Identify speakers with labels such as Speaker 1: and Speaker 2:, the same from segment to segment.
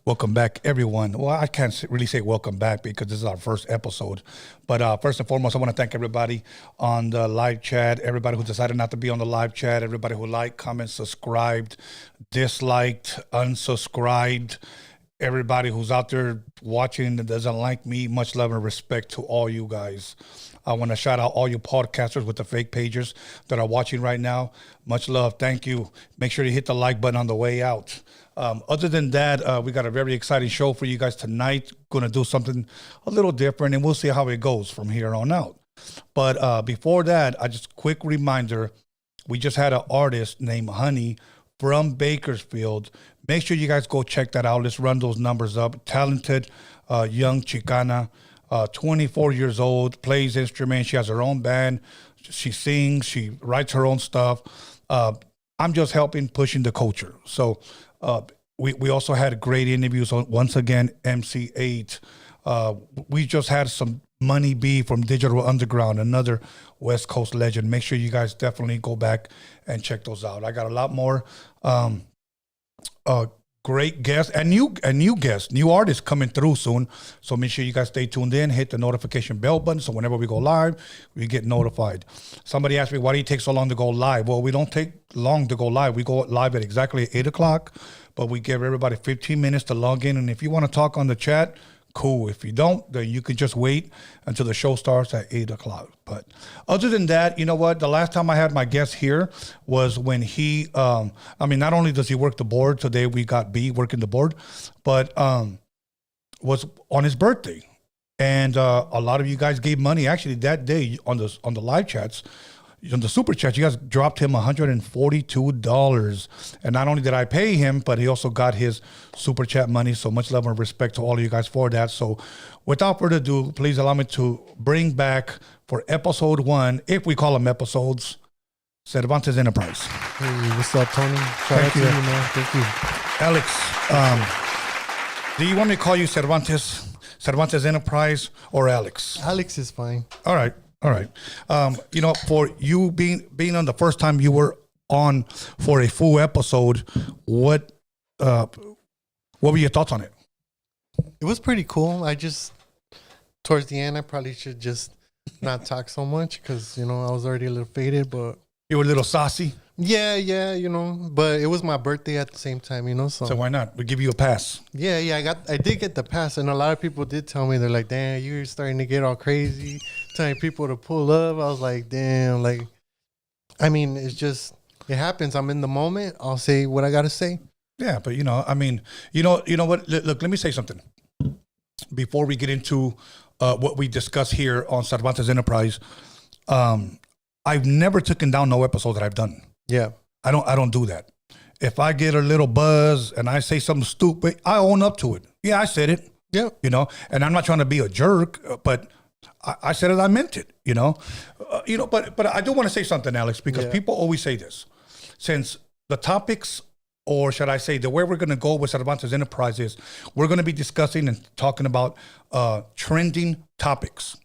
Speaker 1: Welcome back, everyone. Well, I can't really say welcome back because this is our first episode. But first and foremost, I want to thank everybody on the live chat, everybody who decided not to be on the live chat, everybody who liked, commented, subscribed, disliked, unsubscribed, everybody who's out there watching that doesn't like me. Much love and respect to all you guys. I want to shout out all you podcasters with the fake pages that are watching right now. Much love. Thank you. Make sure you hit the like button on the way out. Other than that, we got a very exciting show for you guys tonight. Going to do something a little different, and we'll see how it goes from here on out. But before that, I just quick reminder, we just had an artist named Honey from Bakersfield. Make sure you guys go check that out. Let's run those numbers up. Talented young Chicana, 24 years old, plays instruments. She has her own band. She sings. She writes her own stuff. I'm just helping pushing the culture. So we also had great interviews on, once again, MC8. We just had some Money B from Digital Underground, another West Coast legend. Make sure you guys definitely go back and check those out. I got a lot more great guests and new guests, new artists coming through soon. So make sure you guys stay tuned in, hit the notification bell button, so whenever we go live, we get notified. Somebody asked me, why do you take so long to go live? Well, we don't take long to go live. We go live at exactly 8 o'clock, but we give everybody 15 minutes to log in. And if you want to talk on the chat, cool. If you don't, then you can just wait until the show starts at 8 o'clock. But other than that, you know what? The last time I had my guest here was when he, not only does he work the board, today we got B working the board, but was on his birthday. And a lot of you guys gave money. Actually, that day on the live chats, on the super chat, you guys dropped him $142. And not only did I pay him, but he also got his super chat money. So much love and respect to all of you guys for that. So without further ado, please allow me to bring back for episode 1, if we call them episodes, Cervantes Enterprise.
Speaker 2: Hey, what's up, Tony? Shout
Speaker 1: Thank
Speaker 2: out to
Speaker 1: you.
Speaker 2: you, man. Thank you.
Speaker 1: Alex, do you want me to call you Cervantes Enterprise, or Alex?
Speaker 2: Alex is fine.
Speaker 1: All right. For you being on the first time you were on for a full episode, what were your thoughts on it?
Speaker 2: It was pretty cool. Towards the end, I probably should just not talk so much because, I was already a little faded, but.
Speaker 1: You were a little saucy?
Speaker 2: Yeah, but it was my birthday at the same time,
Speaker 1: So why not? We'll give you a pass.
Speaker 2: Yeah, I did get the pass, and a lot of people did tell me, they're like, damn, you're starting to get all crazy, telling people to pull up. I was like, damn, it's just, it happens. I'm in the moment. I'll say what I got to say.
Speaker 1: Yeah, but you know what? Look, let me say something. Before we get into what we discuss here on Cervantes Enterprise, I've never taken down no episode that I've done.
Speaker 2: Yeah.
Speaker 1: I don't do that. If I get a little buzz and I say something stupid, I own up to it. Yeah, I said it.
Speaker 2: Yeah.
Speaker 1: And I'm not trying to be a jerk, but I said it, I meant it, but I do want to say something, Alex, because people always say this. Since the topics, or should I say the way we're going to go with Cervantes Enterprise is, we're going to be discussing and talking about trending topics.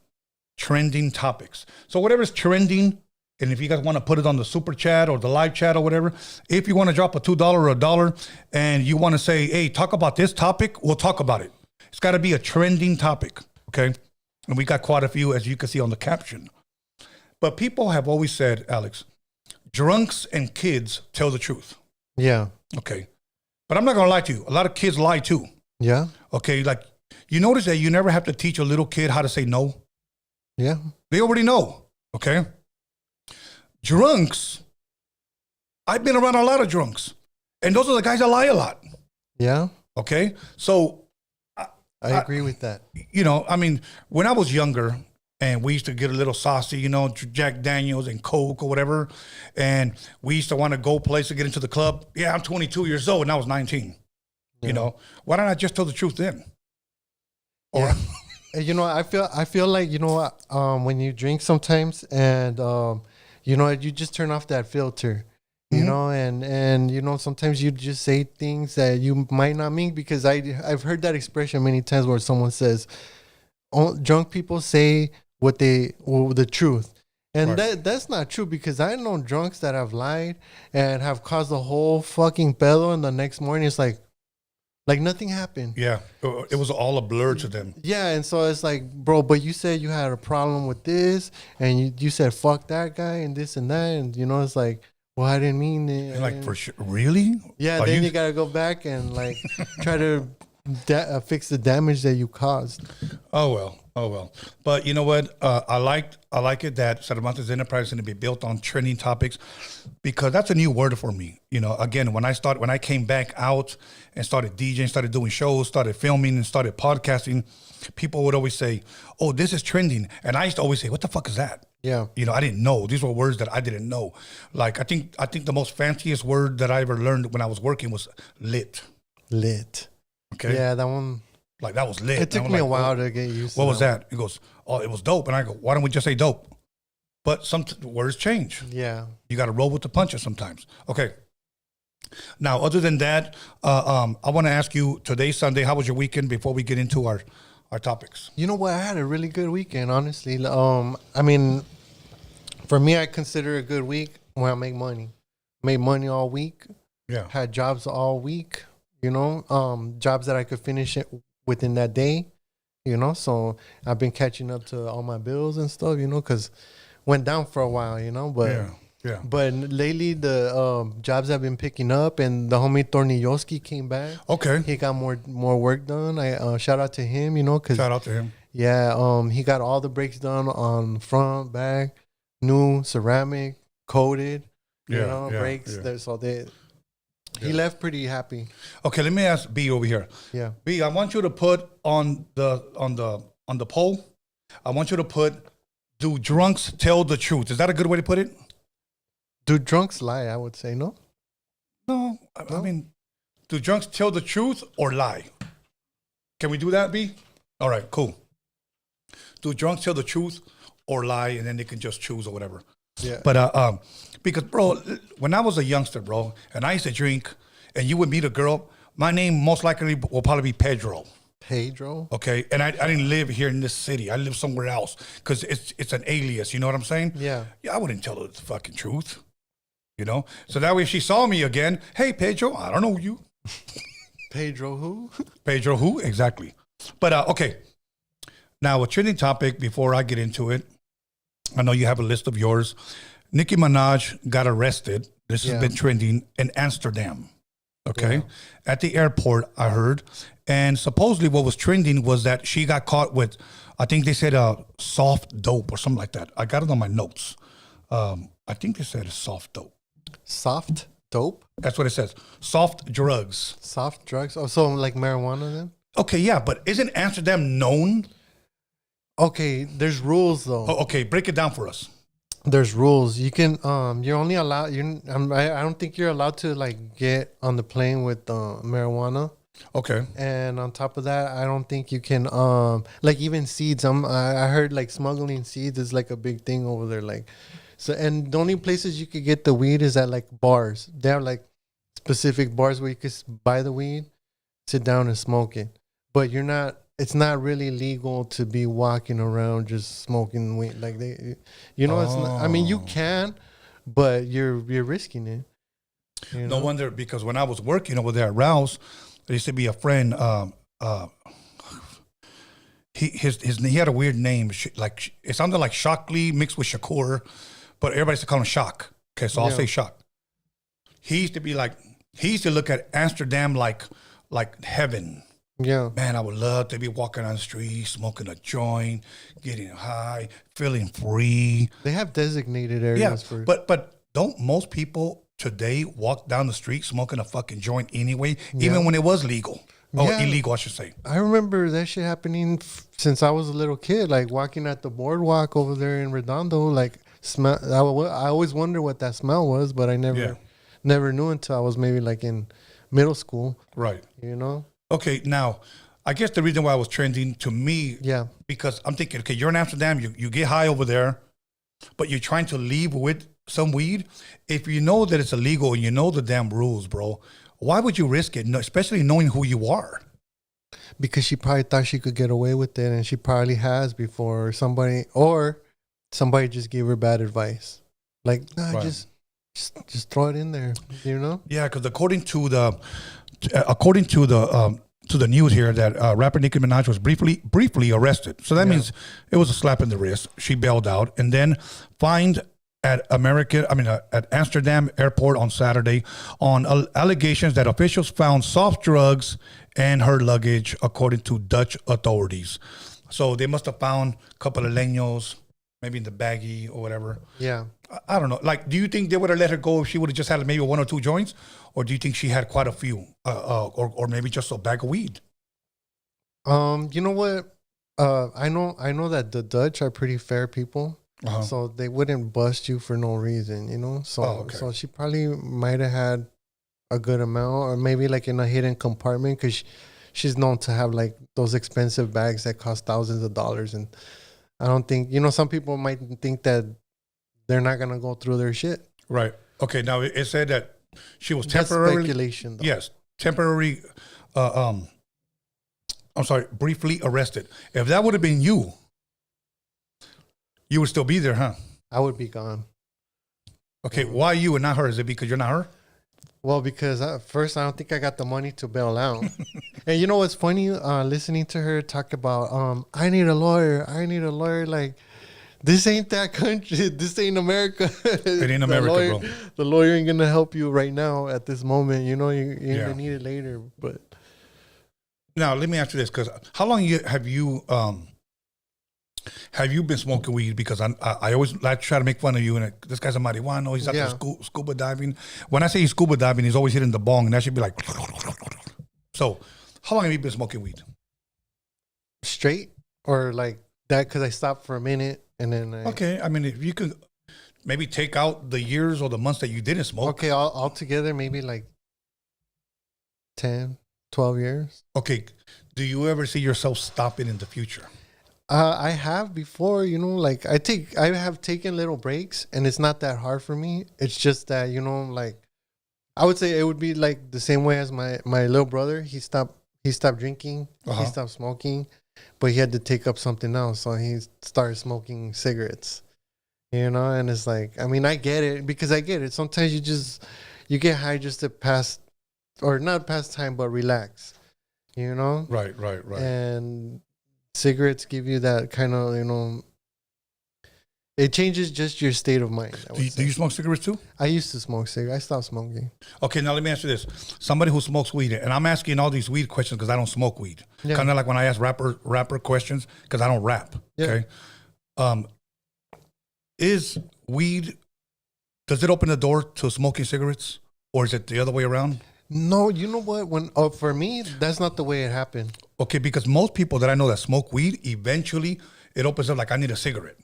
Speaker 1: So whatever's trending, and if you guys want to put it on the super chat or the live chat or whatever, if you want to drop a $2 or $1 and you want to say, hey, talk about this topic, we'll talk about it. It's got to be a trending topic, okay? And we got quite a few, as you can see on the caption. But people have always said, Alex, drunks and kids tell the truth.
Speaker 2: Yeah.
Speaker 1: Okay. But I'm not going to lie to you. A lot of kids lie too.
Speaker 2: Yeah.
Speaker 1: Okay. Like, you notice that you never have to teach a little kid how to say no.
Speaker 2: Yeah.
Speaker 1: They already know. Okay. Drunks, I've been around a lot of drunks, and those are the guys that lie a lot.
Speaker 2: Yeah.
Speaker 1: Okay. So
Speaker 2: I agree with that.
Speaker 1: When I was younger and we used to get a little saucy, Jack Daniels and Coke or whatever, and we used to want to go place to get into the club. Yeah, I'm 22 years old and I was 19.
Speaker 2: Yeah.
Speaker 1: Why don't I just tell the truth then? Or
Speaker 2: I feel like, when you drink sometimes and, you just turn off that filter, and sometimes you just say things that you might not mean, because I've heard that expression many times where someone says, drunk people say the truth. And right. That's not true, because I know drunks that have lied and have caused the whole fucking pedo, and the next morning it's like, Like nothing happened.
Speaker 1: Yeah, it was all a blur to them.
Speaker 2: Yeah, and so it's like, bro, but you said you had a problem with this, and you said fuck that guy and this and that, and it's like, well, I didn't mean it.
Speaker 1: And like, for sure, really?
Speaker 2: Yeah,
Speaker 1: Are
Speaker 2: then you gotta go back and like try to fix the damage that you caused.
Speaker 1: Oh well. But you know what? I like it that Cervantes Enterprise is going to be built on trending topics, because that's a new word for me. Again, when I came back out and started DJing, started doing shows, started filming, and started podcasting, people would always say, "Oh, this is trending," and I used to always say, "What the fuck is that?"
Speaker 2: Yeah.
Speaker 1: I didn't know. These were words that I didn't know. Like I think the most fanciest word that I ever learned when I was working was lit.
Speaker 2: Lit.
Speaker 1: Okay.
Speaker 2: Yeah, that one.
Speaker 1: Like that was lit.
Speaker 2: It took me a while to get used to.
Speaker 1: What was that? He goes, "Oh, it was dope." And I go, "Why don't we just say dope?" But some words change.
Speaker 2: Yeah.
Speaker 1: You got to roll with the punches sometimes. Okay. Now, other than that, I want to ask you, today's Sunday, how was your weekend before we get into our topics?
Speaker 2: You know what? I had a really good weekend, honestly. I mean, for me, I consider a good week when I make money. Made money all week.
Speaker 1: Yeah.
Speaker 2: Had jobs all week. Jobs that I could finish it within that day. So I've been catching up to all my bills and stuff. Because went down for a while. But
Speaker 1: Yeah.
Speaker 2: But lately the jobs I've been picking up, and the homie Tornilloski came back.
Speaker 1: Okay.
Speaker 2: He got more work done. I shout out to him. Cause
Speaker 1: Shout out to him.
Speaker 2: yeah, he got all the brakes done on front, back, new ceramic, coated. Brakes.
Speaker 1: Yeah.
Speaker 2: So he left pretty happy.
Speaker 1: Okay, let me ask B over here.
Speaker 2: Yeah.
Speaker 1: B, I want you to put on the poll. I want you to put, "Do drunks tell the truth?" Is that a good way to put it?
Speaker 2: Do drunks lie? I would say no.
Speaker 1: No, I mean, do drunks tell the truth or lie? Can we do that, B? All right, cool. Do drunks tell the truth or lie, and then they can just choose or whatever.
Speaker 2: Yeah.
Speaker 1: But because, bro, when I was a youngster, bro, and I used to drink, and you would meet a girl, my name most likely will probably be Pedro.
Speaker 2: Pedro.
Speaker 1: Okay, and I didn't live here in this city. I live somewhere else because it's an alias. You know what I'm saying?
Speaker 2: Yeah.
Speaker 1: Yeah, I wouldn't tell her the fucking truth. So that way if she saw me again, "Hey, Pedro, I don't know you."
Speaker 2: Pedro who?
Speaker 1: Pedro who? Exactly. But okay. Now, a trending topic before I get into it. I know you have a list of yours. Nicki Minaj got arrested. This has been trending in Amsterdam. Okay. At the airport, I heard. And supposedly what was trending was that she got caught with, I think they said soft dope or something like that. I got it on my notes. I think they said soft dope.
Speaker 2: Soft dope?
Speaker 1: That's what it says. Soft drugs.
Speaker 2: Soft drugs? Oh, so like marijuana then?
Speaker 1: Okay, yeah, but isn't Amsterdam known?
Speaker 2: Okay, there's rules though.
Speaker 1: Oh, okay, break it down for us.
Speaker 2: There's rules. You can you're only allowed I don't think you're allowed to like get on the plane with marijuana.
Speaker 1: Okay.
Speaker 2: And on top of that, I don't think you can like even seeds. I heard like smuggling seeds is like a big thing over there. Like so, and the only places you could get the weed is at like bars. They have like specific bars where you could buy the weed, sit down and smoke it. But it's not really legal to be walking around just smoking weed. Like it's not, I mean you can, but you're risking it.
Speaker 1: No wonder, because when I was working over there at Rouse, there used to be a friend. He had a weird name. Like it sounded like Shockley mixed with Shakur, but everybody used to call him Shock. Okay, so I'll say Shock. He used to look at Amsterdam like heaven.
Speaker 2: Yeah.
Speaker 1: Man, I would love to be walking on the street, smoking a joint, getting high, feeling free.
Speaker 2: They have designated areas for.
Speaker 1: But don't most people today walk down the street smoking a fucking joint anyway, even when it was legal? Oh, illegal, I should say.
Speaker 2: I remember that shit happening since I was a little kid, like walking at the boardwalk over there in Redondo, like smell. I always wondered what that smell was, but I never knew until I was maybe like in middle school.
Speaker 1: Right.
Speaker 2: Okay,
Speaker 1: now, I guess the reason why I was trending to me, because I'm thinking, okay, you're in Amsterdam, you get high over there, but you're trying to leave with some weed. If you know that it's illegal and you know the damn rules, bro, why would you risk it, especially knowing who you are?
Speaker 2: Because she probably thought she could get away with it, and she probably has before. Somebody just gave her bad advice. Like, just throw it in there,
Speaker 1: Yeah, because according to according to the news here, that rapper Nicki Minaj was briefly arrested. So that means it was a slap in the wrist. She bailed out and then fined at Amsterdam airport on Saturday on allegations that officials found soft drugs and her luggage, according to Dutch authorities. So they must have found a couple of leños, maybe in the baggie or whatever.
Speaker 2: Yeah.
Speaker 1: I don't know. Like, do you think they would have let her go if she would have just had maybe one or two joints? Or do you think she had quite a few? Or maybe just a bag of weed?
Speaker 2: You know what? I know that the Dutch are pretty fair people. So they wouldn't bust you for no reason, you know? So so she probably might have had a good amount, or maybe like in a hidden compartment, because she's known to have like those expensive bags that cost thousands of dollars. And I don't think, you know, some people might think that they're not going to go through their shit.
Speaker 1: Right. Okay, now it said that she was
Speaker 2: That's
Speaker 1: temporarily...
Speaker 2: speculation, though.
Speaker 1: Yes, temporary... briefly arrested. If that would have been you, you would still be there, huh?
Speaker 2: I would be gone.
Speaker 1: Okay, why you and not her? Is it because you're not her?
Speaker 2: Well, because first, I don't think I got the money to bail out. And you know what's funny? Listening to her talk about, I need a lawyer. Like, this ain't that country. This ain't America.
Speaker 1: It ain't America, bro.
Speaker 2: The lawyer ain't going to help you right now at this moment. You know, you're going to need it later. But
Speaker 1: now, let me ask you this, because how long have you been smoking weed? Because I always like to try to make fun of you. And this guy's a marijuana. He's out there scuba diving. When I say he's scuba diving, he's always hitting the bong, and that should be like. So, how long have you been smoking weed?
Speaker 2: Straight or like that? Because I stopped for a minute and then.
Speaker 1: Okay, I mean, if you could maybe take out the years or the months that you didn't smoke.
Speaker 2: Okay, all together, maybe like 10, 12 years.
Speaker 1: Okay, do you ever see yourself stopping in the future?
Speaker 2: I have before, you know, like I have taken little breaks, and it's not that hard for me. It's just that, you know, like I would say it would be like the same way as my little brother. He stopped drinking, he stopped smoking, but he had to take up something else, so he started smoking cigarettes. You know, and it's like, I mean, I get it, because I get it. Sometimes you get high just to pass, or not pass time, but relax. You know,
Speaker 1: right,
Speaker 2: and cigarettes give you that kind of, you know, it changes just your state of mind.
Speaker 1: Do you smoke cigarettes too?
Speaker 2: I used to smoke cigarettes. I stopped smoking.
Speaker 1: Okay, now let me ask you this. Somebody who smokes weed, and I'm asking all these weed questions because I don't smoke weed. Yeah. Kind of like when I ask rapper questions, because I don't rap. Yeah. Okay. Is weed, does it open the door to smoking cigarettes, or is it the other way around?
Speaker 2: No, you know what? For me, that's not the way it happened.
Speaker 1: Okay, because most people that I know that smoke weed, eventually it opens up like, I need a cigarette.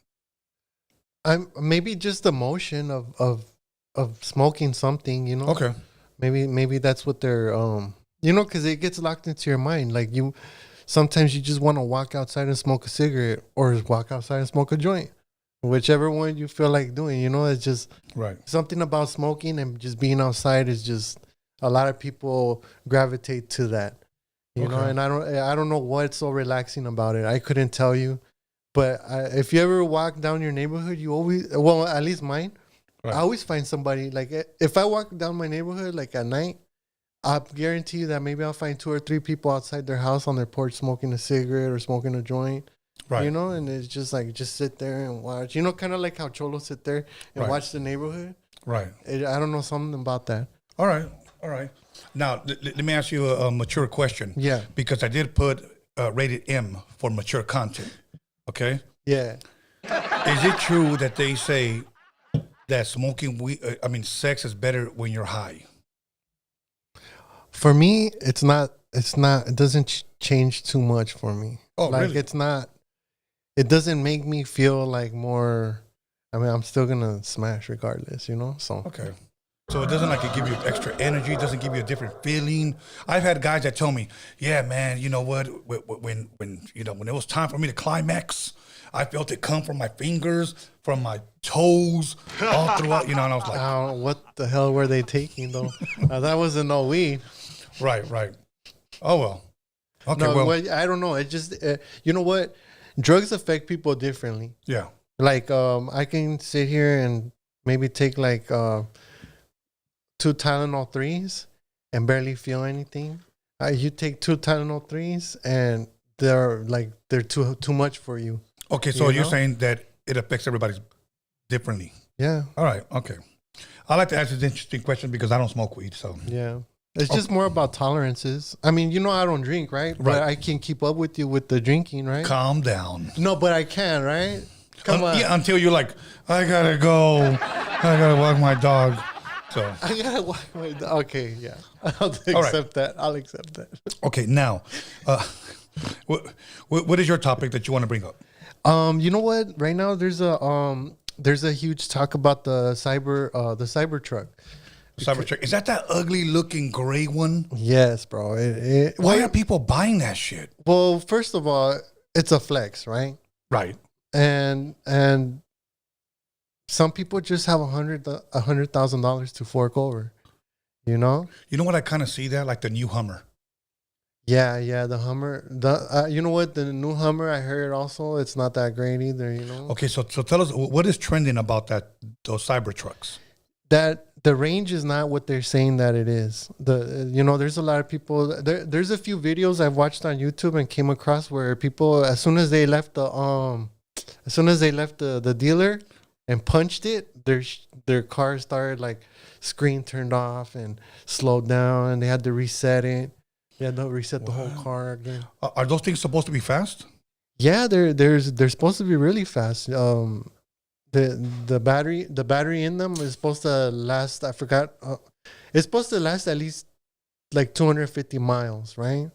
Speaker 2: Maybe just the motion of smoking something, you know.
Speaker 1: Okay.
Speaker 2: Maybe that's what they're you know, because it gets locked into your mind. Like sometimes you just want to walk outside and smoke a cigarette, or walk outside and smoke a joint, whichever one you feel like doing. You know, it's just something about smoking and just being outside is just, a lot of people gravitate to that. You know, and I don't know what's so relaxing about it. I couldn't tell you. But if you ever walk down your neighborhood, you always, well, at least mine, I always find somebody. Like, if I walk down my neighborhood, like at night, I guarantee you that maybe I'll find 2 or 3 people outside their house on their porch smoking a cigarette or smoking a joint. Right. You know, and it's just like, just sit there and watch. You know, kind of like how cholos sit there and watch the neighborhood. Right. I don't know, something about that.
Speaker 1: All right. Now, let me ask you a mature question. Yeah. Because I did put rated M for mature content. Okay? Yeah. Is it true that they say that smoking weed, sex is better when you're high?
Speaker 2: For me, it's not, it doesn't change too much for me. Oh, like, really? It's not, it doesn't make me feel like more, I'm still going to smash regardless, you know? So.
Speaker 1: Okay. So it doesn't give you extra energy, it doesn't give you a different feeling. I've had guys that tell me, yeah, man, you know what, when it was time for me to climax, I felt it come from my fingers, from my toes, all throughout, and I was like,
Speaker 2: what the hell were they taking though? That wasn't no weed.
Speaker 1: Right. Oh, well. Okay,
Speaker 2: no, well, I don't know. It just, you know what? Drugs affect people differently. Yeah. Like, I can sit here and maybe take 2 Tylenol 3s, and barely feel anything. You take 2 Tylenol 3s and they're too much for you.
Speaker 1: Okay, so you're saying that it affects everybody differently.
Speaker 2: Yeah.
Speaker 1: All right. Okay. I like to ask this interesting question because I don't smoke weed. So
Speaker 2: Yeah. It's just more about tolerances. I mean, I don't drink, right? But I can keep up with you with the drinking, right?
Speaker 1: Calm down.
Speaker 2: No, but I can, right? Come on.
Speaker 1: Yeah, until you're like, I gotta go. I gotta walk my dog. So
Speaker 2: I gotta walk my dog. Okay, yeah. I'll accept that. I'll accept that.
Speaker 1: Okay, now, what is your topic that you want to bring up?
Speaker 2: You know what? Right now there's a huge talk about the Cybertruck.
Speaker 1: Cybertruck. Is that ugly looking gray one?
Speaker 2: Yes, bro.
Speaker 1: Why are people buying that shit?
Speaker 2: Well, first of all, it's a flex, right?
Speaker 1: Right.
Speaker 2: And some people just have $100,000 to fork over. You know
Speaker 1: what? I kind of see that like the new Hummer.
Speaker 2: Yeah, the Hummer. You know what? The new Hummer, I heard also it's not that great either.
Speaker 1: Okay, so tell us what is trending about those Cybertrucks.
Speaker 2: That the range is not what they're saying that it is. There's a lot of people. There's a few videos I've watched on YouTube and came across where people, as soon as they left the dealer and punched it, their car started like screen turned off and slowed down, and they had to reset it. Yeah, they'll reset the whole car again.
Speaker 1: Are those things supposed to be fast?
Speaker 2: Yeah, they're supposed to be really fast. The battery in them is supposed to last. I forgot. It's supposed to last at least like 250 miles, right?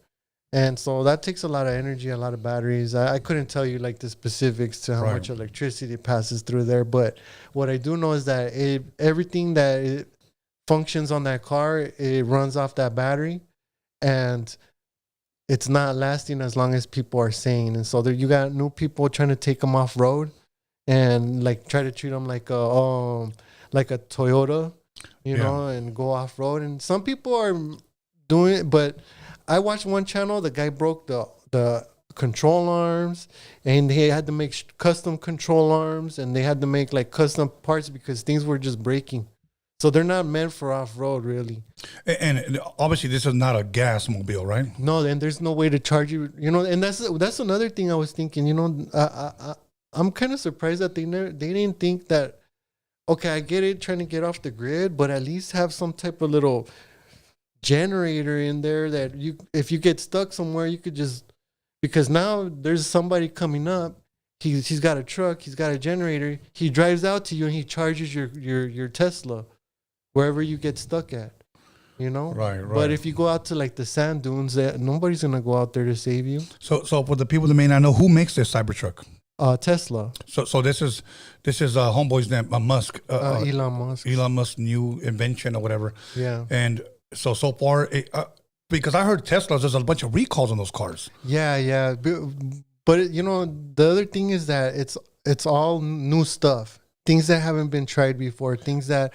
Speaker 2: And so that takes a lot of energy, a lot of batteries. I couldn't tell you like the specifics to how much electricity passes through there, but what I do know is that everything that it functions on that car, it runs off that battery, and it's not lasting as long as people are saying. And so there, you got new people trying to take them off road and like try to treat them like a Toyota, you know, and go off road. And some people are doing it, but I watched one channel. The guy broke the control arms, and they had to make custom control arms, and they had to make like custom parts because things were just breaking. So they're not meant for off road, really.
Speaker 1: And obviously, this is not a gas mobile, right?
Speaker 2: No, and there's no way to charge you. And that's another thing I was thinking. I'm kind of surprised that they didn't think that. Okay, I get it, trying to get off the grid, but at least have some type of little generator in there that if you get stuck somewhere, you could just, because now there's somebody coming up. He's got a truck, he's got a generator. He drives out to you and he charges your Tesla wherever you get stuck at. Right. But if you go out to like the sand dunes, nobody's gonna go out there to save you.
Speaker 1: So for the people that may not know, who makes this Cybertruck?
Speaker 2: Tesla.
Speaker 1: So this is homeboy's name, Musk.
Speaker 2: Elon Musk.
Speaker 1: Elon Musk's new invention or whatever.
Speaker 2: Yeah.
Speaker 1: And so far, because I heard Teslas, there's a bunch of recalls on those cars.
Speaker 2: Yeah. But the other thing is that it's all new stuff, things that haven't been tried before, things that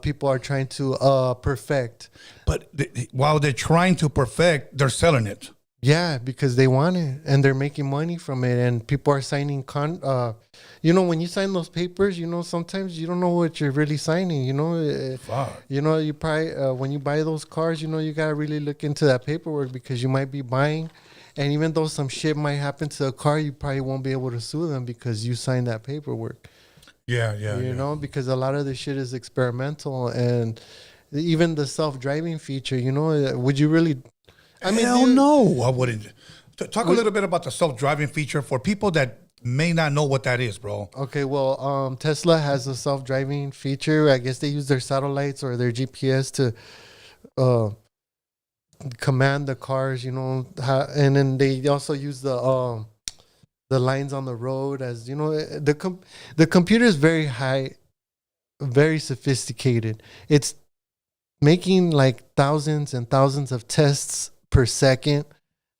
Speaker 2: people are trying to perfect.
Speaker 1: But while they're trying to perfect, they're selling it.
Speaker 2: Yeah, because they want it and they're making money from it, and people are signing when you sign those papers, sometimes you don't know what you're really signing.
Speaker 1: Fuck.
Speaker 2: You probably when you buy those cars, you gotta really look into that paperwork, because you might be buying, and even though some shit might happen to a car, you probably won't be able to sue them because you signed that paperwork.
Speaker 1: Yeah.
Speaker 2: Because a lot of the shit is experimental, and even the self-driving feature. Would you really?
Speaker 1: Hell no, I wouldn't. Talk a little bit about the self-driving feature for people that may not know what that is, bro.
Speaker 2: Okay, well, Tesla has a self-driving feature. I guess they use their satellites or their GPS to command the cars, and then they also use the lines on the road. As the computer is very high, very sophisticated. It's making like thousands and thousands of tests per second.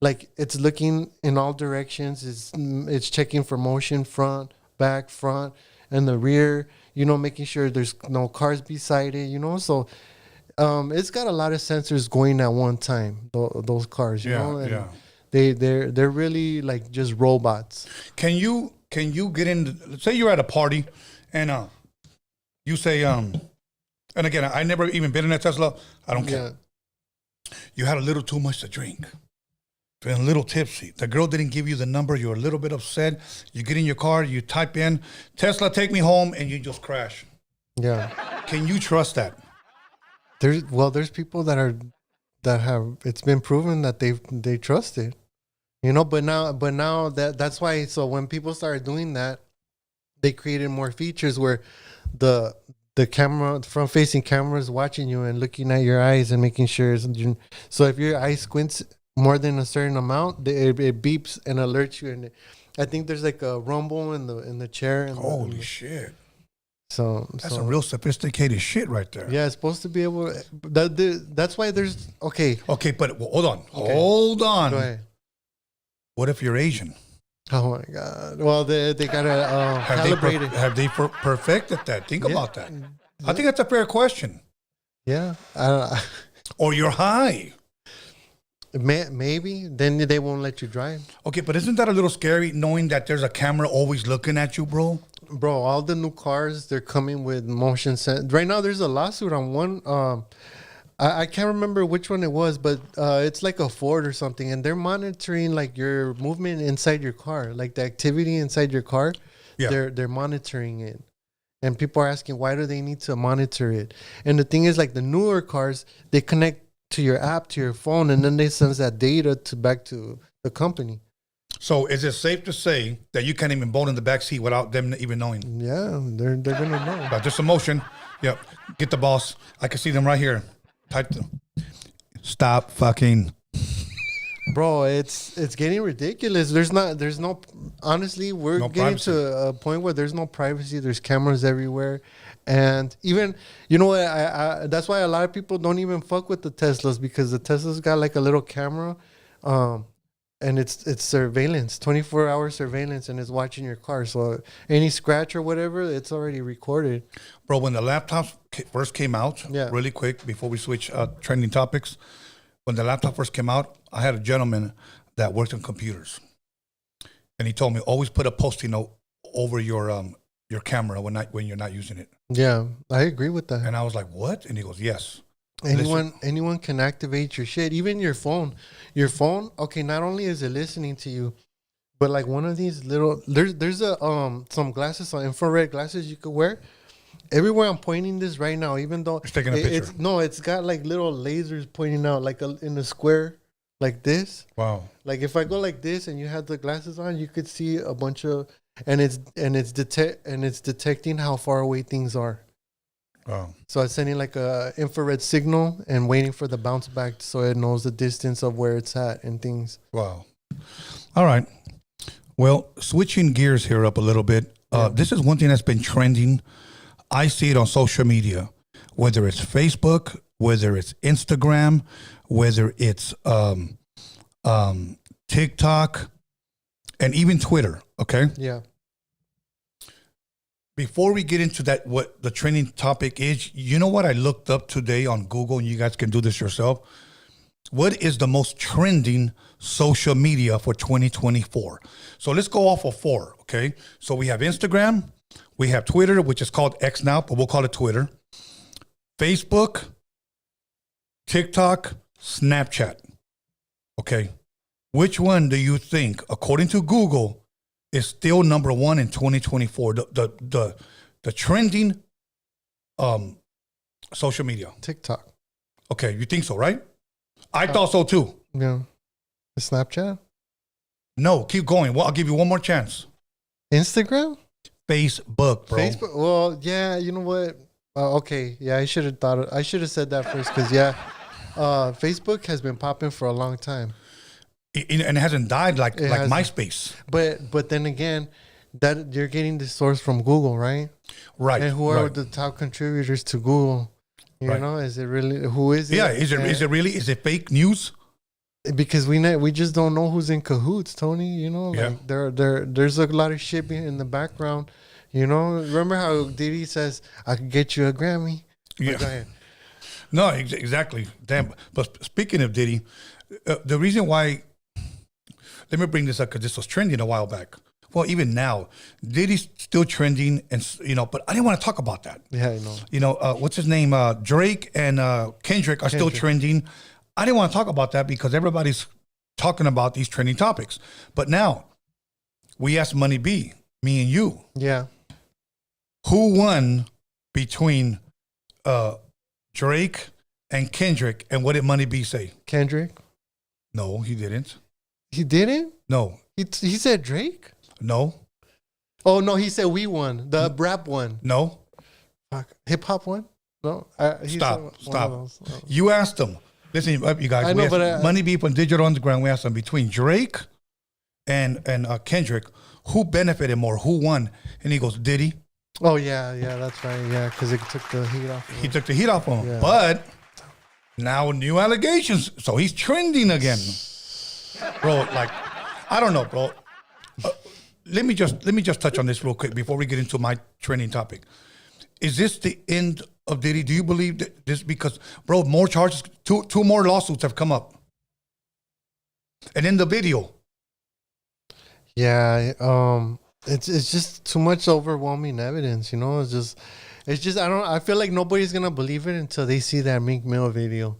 Speaker 2: Like, it's looking in all directions. It's checking for motion, front, back, front, and the rear, making sure there's no cars beside it, so it's got a lot of sensors going at one time, those cars, and they're really like just robots.
Speaker 1: Can you get in, let's say you're at a party and you say and again, I never even been in a Tesla. I don't care. you had a little too much to drink. Feeling a little tipsy. The girl didn't give you the number. You're a little bit upset. You get in your car, you type in, Tesla, take me home, and you just crash.
Speaker 2: Yeah.
Speaker 1: Can you trust that?
Speaker 2: There's people that have, it's been proven that they trust it. You know, but now that's why, so when people started doing that, they created more features where the camera, front facing camera is watching you and looking at your eyes and making sure. So if your eye squints more than a certain amount, it beeps and alerts you. And I think there's like a rumble in the chair.
Speaker 1: Holy shit!
Speaker 2: So
Speaker 1: that's some real sophisticated shit right there.
Speaker 2: Yeah, it's supposed to be able. That's why there's okay.
Speaker 1: Okay, but hold on.
Speaker 2: Go ahead.
Speaker 1: What if you're Asian?
Speaker 2: Oh my God! Well, they gotta calibrate it.
Speaker 1: Have they perfected that? Think about that. I think that's a fair question.
Speaker 2: Yeah,
Speaker 1: or you're high.
Speaker 2: Maybe then they won't let you drive.
Speaker 1: Okay, but isn't that a little scary knowing that there's a camera always looking at you, bro?
Speaker 2: Bro, all the new cars, they're coming with motion sensor. Right now, there's a lawsuit on one. I can't remember which one it was, but it's like a Ford or something, and they're monitoring like your movement inside your car, like the activity inside your car. Yeah. They're monitoring it, and people are asking why do they need to monitor it? And the thing is, like the newer cars, they connect to your app, to your phone, and then they send that data back to the company.
Speaker 1: So is it safe to say that you can't even bolt in the back seat without them even knowing?
Speaker 2: Yeah, they're gonna know.
Speaker 1: About just a motion. Yep. Get the boss. I can see them right here. Type them. Stop fucking.
Speaker 2: Bro, it's getting ridiculous. There's no honestly, we're getting privacy. To a point where there's no privacy. There's cameras everywhere. And even, you know what, I that's why a lot of people don't even fuck with the Teslas, because the Teslas got like a little camera, and it's surveillance, 24-hour surveillance, and it's watching your car. So any scratch or whatever, it's already recorded.
Speaker 1: Bro, when the laptops first came out, really quick, before we switch trending topics, when the laptop first came out, I had a gentleman that worked on computers. And he told me, always put a Post-it note over your camera when you're not using it.
Speaker 2: Yeah, I agree with that.
Speaker 1: And I was like, what? And he goes, yes.
Speaker 2: Anyone can activate your shit, even your phone. Your phone, okay, not only is it listening to you, but like one of these little, there's some glasses, some infrared glasses you could wear. Everywhere I'm pointing this right now, even though
Speaker 1: it's taking a picture.
Speaker 2: It's got like little lasers pointing out, like in a square, like this.
Speaker 1: Wow.
Speaker 2: Like if I go like this and you have the glasses on, you could see a bunch of, and it's detecting how far away things are.
Speaker 1: Wow.
Speaker 2: So it's sending like a infrared signal and waiting for the bounce back so it knows the distance of where it's at and things.
Speaker 1: Wow. All right. Well, switching gears here up a little bit. This is one thing that's been trending. I see it on social media, whether it's Facebook, whether it's Instagram, whether it's TikTok, and even Twitter. Okay.
Speaker 2: Yeah.
Speaker 1: Before we get into that, what the trending topic is, you know what I looked up today on Google, and you guys can do this yourself. What is the most trending social media for 2024? So let's go off of 4, okay? So we have Instagram, we have Twitter, which is called X now, but we'll call it Twitter. Facebook, TikTok, Snapchat. Okay. Which one do you think, according to Google, is still number 1 in 2024? The trending social media.
Speaker 2: TikTok.
Speaker 1: Okay, you think so, right? I thought so too.
Speaker 2: Yeah. Snapchat?
Speaker 1: No, keep going. Well, I'll give you one more chance.
Speaker 2: Instagram?
Speaker 1: Facebook, bro.
Speaker 2: Facebook. Well, yeah, you know what? Okay, yeah, I should have said that first, because Facebook has been popping for a long time.
Speaker 1: And it hasn't died like MySpace.
Speaker 2: But then again, that you're getting the source from Google, right?
Speaker 1: Right.
Speaker 2: And who are the top contributors to Google? You know, is it really, who is it?
Speaker 1: Yeah, is it fake news?
Speaker 2: Because we just don't know who's in cahoots, Tony. You know, like there's a lot of shit in the background. You know, remember how Diddy says, "I could get you a Grammy."
Speaker 1: Yeah.
Speaker 2: Go ahead.
Speaker 1: No, exactly. Damn. But speaking of Diddy, the reason why, let me bring this up because this was trending a while back. Well, even now, Diddy's still trending, and but I didn't want to talk about that.
Speaker 2: Yeah, I know.
Speaker 1: What's his name? Drake and Kendrick are still trending. I didn't want to talk about that because everybody's talking about these trending topics. But now we asked Money B, me and you,
Speaker 2: Yeah.
Speaker 1: who won between Drake and Kendrick, and what did Money B say?
Speaker 2: Kendrick.
Speaker 1: No, he didn't.
Speaker 2: He didn't?
Speaker 1: No,
Speaker 2: He said Drake?
Speaker 1: no,
Speaker 2: Oh, no, he said we won. The rap one.
Speaker 1: no.
Speaker 2: Fuck. Hip hop one? No. He
Speaker 1: Stop,
Speaker 2: said one of
Speaker 1: stop.
Speaker 2: those. Oh.
Speaker 1: You asked him. Listen, you guys.
Speaker 2: I know,
Speaker 1: we
Speaker 2: but
Speaker 1: asked Money B on Digital Underground. We asked him between Drake and Kendrick, who benefited more, who won, and he goes, Diddy.
Speaker 2: Oh, yeah, that's right. Yeah, because it took the heat off.
Speaker 1: He took the heat off on him.
Speaker 2: Yeah.
Speaker 1: But now new allegations. So he's trending again. Bro, like, I don't know, bro. Let me just touch on this real quick before we get into my trending topic. Is this the end of Diddy? Do you believe that this? Because, bro, more charges, two more lawsuits have come up. And in the video.
Speaker 2: Yeah, it's just too much overwhelming evidence, you know. It's just I feel like nobody's gonna believe it until they see that Meek Mill video,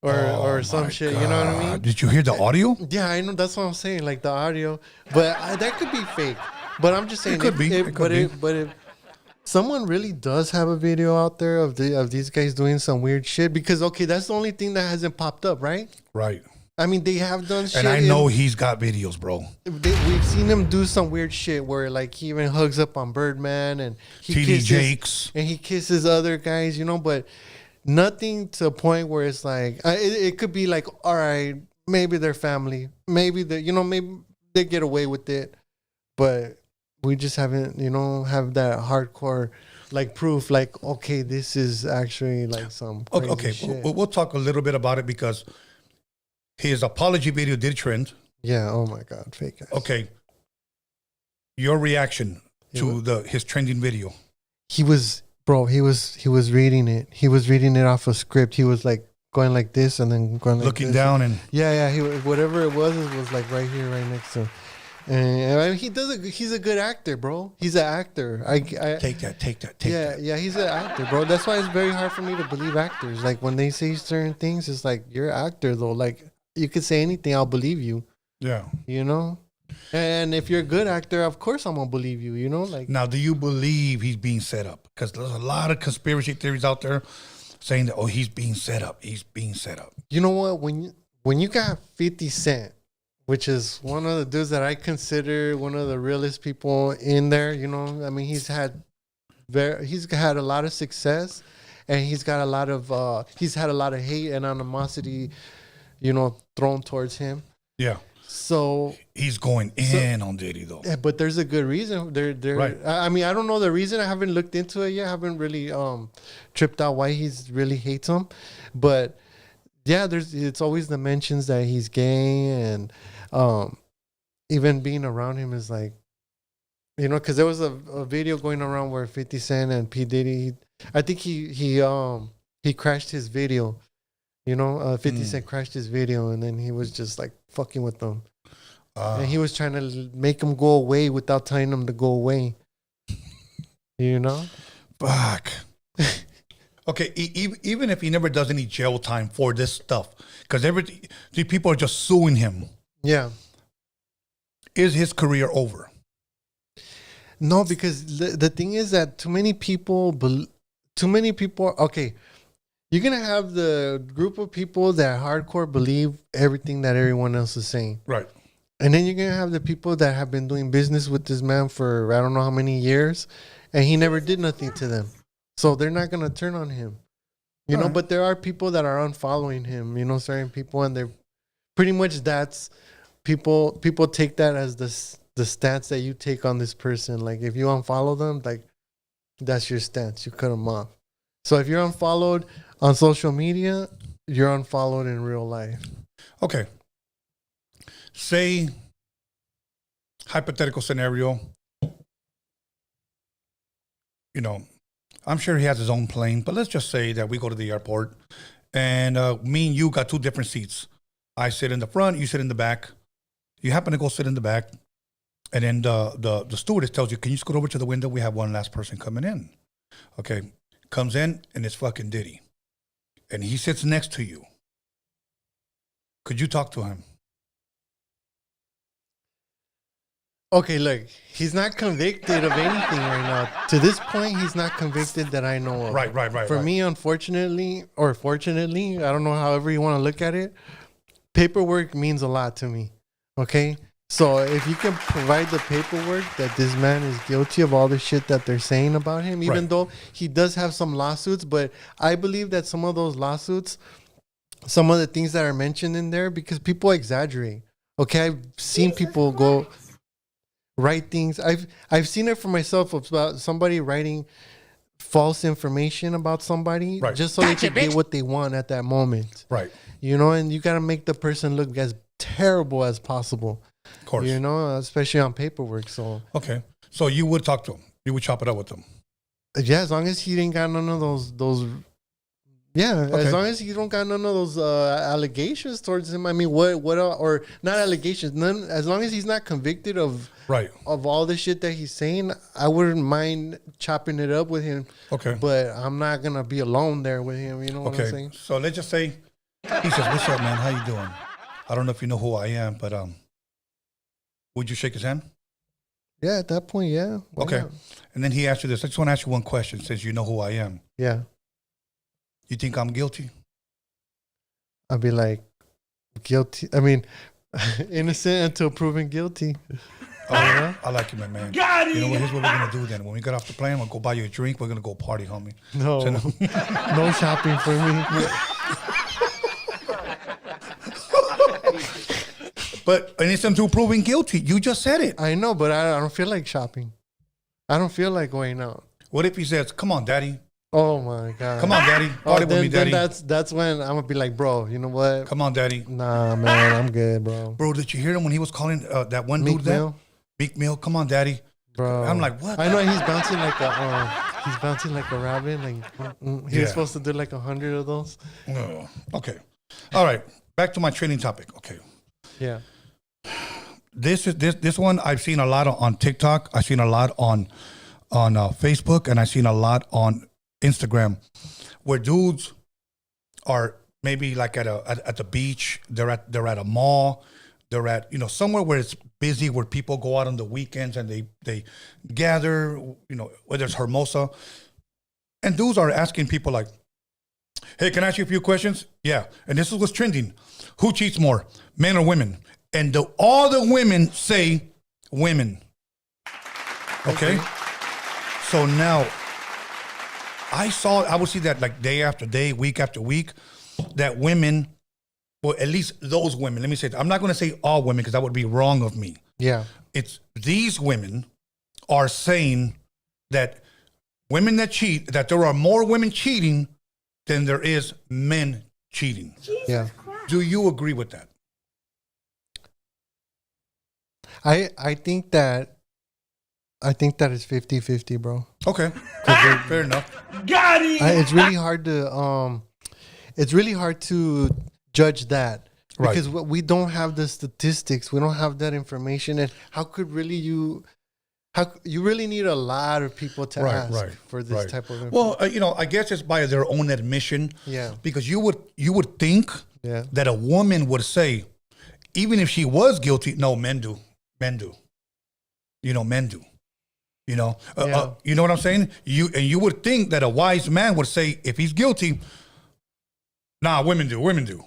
Speaker 2: or some shit.
Speaker 1: God.
Speaker 2: You know what I mean?
Speaker 1: Did you hear the audio?
Speaker 2: Yeah, I know. That's what I'm saying. Like the audio, but that could be fake. But I'm just saying
Speaker 1: It could be.
Speaker 2: But if someone really does have a video out there of these guys doing some weird shit, because okay, that's the only thing that hasn't popped up, right?
Speaker 1: Right.
Speaker 2: I mean, they have done shit.
Speaker 1: And I know he's got videos, bro.
Speaker 2: We've seen him do some weird shit where, like, he even hugs up on Birdman and he
Speaker 1: TD
Speaker 2: kisses,
Speaker 1: Jakes.
Speaker 2: and he kisses other guys, you know, but nothing to a point where it's like, it could be like, all right, maybe they're family, maybe maybe they get away with it, but we just haven't, have that hardcore, like, proof, like, okay, this is actually like some crazy
Speaker 1: Okay,
Speaker 2: shit.
Speaker 1: we'll talk a little bit about it because his apology video did trend.
Speaker 2: Yeah. Oh my God. Fake ass.
Speaker 1: Okay. Your reaction to his trending video.
Speaker 2: He was reading it. He was reading it off a script. He was like going like this and then going like
Speaker 1: Looking
Speaker 2: this.
Speaker 1: down and
Speaker 2: Yeah. Whatever it was like right here, right next to him. And I mean, he's a good actor, bro. He's an actor.
Speaker 1: take that.
Speaker 2: Yeah, he's an actor, bro. That's why it's very hard for me to believe actors. Like when they say certain things, it's like, you're an actor though. Like, you could say anything, I'll believe you.
Speaker 1: Yeah.
Speaker 2: You know? And if you're a good actor, of course I'm gonna believe you, you know? Like,
Speaker 1: now, do you believe he's being set up? Because there's a lot of conspiracy theories out there saying that, he's being set up. He's being set up.
Speaker 2: you know what? When you got 50 Cent, which is one of the dudes that I consider one of the realest people in there, you know? I mean, he's had a lot of success, and he's had a lot of hate and animosity, thrown towards him.
Speaker 1: Yeah.
Speaker 2: So
Speaker 1: He's going in on Diddy, though.
Speaker 2: yeah, but there's a good reason.
Speaker 1: Right.
Speaker 2: I mean, I don't know the reason. I haven't looked into it yet. I haven't really tripped out why he's really hates him. But yeah, it's always the mentions that he's gay, and even being around him is like, because there was a video going around where 50 Cent and P Diddy, I think he crashed his video. 50 Cent crashed his video, and then he was just like fucking with them. And he was trying to make him go away without telling him to go away.
Speaker 1: Fuck. Okay, even if he never does any jail time for this stuff, because the people are just suing him.
Speaker 2: Yeah.
Speaker 1: Is his career over?
Speaker 2: No, because the thing is that too many people. Okay, you're gonna have the group of people that hardcore believe everything that everyone else is saying.
Speaker 1: Right.
Speaker 2: And then you're going to have the people that have been doing business with this man for I don't know how many years, and he never did nothing to them. So they're not going to turn on him.
Speaker 1: Right.
Speaker 2: But there are people that are unfollowing him, certain people, and they're pretty much that's people take that as the stance that you take on this person. Like if you unfollow them, like that's your stance. You cut them off. So if you're unfollowed on social media, you're unfollowed in real life.
Speaker 1: Okay. Say, hypothetical scenario, I'm sure he has his own plane, but let's just say that we go to the airport and me and you got two different seats. I sit in the front, you sit in the back. You happen to go sit in the back, and then the stewardess tells you, can you scoot over to the window? We have one last person coming in. Okay. Comes in, and it's fucking Diddy. And he sits next to you. Could you talk to him?
Speaker 2: Okay, look, he's not convicted of anything right now. To this point, he's not convicted that I know of.
Speaker 1: Right.
Speaker 2: For me, unfortunately, or fortunately, I don't know, however you want to look at it, paperwork means a lot to me. Okay? So if you can provide the paperwork that this man is guilty of all the shit that they're saying about him, even though he does have some lawsuits, but I believe that some of those lawsuits, some of the things that are mentioned in there, because people exaggerate. Okay? I've seen people go write things. I've seen it for myself about somebody writing false information about somebody just so they can get what they want at that moment.
Speaker 1: Right.
Speaker 2: You know, and you got to make the person look as terrible as possible.
Speaker 1: Of course.
Speaker 2: You know, especially on paperwork. So
Speaker 1: okay. So you would talk to him. You would chop it up with him.
Speaker 2: Yeah, as long as he didn't got none of those. Yeah, as long as you don't got none of those allegations towards him. I mean, what or not allegations? None. As long as he's not convicted of all the shit that he's saying, I wouldn't mind chopping it up with him.
Speaker 1: Okay.
Speaker 2: But I'm not gonna be alone there with him. You know what I'm saying?
Speaker 1: So let's just say he says, "What's up, man? How you doing? I don't know if you know who I am, but would you shake his hand?"
Speaker 2: Yeah, at that point, yeah.
Speaker 1: Okay. Not? And then he asked you this. I just want to ask you one question. Since you know who I am.
Speaker 2: Yeah.
Speaker 1: You think I'm guilty?
Speaker 2: I'd be like, guilty. I mean, innocent until proven guilty.
Speaker 1: Oh, yeah? I like you, my man. Got it. You know what? Here's what we're going to do then. When we get off the plane, we'll go buy you a drink. We're going to go party, homie.
Speaker 2: No. So, no shopping for me.
Speaker 1: But innocent until proven guilty. You just said it.
Speaker 2: I know, but I don't feel like shopping. I don't feel like going out.
Speaker 1: What if he says, come on, daddy?
Speaker 2: Oh my God.
Speaker 1: Come on, daddy. Party with me, daddy.
Speaker 2: Then that's when I'm gonna be like, bro, you know what?
Speaker 1: Come on, daddy.
Speaker 2: Nah, man, I'm good, bro.
Speaker 1: Bro, did you hear him when he was calling that one dude there? Meek Mill. Come on, daddy.
Speaker 2: Bro.
Speaker 1: I'm like, what?
Speaker 2: I know he's bouncing like a rabbit. Like he was supposed to do like 100 of those.
Speaker 1: Oh, okay. All right. Back to my training topic. Okay.
Speaker 2: Yeah.
Speaker 1: This one I've seen a lot on TikTok. I've seen a lot on Facebook, and I've seen a lot on Instagram, where dudes are maybe like at the beach. They're at a mall. They're at somewhere where it's busy, where people go out on the weekends and they gather. Whether it's Hermosa, and dudes are asking people like, "Hey, can I ask you a few questions?" Yeah, and this is what's trending: who cheats more, men or women? And all the women say women. Okay, so now. I would see that like day after day, week after week, that women, well, at least those women, let me say, I'm not going to say all women because that would be wrong of me.
Speaker 2: Yeah.
Speaker 1: It's these women are saying that women that cheat, that there are more women cheating than there is men cheating.
Speaker 2: Yeah.
Speaker 1: Do you agree with that?
Speaker 2: I think that it's 50-50, bro.
Speaker 1: Okay. Fair enough.
Speaker 2: Got it. It's really hard to judge that because we don't have the statistics. We don't have that information. And how you really need a lot of people to ask for this type of information.
Speaker 1: Well, I guess it's by their own admission.
Speaker 2: Yeah.
Speaker 1: Because you would think that a woman would say, even if she was guilty, no, men do. Men do. Men do. You know what I'm saying? You would think that a wise man would say, if he's guilty, nah, women do.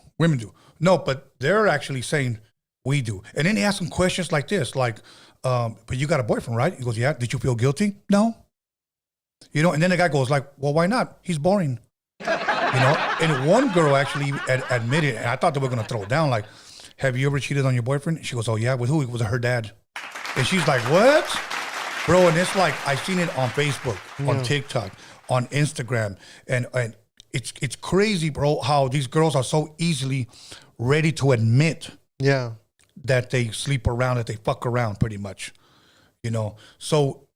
Speaker 1: No, but they're actually saying we do. And then they ask them questions like this, like, but you got a boyfriend, right? He goes, yeah. Did you feel guilty? No. And then the guy goes like, well, why not? He's boring. And one girl actually admitted, and I thought they were going to throw it down, like, have you ever cheated on your boyfriend? She goes, oh yeah, with who? It was her dad. And she's like, what? Bro, and it's like, I've seen it on Facebook, on TikTok, on Instagram, and it's crazy, bro, how these girls are so easily ready to admit that they sleep around, that they fuck around pretty much, So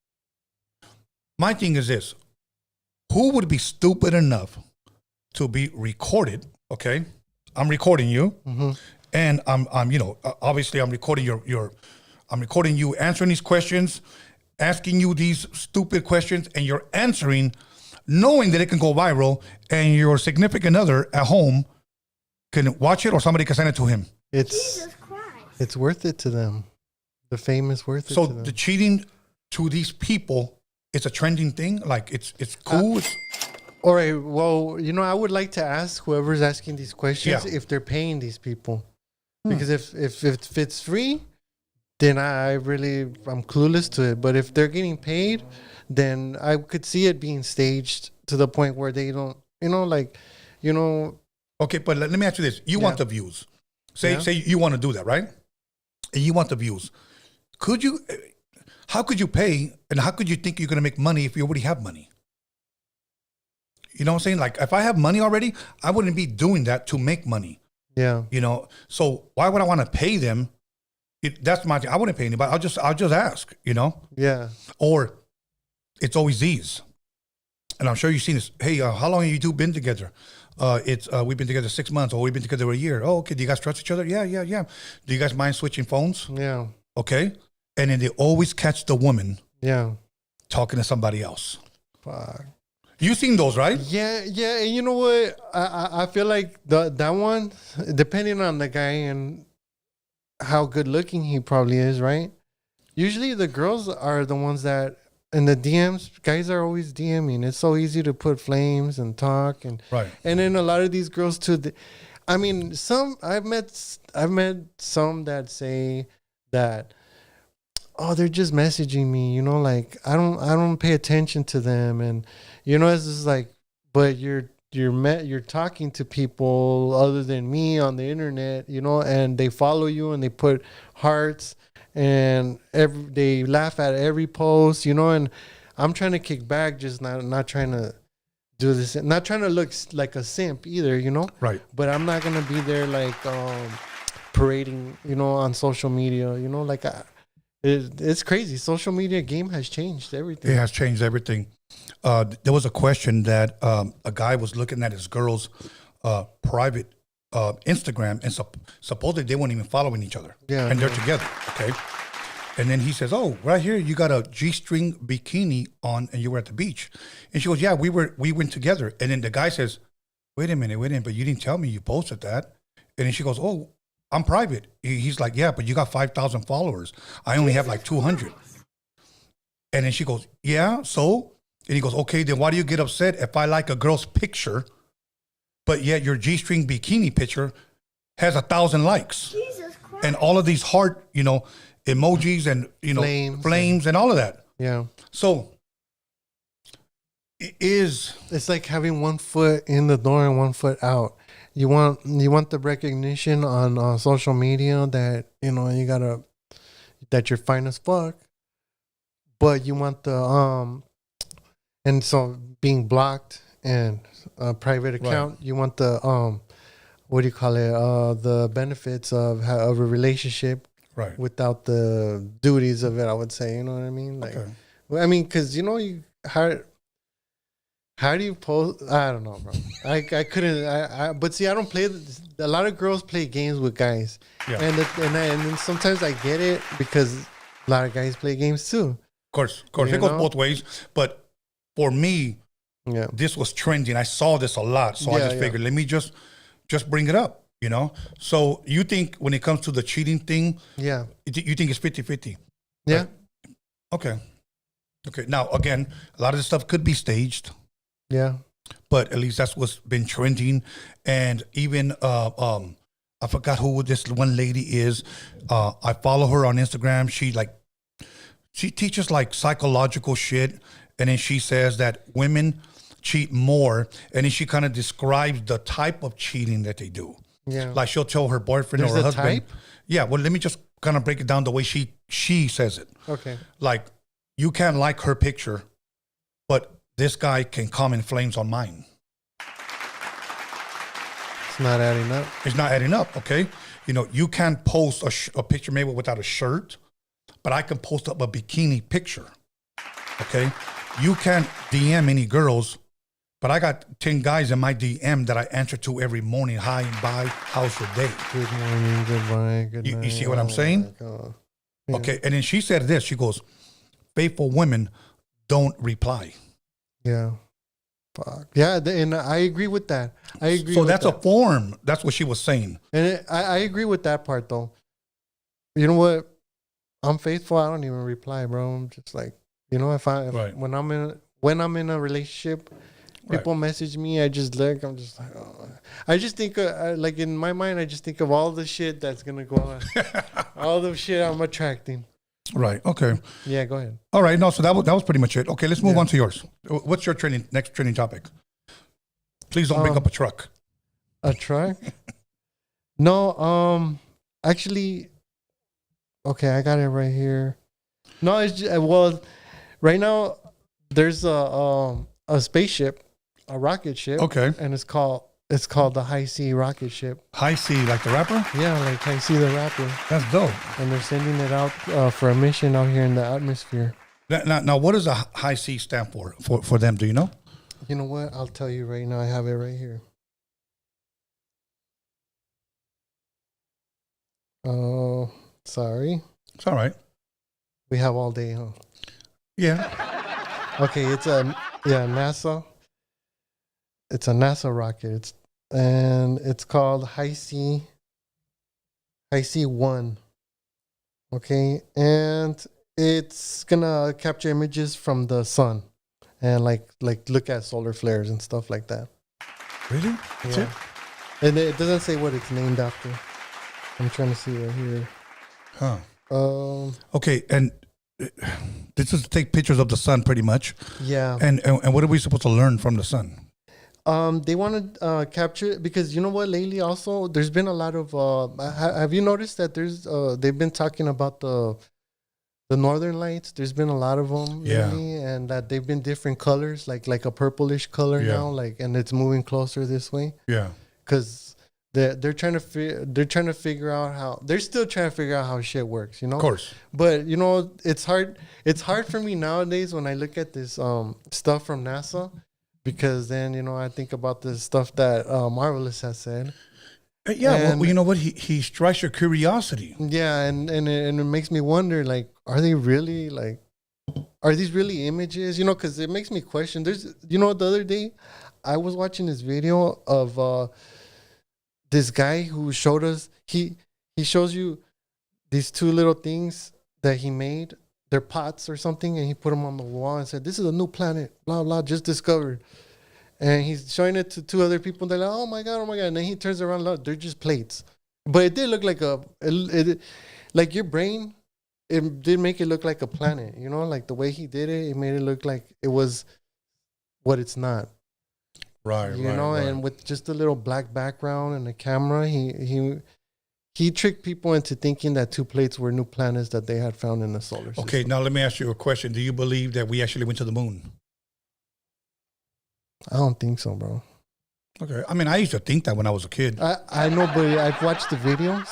Speaker 1: my thing is this: who would be stupid enough to be recorded? Okay, I'm recording you, and I'm obviously I'm recording I'm recording you answering these questions, asking you these stupid questions, and you're answering, knowing that it can go viral, and your significant other at home can watch it or somebody can send it to him?
Speaker 2: It's worth it to them. The fame is worth it
Speaker 1: So
Speaker 2: to them.
Speaker 1: the cheating to these people, it's a trending thing. Like it's cool.
Speaker 2: All right. Well, I would like to ask whoever's asking these questions
Speaker 1: Yeah.
Speaker 2: if they're paying these people, because if it's free, then I'm clueless to it. But if they're getting paid, then I could see it being staged to the point where they don't,
Speaker 1: Okay, but let me ask you this: you want the views? Say you want to do that, right? And you want the views. Could you? How could you pay? And how could you think you're going to make money if you already have money? You know what I'm saying? Like if I have money already, I wouldn't be doing that to make money.
Speaker 2: Yeah.
Speaker 1: So why would I want to pay them? That's my thing. I wouldn't pay anybody. I'll just ask.
Speaker 2: Yeah.
Speaker 1: Or it's always these. And I'm sure you've seen this. Hey, how long have you two been together? We've been together 6 months, or we've been together a year. Oh, okay. Do you guys trust each other? Yeah. Do you guys mind switching phones?
Speaker 2: Yeah.
Speaker 1: Okay. And then they always catch the woman talking to somebody else.
Speaker 2: Fuck.
Speaker 1: You seen those, right?
Speaker 2: Yeah. And you know what? I feel like that one, depending on the guy and how good looking he probably is, right? Usually the girls are the ones that in the DMs, guys are always DMing. It's so easy to put flames and talk and then a lot of these girls too. I've met some that say that, oh, they're just messaging me, like I don't pay attention to them, and it's just like, but you're talking to people other than me on the internet, and they follow you and they put hearts and they laugh at every post, and I'm trying to kick back, just not trying to do this, not trying to look like a simp either,
Speaker 1: Right.
Speaker 2: But I'm not gonna be there like parading, on social media, like it's crazy. Social media game has changed everything.
Speaker 1: It has changed everything. There was a question that a guy was looking at his girl's private Instagram, and supposedly they weren't even following each other.
Speaker 2: Yeah,
Speaker 1: and they're together. Okay. And then he says, "Oh, right here, you got a G-string bikini on, and you were at the beach." And she goes, "Yeah, we went together." And then the guy says, "Wait a minute, but you didn't tell me you posted that." And then she goes, "Oh, I'm private." He's like, "Yeah, but you got 5,000 followers. I only have like 200. And then she goes, "Yeah, so?" And he goes, "Okay, then why do you get upset if I like a girl's picture, but yet your G-string bikini picture has 1,000 likes?"
Speaker 3: Jesus Christ.
Speaker 1: And all of these heart, emojis and, flames and all of that.
Speaker 2: Yeah.
Speaker 1: So
Speaker 2: it's like having one foot in the door and one foot out. You want the recognition on social media that, that you're fine as fuck, but you want the, and so being blocked and a private account, right. You want the, what do you call it? The benefits of a relationship,
Speaker 1: right,
Speaker 2: without the duties of it, I would say, you know what I mean? Like, okay. I mean, cause how do you post? I don't know, bro. I couldn't. But see, I don't play. A lot of girls play games with guys, and then sometimes I get it because a lot of guys play games too.
Speaker 1: Of course, it goes both ways. But for me, this was trending. I saw this a lot, so I just figured, let me just bring it up. So you think when it comes to the cheating thing, you think it's 50-50?
Speaker 2: Yeah.
Speaker 1: Right? Okay. Now again, a lot of this stuff could be staged.
Speaker 2: Yeah.
Speaker 1: But at least that's what's been trending. And even I forgot who this one lady is. I follow her on Instagram. She teaches like psychological shit, and then she says that women cheat more, and then she kind of describes the type of cheating that they do.
Speaker 2: Yeah.
Speaker 1: Like she'll tell her boyfriend or her husband.
Speaker 2: Type?
Speaker 1: Yeah, well, let me just kind of break it down the way she says it.
Speaker 2: Okay.
Speaker 1: Like, you can't like her picture, but this guy can come in flames on mine.
Speaker 2: It's not adding up.
Speaker 1: It's not adding up, okay? You can't post a picture maybe without a shirt, but I can post up a bikini picture, okay? You can't DM any girls, but I got 10 guys in my DM that I answer to every morning. Hi and bye. How's your day?
Speaker 2: Good morning, goodbye, good night.
Speaker 1: You see what I'm saying? Yeah. Okay, and then she said this. She goes, faithful women don't reply.
Speaker 2: Yeah. Fuck. Yeah, and I agree with that. I agree.
Speaker 1: So
Speaker 2: with
Speaker 1: that's
Speaker 2: that.
Speaker 1: a form. That's what she was saying.
Speaker 2: And I agree with that part though. You know what? I'm faithful. I don't even reply, bro. I'm just like,
Speaker 1: Right.
Speaker 2: when I'm in a relationship, people message me. I just look. I'm just like, oh. I just think like in my mind, I just think of all the shit that's gonna go on, all the shit I'm attracting.
Speaker 1: Right. Okay.
Speaker 2: Yeah. Go ahead.
Speaker 1: All right. No. So that was pretty much it. Okay. Let's move on to yours. What's your next training topic? Please don't bring up a truck.
Speaker 2: A truck? No. Actually. Okay, I got it right here. No, it's just, well, right now there's a spaceship, a rocket ship.
Speaker 1: Okay.
Speaker 2: And it's called the High C rocket ship.
Speaker 1: High C, like the rapper?
Speaker 2: Yeah, like High C the rapper.
Speaker 1: That's dope.
Speaker 2: And they're sending it out for a mission out here in the atmosphere.
Speaker 1: Now, what does a High C stand for them? Do you know?
Speaker 2: You know what? I'll tell you right now. I have it right here. Oh, sorry.
Speaker 1: It's all right.
Speaker 2: We have all day, huh?
Speaker 1: Yeah.
Speaker 2: Okay, it's NASA. It's a NASA rocket. It's called High C 1. Okay, and it's gonna capture images from the sun and like look at solar flares and stuff like that.
Speaker 1: Really? That's it?
Speaker 2: And it doesn't say what it's named after. I'm trying to see right here.
Speaker 1: Huh.
Speaker 2: Okay,
Speaker 1: and this is to take pictures of the sun, pretty much.
Speaker 2: Yeah.
Speaker 1: And what are we supposed to learn from the sun?
Speaker 2: They want to capture it because you know what? Lately, also, there's been a lot of. Have you noticed that they've been talking about the northern lights? There's been a lot of them lately, and that they've been different colors, like a purplish color now, and it's moving closer this way.
Speaker 1: Yeah.
Speaker 2: Because they're trying to figure out how they're still trying to figure out how shit works.
Speaker 1: Of course.
Speaker 2: But it's hard. It's hard for me nowadays when I look at this stuff from NASA. Because then, I think about the stuff that Marvelous has said.
Speaker 1: Yeah, well, you know what? He strikes your curiosity.
Speaker 2: Yeah, and it makes me wonder, like, are these really images? Because it makes me question. There's, the other day, I was watching this video of this guy who showed us, he shows you these two little things that he made. They're pots or something, and he put them on the wall and said, "This is a new planet, blah, blah, just discovered." And he's showing it to two other people. They're like, oh my God. And then he turns around, look, they're just plates. But it did look like like your brain, it did make it look like a planet, like the way he did it, it made it look like it was what it's not.
Speaker 1: Right,
Speaker 2: right. And with just a little black background and a camera, he tricked people into thinking that two plates were new planets that they had found in the solar system.
Speaker 1: Okay, now let me ask you a question. Do you believe that we actually went to the moon?
Speaker 2: I don't think so, bro.
Speaker 1: Okay. I mean, I used to think that when I was a kid.
Speaker 2: I know, but I've watched the videos.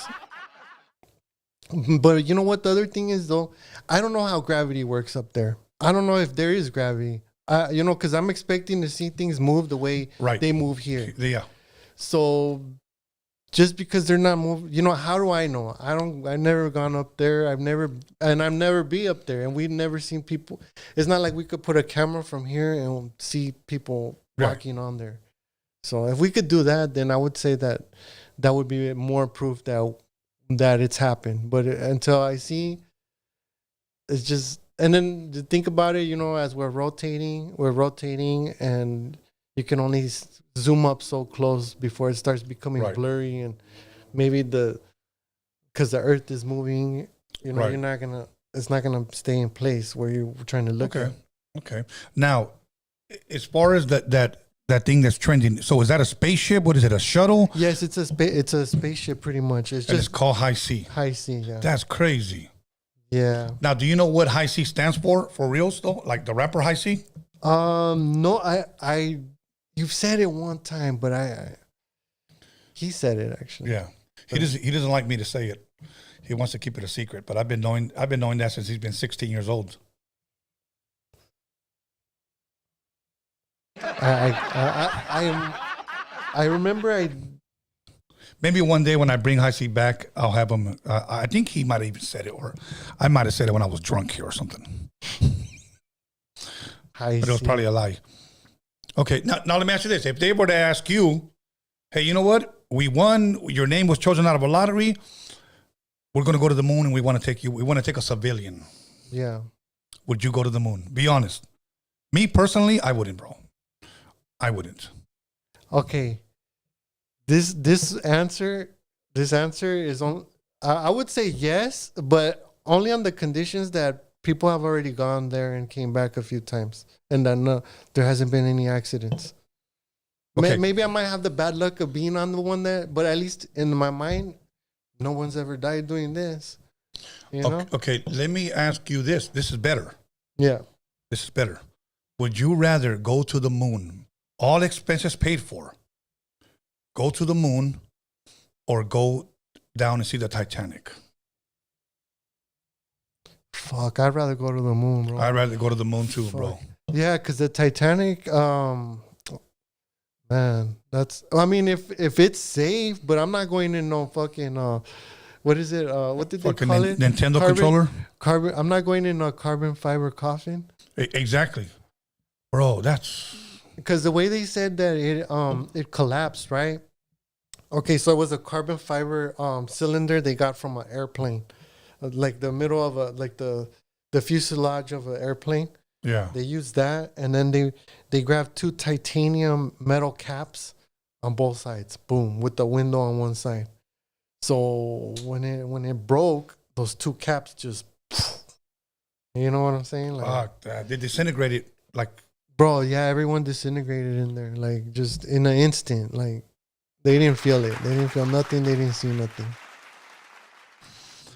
Speaker 2: But you know what the other thing is, though? I don't know how gravity works up there. I don't know if there is gravity. Because I'm expecting to see things move the way they move here.
Speaker 1: Yeah.
Speaker 2: So just because they're not moving, how do I know? I've never gone up there. I've never be up there, and we've never seen people. It's not like we could put a camera from here and see people walking on there. So if we could do that, then I would say that would be more proof that it's happened. But until I see, it's just, and then to think about it, as we're rotating, and you can only zoom up so close before it starts becoming blurry, and maybe because the earth is moving, it's not gonna stay in place where you're trying to look at.
Speaker 1: Okay. Now, as far as that thing that's trending, so is that a spaceship? What is it? A shuttle?
Speaker 2: Yes, it's a spaceship pretty much.
Speaker 1: It's called High C.
Speaker 2: High C, yeah.
Speaker 1: That's crazy.
Speaker 2: Yeah.
Speaker 1: Now, do you know what High C stands for real though? Like the rapper High C?
Speaker 2: No, you've said it one time, but he said it actually.
Speaker 1: Yeah. He doesn't like me to say it. He wants to keep it a secret, but I've been knowing that since he's been 16 years old.
Speaker 2: I remember
Speaker 1: maybe one day when I bring High C back, I'll have him. I think he might have even said it, or I might have said it when I was drunk here or something.
Speaker 2: High
Speaker 1: But it was
Speaker 2: C.
Speaker 1: probably a lie. Okay, now let me ask you this. If they were to ask you, hey, you know what? We won. Your name was chosen out of a lottery. We're going to go to the moon and we want to take you. We want to take a civilian.
Speaker 2: Yeah.
Speaker 1: Would you go to the moon? Be honest. Me personally, I wouldn't, bro. I wouldn't.
Speaker 2: Okay. This answer is on. I would say yes, but only on the conditions that people have already gone there and came back a few times, and then there hasn't been any accidents.
Speaker 1: Okay.
Speaker 2: Maybe I might have the bad luck of being on the one that, but at least in my mind, no one's ever died doing this. You know?
Speaker 1: Okay, let me ask you this. This is better.
Speaker 2: Yeah.
Speaker 1: This is better. Would you rather go to the moon, all expenses paid for, go to the moon, or go down and see the Titanic?
Speaker 2: Fuck, I'd rather go to the moon, bro.
Speaker 1: I'd rather go to the moon too, bro.
Speaker 2: Yeah, because the Titanic, man, that's. I mean, if it's safe, but I'm not going in no fucking. What is it? What did they
Speaker 1: Fucking
Speaker 2: call it?
Speaker 1: Nintendo controller?
Speaker 2: Carbon. I'm not going in a carbon fiber coffin.
Speaker 1: Exactly, bro. That's
Speaker 2: because the way they said that it collapsed, right? Okay, so it was a carbon fiber cylinder they got from an airplane, like the middle of the fuselage of an airplane.
Speaker 1: Yeah.
Speaker 2: They used that, and then they grabbed 2 titanium metal caps on both sides. Boom, with the window on one side. So when it broke, those 2 caps just, you know what I'm saying? Like,
Speaker 1: they disintegrated like.
Speaker 2: Bro, yeah, everyone disintegrated in there, like just in an instant. Like they didn't feel it. They didn't feel nothing. They didn't see nothing.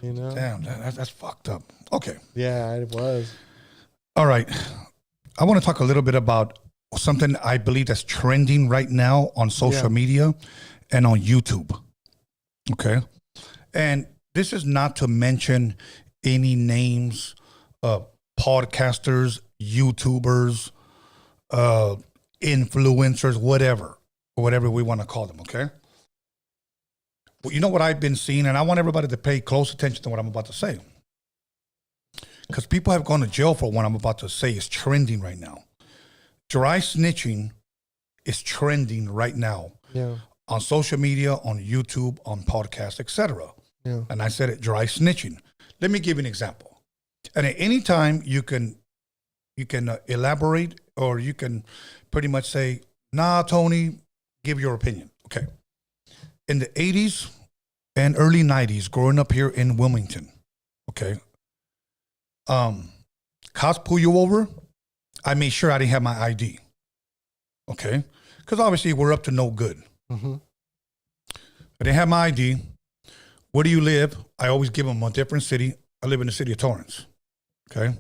Speaker 2: You know?
Speaker 1: Damn, that's fucked up. Okay.
Speaker 2: Yeah, it was.
Speaker 1: All right. I want to talk a little bit about something I believe that's trending right now on social media and on YouTube. Okay. And this is not to mention any names of podcasters, YouTubers, influencers, whatever we want to call them. Okay. Well, you know what I've been seeing, and I want everybody to pay close attention to what I'm about to say. Because people have gone to jail for what I'm about to say is trending right now. Dry snitching is trending right now on social media, on YouTube, on podcasts, etc.
Speaker 2: Yeah.
Speaker 1: And I said it, dry snitching. Let me give you an example. And at any time you can elaborate, or you can pretty much say, nah, Tony, give your opinion. Okay. In the 80s and early 90s, growing up here in Wilmington, okay, cops pull you over, I made sure I didn't have my ID. Okay? Because obviously we're up to no good.
Speaker 2: Mm-hmm.
Speaker 1: I didn't have my ID. Where do you live? I always give them a different city. I live in the city of Torrance. Okay?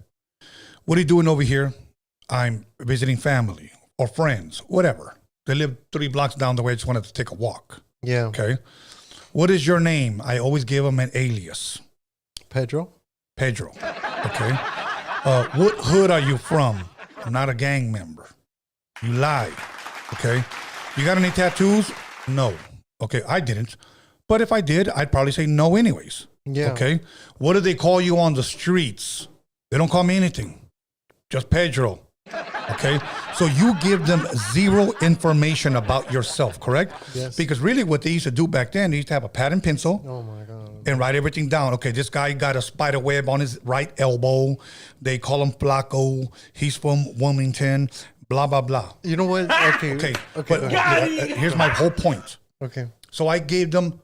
Speaker 1: What are you doing over here? I'm visiting family or friends, whatever. They live 3 blocks down the way. I just wanted to take a walk.
Speaker 2: Yeah.
Speaker 1: Okay? What is your name? I always give them an alias.
Speaker 2: Pedro.
Speaker 1: Okay. What hood are you from? I'm not a gang member. You lied. Okay. You got any tattoos? No. Okay. I didn't. But if I did, I'd probably say no anyways.
Speaker 2: Yeah.
Speaker 1: Okay. What do they call you on the streets? They don't call me anything. Just Pedro. Okay. So you give them zero information about yourself, correct?
Speaker 2: Yes.
Speaker 1: Because really what they used to do back then, they used to have a pad and pencil.
Speaker 2: Oh my God.
Speaker 1: And write everything down. Okay, this guy got a spider web on his right elbow. They call him Flaco. He's from Wilmington. Blah, blah, blah.
Speaker 2: You know what? Okay.
Speaker 1: But here's my whole point.
Speaker 2: Okay.
Speaker 1: So I gave them,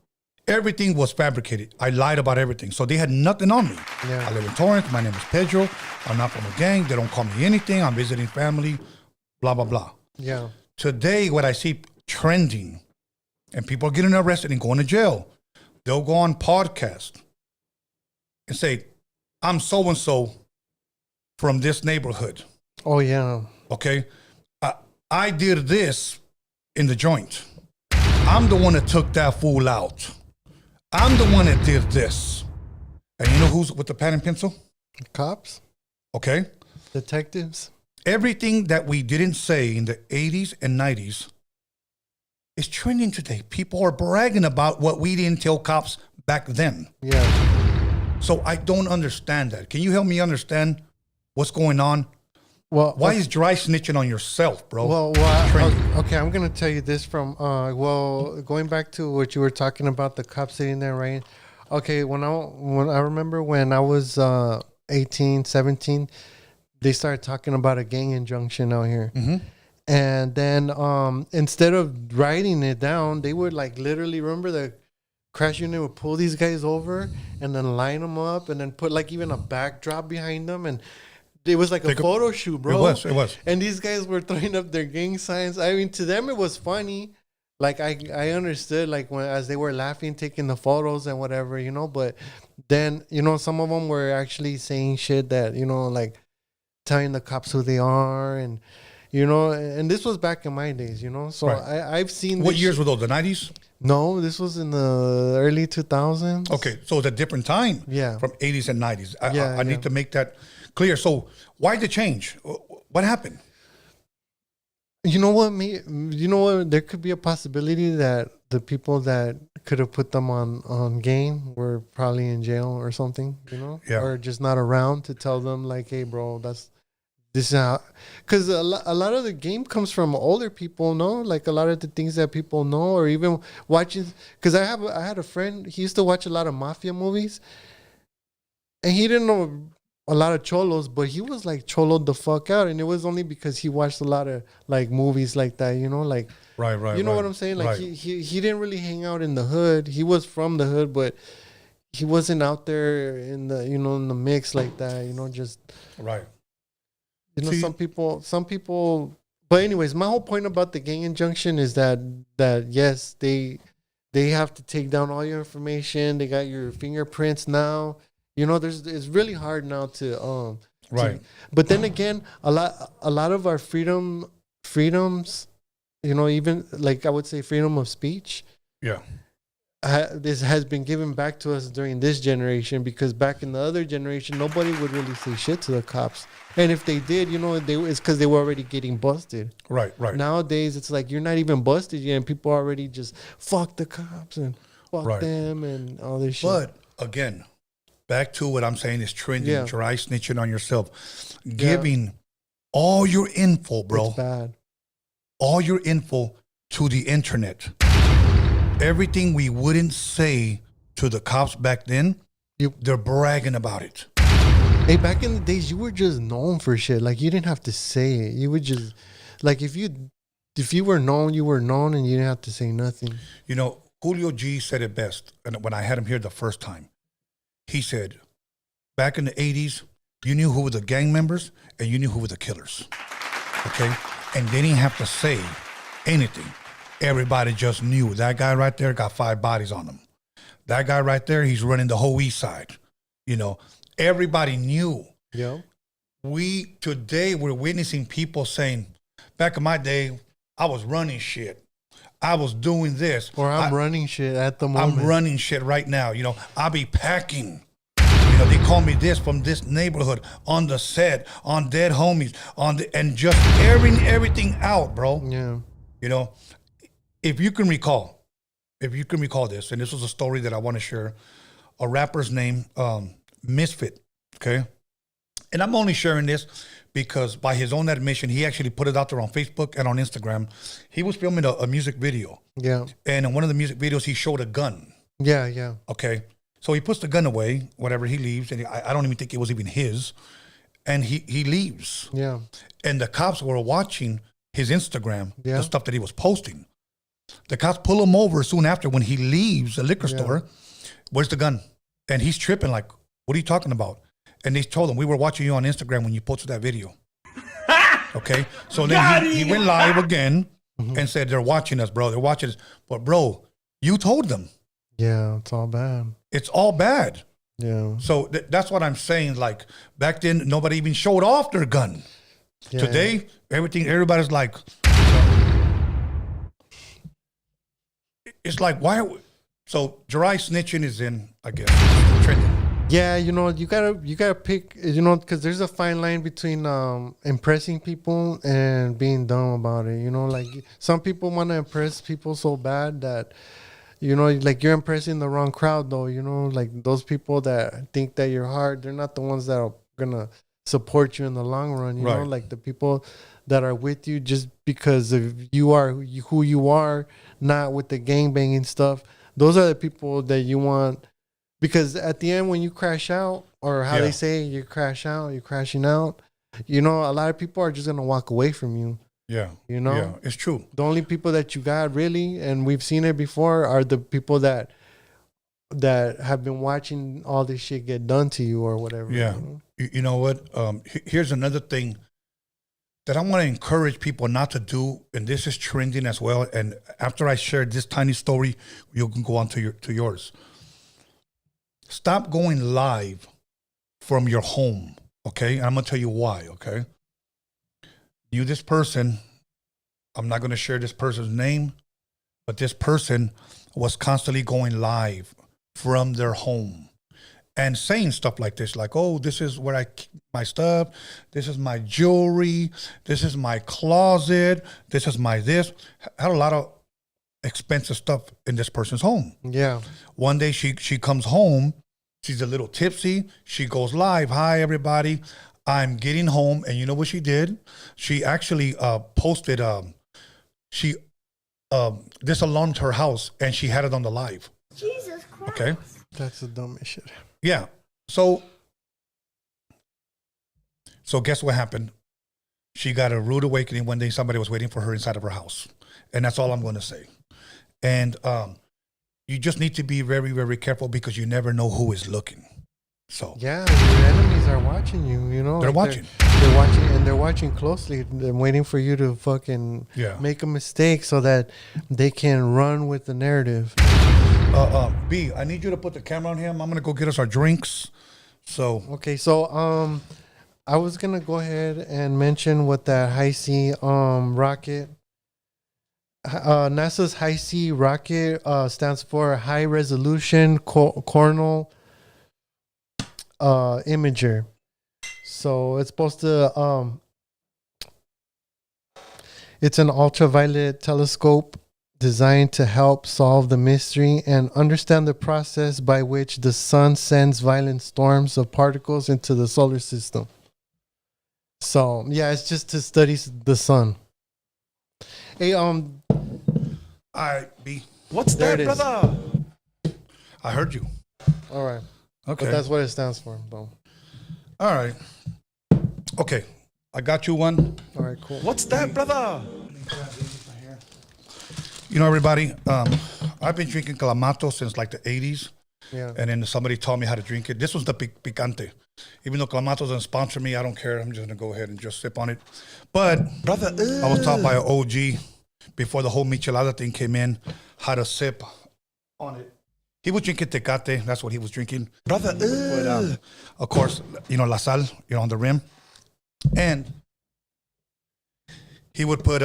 Speaker 1: everything was fabricated. I lied about everything. So they had nothing on me.
Speaker 2: Yeah.
Speaker 1: I live in Torrance. My name is Pedro. I'm not from a gang. They don't call me anything. I'm visiting family. Blah, blah, blah.
Speaker 2: Yeah.
Speaker 1: Today, what I see trending, and people are getting arrested and going to jail, they'll go on podcast and say, I'm so-and-so from this neighborhood.
Speaker 2: Oh, yeah.
Speaker 1: Okay. I did this in the joint. I'm the one that took that fool out. I'm the one that did this. And you know who's with the pen and pencil?
Speaker 2: Cops.
Speaker 1: Okay.
Speaker 2: Detectives.
Speaker 1: Everything that we didn't say in the 80s and 90s is trending today. People are bragging about what we didn't tell cops back then.
Speaker 2: Yeah.
Speaker 1: So I don't understand that. Can you help me understand what's going on?
Speaker 2: Well,
Speaker 1: Why is dry snitching on yourself, bro?
Speaker 2: Well, okay, I'm gonna tell you this from going back to what you were talking about, the cop sitting there, right? Okay, when I remember when I was 18, 17, they started talking about a gang injunction out here.
Speaker 1: Mm-hmm.
Speaker 2: And then instead of writing it down, they would like literally, remember the crash unit would pull these guys over and then line them up and then put like even a backdrop behind them, and it was like a photo shoot, bro.
Speaker 1: It was.
Speaker 2: And these guys were throwing up their gang signs. I mean, to them it was funny. Like I understood, like when as they were laughing, taking the photos and whatever, you know. But then, you know, some of them were actually saying shit that, you know, like telling the cops who they are, and you know, and this was back in my days, you know. So right. I've seen.
Speaker 1: What years were those? The 90s?
Speaker 2: No, this was in the early 2000s.
Speaker 1: Okay, so it's a different time.
Speaker 2: Yeah,
Speaker 1: from 80s and 90s. I need to make that clear. So why the change? What happened?
Speaker 2: You know what? You know what? There could be a possibility that the people that could have put them on game were probably in jail or something. You know, or just not around to tell them like, "Hey, bro, this is how." Because a lot of the game comes from older people, no? Like a lot of the things that people know, or even watching. Because I had a friend. He used to watch a lot of mafia movies, and he didn't know a lot of cholos, but he was like choloed the fuck out, and it was only because he watched a lot of like movies like that, you know, like
Speaker 1: right.
Speaker 2: You know what I'm saying? Like he didn't really hang out in the hood. He was from the hood, but he wasn't out there in the, you know, in the mix like that, you know, just
Speaker 1: right.
Speaker 2: You know, some people. But anyways, my whole point about the gang injunction is that yes, they have to take down all your information. They got your fingerprints now. You know, it's really hard now to
Speaker 1: right.
Speaker 2: But then again, a lot of our freedoms, you know, even like I would say freedom of speech.
Speaker 1: Yeah.
Speaker 2: This has been given back to us during this generation, because back in the other generation, nobody would really say shit to the cops. And if they did, you know, it's because they were already getting busted.
Speaker 1: Right.
Speaker 2: Nowadays, it's like you're not even busted yet, and people already just fuck the cops and fuck them and all this shit.
Speaker 1: But again, back to what I'm saying is trending, dry snitching on yourself. Giving all your info, bro.
Speaker 2: It's bad.
Speaker 1: All your info to the internet. Everything we wouldn't say to the cops back then, they're bragging about it.
Speaker 2: Hey, back in the days, you were just known for shit. Like, you didn't have to say it. You would just, like, if you were known, you were known, and you didn't have to say nothing.
Speaker 1: You know, Julio G said it best, and when I had him here the first time, he said, back in the 80s, you knew who were the gang members, and you knew who were the killers. Okay? And they didn't have to say anything. Everybody just knew that guy right there got 5 bodies on him. That guy right there, he's running the whole East Side. You know, everybody knew.
Speaker 2: Yeah.
Speaker 1: Today we're witnessing people saying, back in my day, I was running shit. I was doing this.
Speaker 2: Or I'm running shit at the moment.
Speaker 1: I'm running shit right now. You know, I'll be packing. You know, they call me this from this neighborhood, on the set, on dead homies, and just airing everything out, bro.
Speaker 2: Yeah.
Speaker 1: You know, if you can recall this, and this was a story that I want to share, a rapper's name, Misfit, okay? And I'm only sharing this because by his own admission, he actually put it out there on Facebook and on Instagram. He was filming a music video.
Speaker 2: Yeah.
Speaker 1: And in one of the music videos, he showed a gun.
Speaker 2: Yeah.
Speaker 1: Okay. So he puts the gun away, whatever, he leaves, and I don't even think it was even his. And he leaves.
Speaker 2: Yeah.
Speaker 1: And the cops were watching his Instagram, the stuff that he was posting. The cops pull him over soon after when he leaves the liquor store. Where's the gun? And he's tripping like, what are you talking about? And they told him, we were watching you on Instagram when you posted that video. Okay? So then he went live again and said, they're watching us, bro. They're watching us. But, bro, you told them.
Speaker 2: Yeah, it's all bad.
Speaker 1: It's all bad.
Speaker 2: Yeah.
Speaker 1: So that's what I'm saying. Like, back then, nobody even showed off their gun. Yeah. Today, everybody's like, it's like, why? So dry snitching is in, I guess, trending.
Speaker 2: Yeah, you know, you gotta pick, you know, because there's a fine line between impressing people and being dumb about it. You know, like some people want to impress people so bad that, you know, like you're impressing the wrong crowd, though. You know, like those people that think that you're hard, they're not the ones that are gonna support you in the long run. You know,
Speaker 1: Right.
Speaker 2: like the people that are with you just because of who you are, not with the gang banging stuff. Those are the people that you want, because at the end when you crash out, or how
Speaker 1: Yeah.
Speaker 2: they say you crash out, you're crashing out. You know, a lot of people are just gonna walk away from you.
Speaker 1: Yeah.
Speaker 2: You know,
Speaker 1: Yeah, it's true.
Speaker 2: the only people that you got really, and we've seen it before, are the people that have been watching all this shit get done to you or whatever.
Speaker 1: Yeah.
Speaker 2: You know?
Speaker 1: You know what? Here's another thing that I want to encourage people not to do, and this is trending as well. And after I share this tiny story, you can go on to yours. Stop going live from your home, okay? And I'm gonna tell you why, okay? This person, I'm not gonna share this person's name, but this person was constantly going live from their home and saying stuff like this, like, oh, this is where I keep my stuff, this is my jewelry, this is my closet, this is my this. Had a lot of expensive stuff in this person's home.
Speaker 2: Yeah.
Speaker 1: One day she comes home, she's a little tipsy, she goes live, hi everybody, I'm getting home. And you know what she did? She actually posted, she disalarmed her house and she had it on the live.
Speaker 3: Jesus Christ.
Speaker 1: Okay.
Speaker 2: That's the dumbest shit.
Speaker 1: Yeah. So guess what happened? She got a rude awakening one day. Somebody was waiting for her inside of her house. And that's all I'm going to say. And you just need to be very, very careful because you never know who is looking. So
Speaker 2: Yeah, your enemies are watching you, you know.
Speaker 1: They're watching.
Speaker 2: They're watching, and they're watching closely. They're waiting for you to fucking make a mistake so that they can run with the narrative.
Speaker 1: B, I need you to put the camera on him. I'm going to go get us our drinks. So
Speaker 2: Okay, so I was gonna go ahead and mention what that high sea rocket. NASA's high sea rocket stands for High Resolution Coronal Imager. So it's supposed to it's an ultraviolet telescope designed to help solve the mystery and understand the process by which the sun sends violent storms of particles into the solar system. So yeah, it's just to study the sun. Hey,
Speaker 1: all right, B.
Speaker 4: What's
Speaker 2: There
Speaker 4: that,
Speaker 2: it is.
Speaker 4: brother?
Speaker 1: I heard you.
Speaker 2: all right,
Speaker 1: Okay.
Speaker 2: but that's what it stands for. Though.
Speaker 1: All right. Okay. I got you one.
Speaker 2: All right, cool.
Speaker 4: What's that, brother?
Speaker 1: You know, everybody, I've been drinking Clamato since like the 80s.
Speaker 2: Yeah.
Speaker 1: And then somebody taught me how to drink it. This was the picante. Even though Clamato doesn't sponsor me, I don't care. I'm just going to go ahead and just sip on it. But
Speaker 4: Brother,
Speaker 1: I was taught by an OG before the whole michelada thing came in, how to sip on it. He was drinking Tecate. That's what he was drinking.
Speaker 4: brother,
Speaker 1: But, of course, you know, La Sal, you know, on the rim. And he would put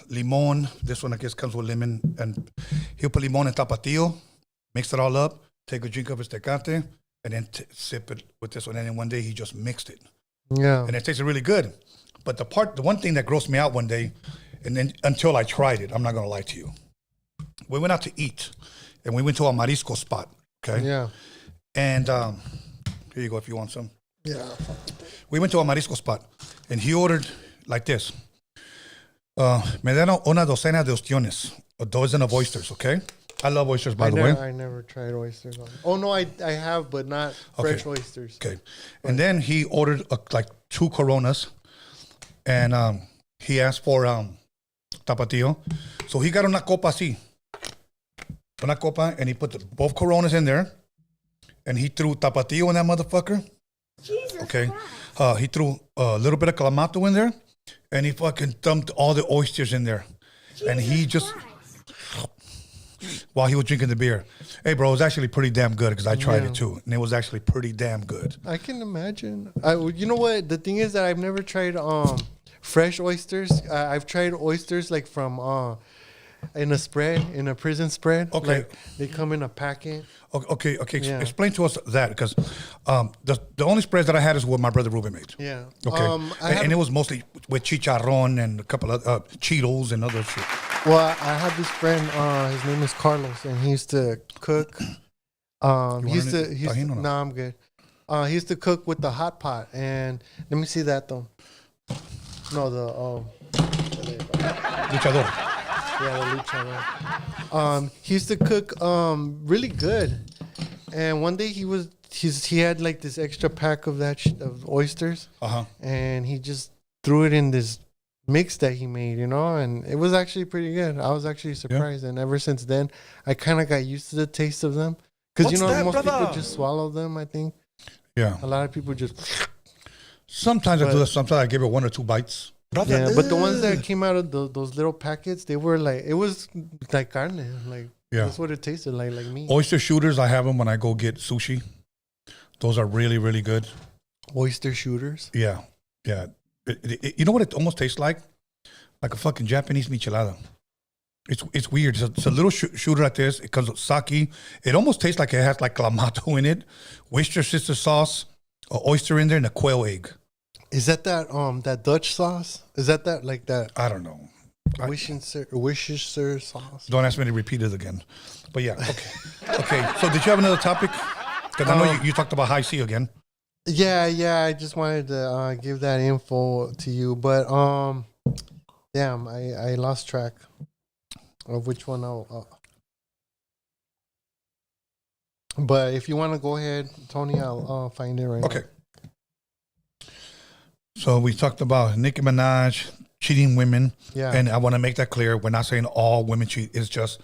Speaker 1: limon. This one, I guess, comes with lemon. And he'll put limon and tapatio, mix it all up, take a drink of his Tecate, and then sip it with this one. And then one day he just mixed it.
Speaker 2: Yeah.
Speaker 1: And it tasted really good. But the one thing that grossed me out one day, and then until I tried it, I'm not going to lie to you. We went out to eat, and we went to a marisco spot, okay?
Speaker 2: Yeah.
Speaker 1: And here you go if you want some.
Speaker 2: Yeah.
Speaker 1: We went to a marisco spot, and he ordered like this. Me dan una docena de ostiones, a dozen of oysters, okay? I love oysters, by the way.
Speaker 2: I never tried oysters. Oh no, I have, but not fresh oysters.
Speaker 1: Okay. And then he ordered like 2 Coronas, and he asked for tapatio. So he got una copa así. Una copa, and he put both Coronas in there, and he threw tapatio in that motherfucker.
Speaker 3: Jesus
Speaker 1: Okay.
Speaker 3: Christ.
Speaker 1: He threw a little bit of clamato in there, and he fucking dumped all the oysters in there. And he just, while he was drinking the beer. Hey, bro, it was actually pretty damn good because I tried it too. And it was actually pretty damn good.
Speaker 2: I can imagine. You know what? The thing is that I've never tried fresh oysters. I've tried oysters like from in a prison spread.
Speaker 1: Okay.
Speaker 2: Like they come in a packet.
Speaker 1: Okay.
Speaker 2: Yeah.
Speaker 1: Explain to us that because the only spreads that I had is what my brother Ruben made.
Speaker 2: Yeah.
Speaker 1: Okay.
Speaker 2: I
Speaker 1: And it was mostly with chicharron and a couple of Cheetos and other shit.
Speaker 2: Well, I had this friend. His name is Carlos, and he used to cook. He used to.
Speaker 1: Tajin or no?
Speaker 2: No, I'm good. He used to cook with the hot pot, and let me see that though. No,
Speaker 1: Luchador.
Speaker 2: yeah, the luchador. He used to cook really good, and one day he had like this extra pack of of oysters, and he just threw it in this mix that he made, and it was actually pretty good. I was actually surprised, and ever since then, I kind of got used to the taste of them because most people just swallow them. I think a lot of people just.
Speaker 1: Sometimes I do that. Sometimes I give it 1 or 2 bites.
Speaker 2: Yeah, but the ones that came out of those little packets, they were like, it was like carne, like that's what it tasted like meat.
Speaker 1: Oyster shooters, I have them when I go get sushi. Those are really, really good.
Speaker 2: Oyster shooters.
Speaker 1: Yeah. You know what it almost tastes like? Like a fucking Japanese michelada. It's weird. It's a little shooter like this. It comes with sake. It almost tastes like it has like clamato in it, Worcester sister sauce, an oyster in there, and a quail egg.
Speaker 2: Is that Dutch sauce? Is that like that?
Speaker 1: I don't know.
Speaker 2: Worcestershire sauce.
Speaker 1: Don't ask me to repeat it again. But yeah, okay. So did you have another topic? Because I know you talked about high C again.
Speaker 2: Yeah. I just wanted to give that info to you, but damn, I lost track of which one But if you want to go ahead, Tony, I'll find it right now.
Speaker 1: Okay. So we talked about Nicki Minaj cheating women.
Speaker 2: Yeah.
Speaker 1: And I want to make that clear. We're not saying all women cheat. It's just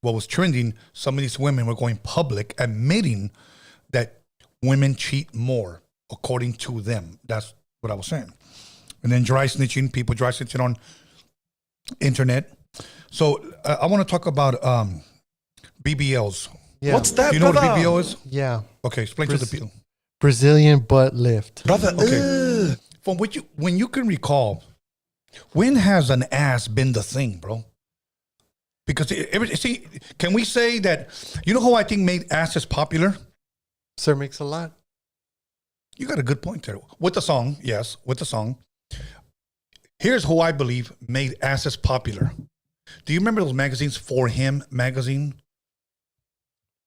Speaker 1: what was trending. Some of these women were going public admitting that women cheat more according to them. That's what I was saying. And then people dry snitching on internet. So I want to talk about BBLs.
Speaker 2: Yeah.
Speaker 4: What's that,
Speaker 1: Do you know
Speaker 4: brother?
Speaker 1: what a BBL is?
Speaker 2: Yeah.
Speaker 1: Okay, explain to the people.
Speaker 2: Brazilian butt lift.
Speaker 4: Brother,
Speaker 1: Okay. From when you can recall, when has an ass been the thing, bro? Because can we say that, you know who I think made asses popular?
Speaker 2: Sir Mix-a-Lot.
Speaker 1: You got a good point there. With the song, yes, with the song. Here's who I believe made asses popular. Do you remember those magazines, For Him magazine?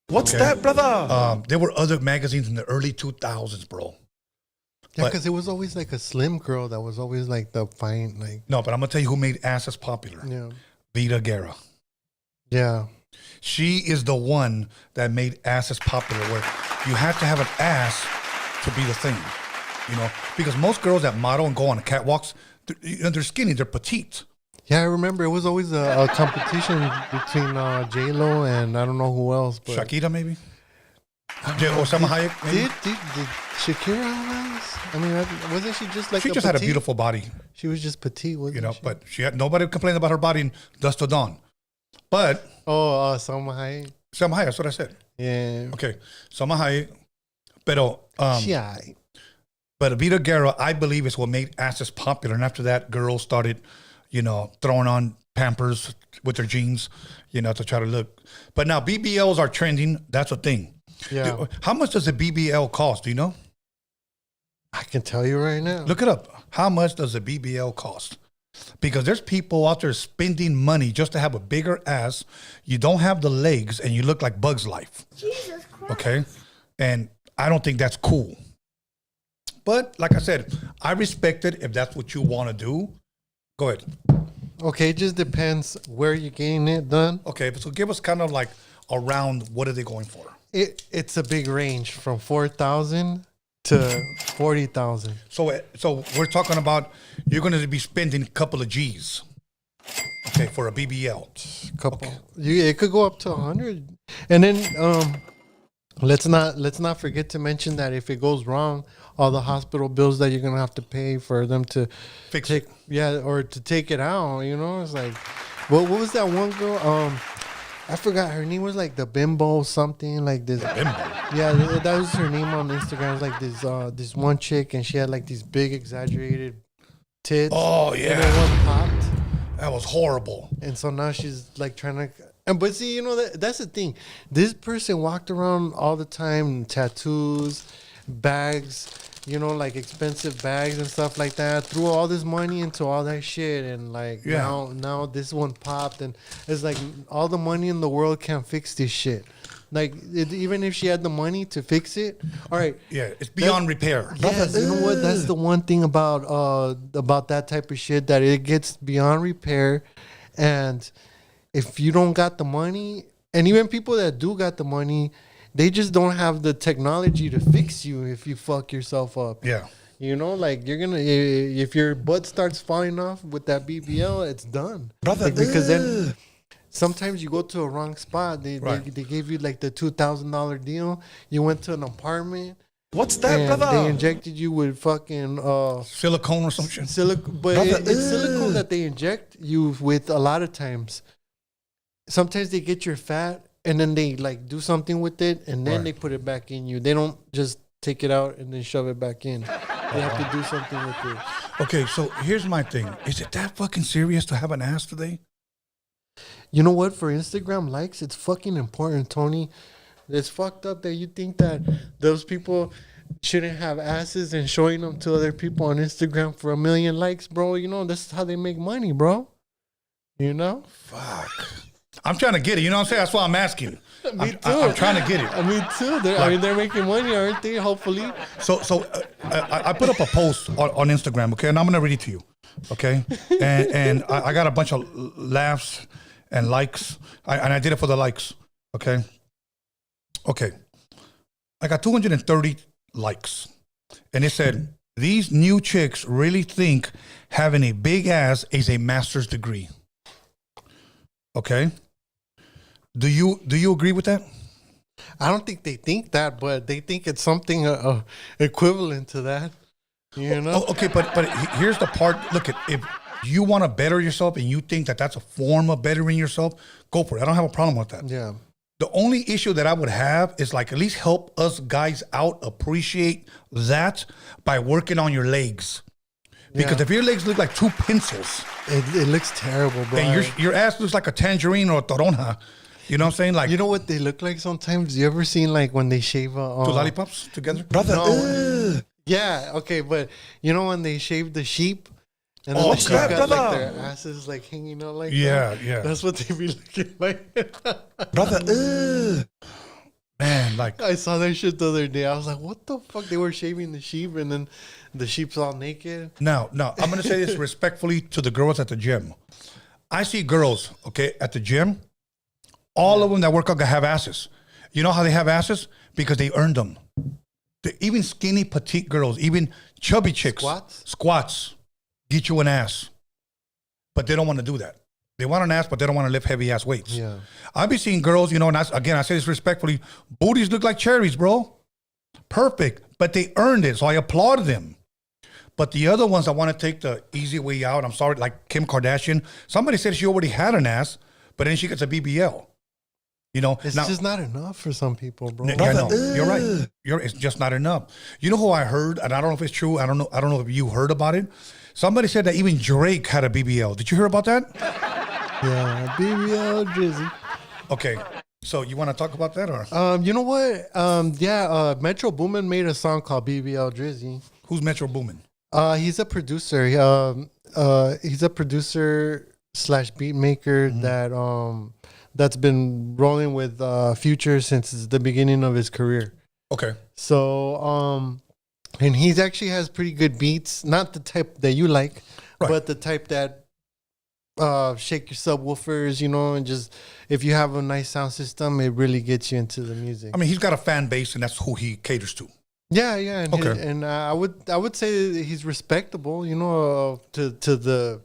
Speaker 4: what's that, brother?
Speaker 1: There were other magazines in the early 2000s, bro.
Speaker 2: Yeah, because it was always like a slim girl that was always like the fine, like.
Speaker 1: No, but I'm going to tell you who made asses popular.
Speaker 2: Yeah.
Speaker 1: Vita Guerra.
Speaker 2: Yeah.
Speaker 1: She is the one that made asses popular, where you have to have an ass to be the thing, because most girls that model and go on the catwalks, they're skinny, they're petite.
Speaker 2: Yeah, I remember it was always a competition between J-Lo and I don't know who else. But
Speaker 1: Shakira, maybe? Or Salma Hayek, maybe?
Speaker 2: Did Shakira have? I mean, wasn't she just like
Speaker 1: She
Speaker 2: a
Speaker 1: just had a
Speaker 2: petite?
Speaker 1: beautiful body,
Speaker 2: She was just petite, wasn't she?
Speaker 1: but she had nobody complained about her body in Dust to Dawn. But
Speaker 2: Salma Hayek.
Speaker 1: Salma Hayek, that's what I said.
Speaker 2: Yeah.
Speaker 1: Okay, Salma Hayek. Pero,
Speaker 2: She aight.
Speaker 1: but Vita Guerra, I believe, is what made asses popular. And after that, girls started, throwing on Pampers with their jeans, to try to look. But now BBLs are trending. That's a thing.
Speaker 2: Yeah.
Speaker 1: How much does a BBL cost? Do you know?
Speaker 2: I can tell you right now.
Speaker 1: Look it up. How much does a BBL cost? Because there's people out there spending money just to have a bigger ass. You don't have the legs and you look like Bug's Life.
Speaker 3: Jesus Christ.
Speaker 1: Okay? And I don't think that's cool. But like I said, I respect it if that's what you want to do. Go ahead.
Speaker 2: Okay, it just depends where you're getting it done.
Speaker 1: Okay, so give us kind of like around what are they going for?
Speaker 2: It's a big range from 4,000 to 40,000.
Speaker 1: So we're talking about you're going to be spending a couple of G's, okay, for a BBL.
Speaker 2: Couple.
Speaker 1: Okay.
Speaker 2: It could go up to 100. And then let's not forget to mention that if it goes wrong, all the hospital bills that you're gonna have to pay for them to
Speaker 1: Fix
Speaker 2: take,
Speaker 1: it.
Speaker 2: yeah, or to take it out. It's like, what was that one girl? I forgot her name was like the Bimbo something like this.
Speaker 1: Bimbo.
Speaker 2: Yeah, that was her name on Instagram. It was like this one chick, and she had like these big exaggerated tits.
Speaker 1: Oh
Speaker 2: And
Speaker 1: yeah,
Speaker 2: then one popped.
Speaker 1: that was horrible.
Speaker 2: And so now she's like trying to, but see, that's the thing. This person walked around all the time, tattoos, bags, like expensive bags and stuff like that. Threw all this money into all that shit, and like now this one popped, and it's like all the money in the world can't fix this shit. Like even if she had the money to fix it, all right.
Speaker 1: Yeah, it's beyond repair.
Speaker 2: Yes, you know what? That's the one thing about that type of shit, that it gets beyond repair, and if you don't got the money, and even people that do got the money, they just don't have the technology to fix you if you fuck yourself up.
Speaker 1: Yeah.
Speaker 2: You know, like you're gonna, if your butt starts falling off with that BBL, it's done.
Speaker 4: Brother,
Speaker 2: Like, because then sometimes you go to a wrong spot. They gave you like the $2,000 deal. You went to an apartment.
Speaker 4: What's that,
Speaker 2: and
Speaker 4: brother?
Speaker 2: they injected you with fucking
Speaker 1: Silicone or some shit.
Speaker 2: but it's silicone that they inject you with a lot of times. Sometimes they get your fat and then they like do something with it and then they put it back in you. They don't just take it out and then shove it back in. They have to do something with it.
Speaker 1: Okay, so here's my thing. Is it that fucking serious to have an ass today?
Speaker 2: You know what? For Instagram likes, it's fucking important, Tony. It's fucked up that you think that those people shouldn't have asses and showing them to other people on Instagram for 1 million likes, bro. You know, this is how they make money, bro. You know?
Speaker 1: Fuck. I'm trying to get it. You know what I'm saying? That's why I'm asking.
Speaker 2: Me too.
Speaker 1: I'm trying to get it.
Speaker 2: I mean, too. They're making money, aren't they? Hopefully.
Speaker 1: So I put up a post on Instagram, okay, and I'm gonna read it to you, okay, and I got a bunch of laughs and likes, and I did it for the likes, okay. I got 230 likes, and it said, "These new chicks really think having a big ass is a master's degree." Okay. Do you agree with that?
Speaker 2: I don't think they think that, but they think it's something equivalent to that. You know?
Speaker 1: Oh, okay, but here's the part. Look, if you want to better yourself and you think that that's a form of bettering yourself, go for it. I don't have a problem with that.
Speaker 2: Yeah.
Speaker 1: The only issue that I would have is like at least help us guys out appreciate that by working on your legs. Because if your legs look like two pencils,
Speaker 2: it looks terrible, bro.
Speaker 1: and your ass looks like a tangerine or a toronja, you know what I'm saying? Like
Speaker 2: You know what they look like sometimes? You ever seen like when they shave
Speaker 1: two lollipops together?
Speaker 4: Brother,
Speaker 2: Yeah, okay, but you know when they shave the sheep and then
Speaker 1: Oh,
Speaker 2: the sheep
Speaker 1: okay.
Speaker 2: got like
Speaker 4: Brother.
Speaker 2: their asses like hanging out like
Speaker 1: Yeah,
Speaker 2: that?
Speaker 1: yeah.
Speaker 2: That's what they be looking like.
Speaker 4: brother,
Speaker 1: Man, like
Speaker 2: I saw that shit the other day. I was like, what the fuck? They were shaving the sheep and then the sheep's all naked.
Speaker 1: now, I'm gonna say this respectfully to the girls at the gym. I see girls, okay, at the gym. All of them that work out have asses. You know how they have asses? Because they earned them. Even skinny, petite girls, even chubby chicks. Squats get you an ass. But they don't want to do that. They want an ass, but they don't want to lift heavy ass weights.
Speaker 2: Yeah.
Speaker 1: I be seeing girls, you know, and I say this respectfully, booties look like cherries, bro. Perfect. But they earned it, so I applaud them. But the other ones that want to take the easy way out, I'm sorry, like Kim Kardashian, somebody said she already had an ass, but then she gets a BBL. You know,
Speaker 2: It's just not enough for some people, bro.
Speaker 1: yeah, no, you're right. It's just not enough. You know who I heard, and I don't know if it's true. I don't know if you heard about it. Somebody said that even Drake had a BBL. Did you hear about that?
Speaker 2: Yeah, BBL Drizzy.
Speaker 1: Okay, so you want to talk about that or
Speaker 2: You know what? Metro Boomin made a song called BBL Drizzy.
Speaker 1: who's Metro Boomin?
Speaker 2: He's a producer. He's a producer slash beat maker that's been rolling with Future since the beginning of his career.
Speaker 1: Okay,
Speaker 2: So and he's actually has pretty good beats, not the type that you like,
Speaker 1: Right.
Speaker 2: but the type that shake your subwoofers, you know, and just if you have a nice sound system, it really gets you into the music.
Speaker 1: I mean he's got a fan base, and that's who he caters to.
Speaker 2: Yeah, and
Speaker 1: Okay.
Speaker 2: I would say that he's respectable, you know, to the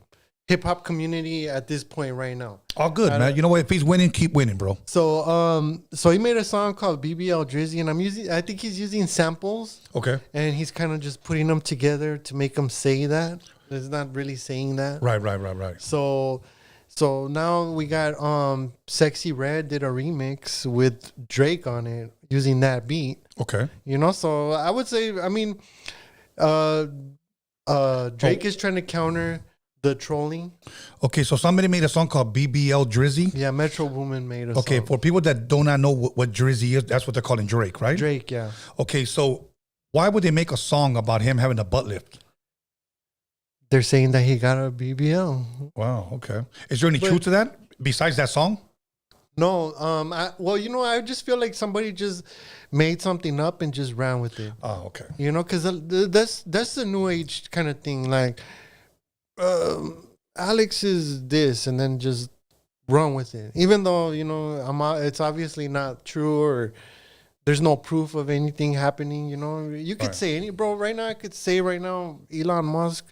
Speaker 2: hip hop community at this point right now.
Speaker 1: All good, man. You know what? If he's winning, keep winning, bro.
Speaker 2: So so he made a song called BBL Drizzy, and I think he's using samples,
Speaker 1: Okay,
Speaker 2: and he's kind of just putting them together to make them say that. It's not really saying that.
Speaker 1: right.
Speaker 2: So now we got Sexy Red did a remix with Drake on it using that beat.
Speaker 1: Okay,
Speaker 2: You know, so I would say, I mean, Drake is trying to counter the trolling.
Speaker 1: okay. So somebody made a song called BBL Drizzy.
Speaker 2: Yeah, Metro Boomin made a
Speaker 1: Okay,
Speaker 2: song.
Speaker 1: for people that do not know what Drizzy is, that's what they're calling Drake, right?
Speaker 2: Drake, yeah.
Speaker 1: Okay, so why would they make a song about him having a butt lift?
Speaker 2: They're saying that he got a BBL.
Speaker 1: Wow, okay. Is there any truth to that besides that song?
Speaker 2: No, I just feel like somebody just made something up and just ran with it.
Speaker 1: Oh, okay.
Speaker 2: You know, because that's the new age kind of thing. Like, Alex is this, and then just run with it. Even though it's obviously not true, or there's no proof of anything happening. You could say bro. Right now, I could say right now, Elon Musk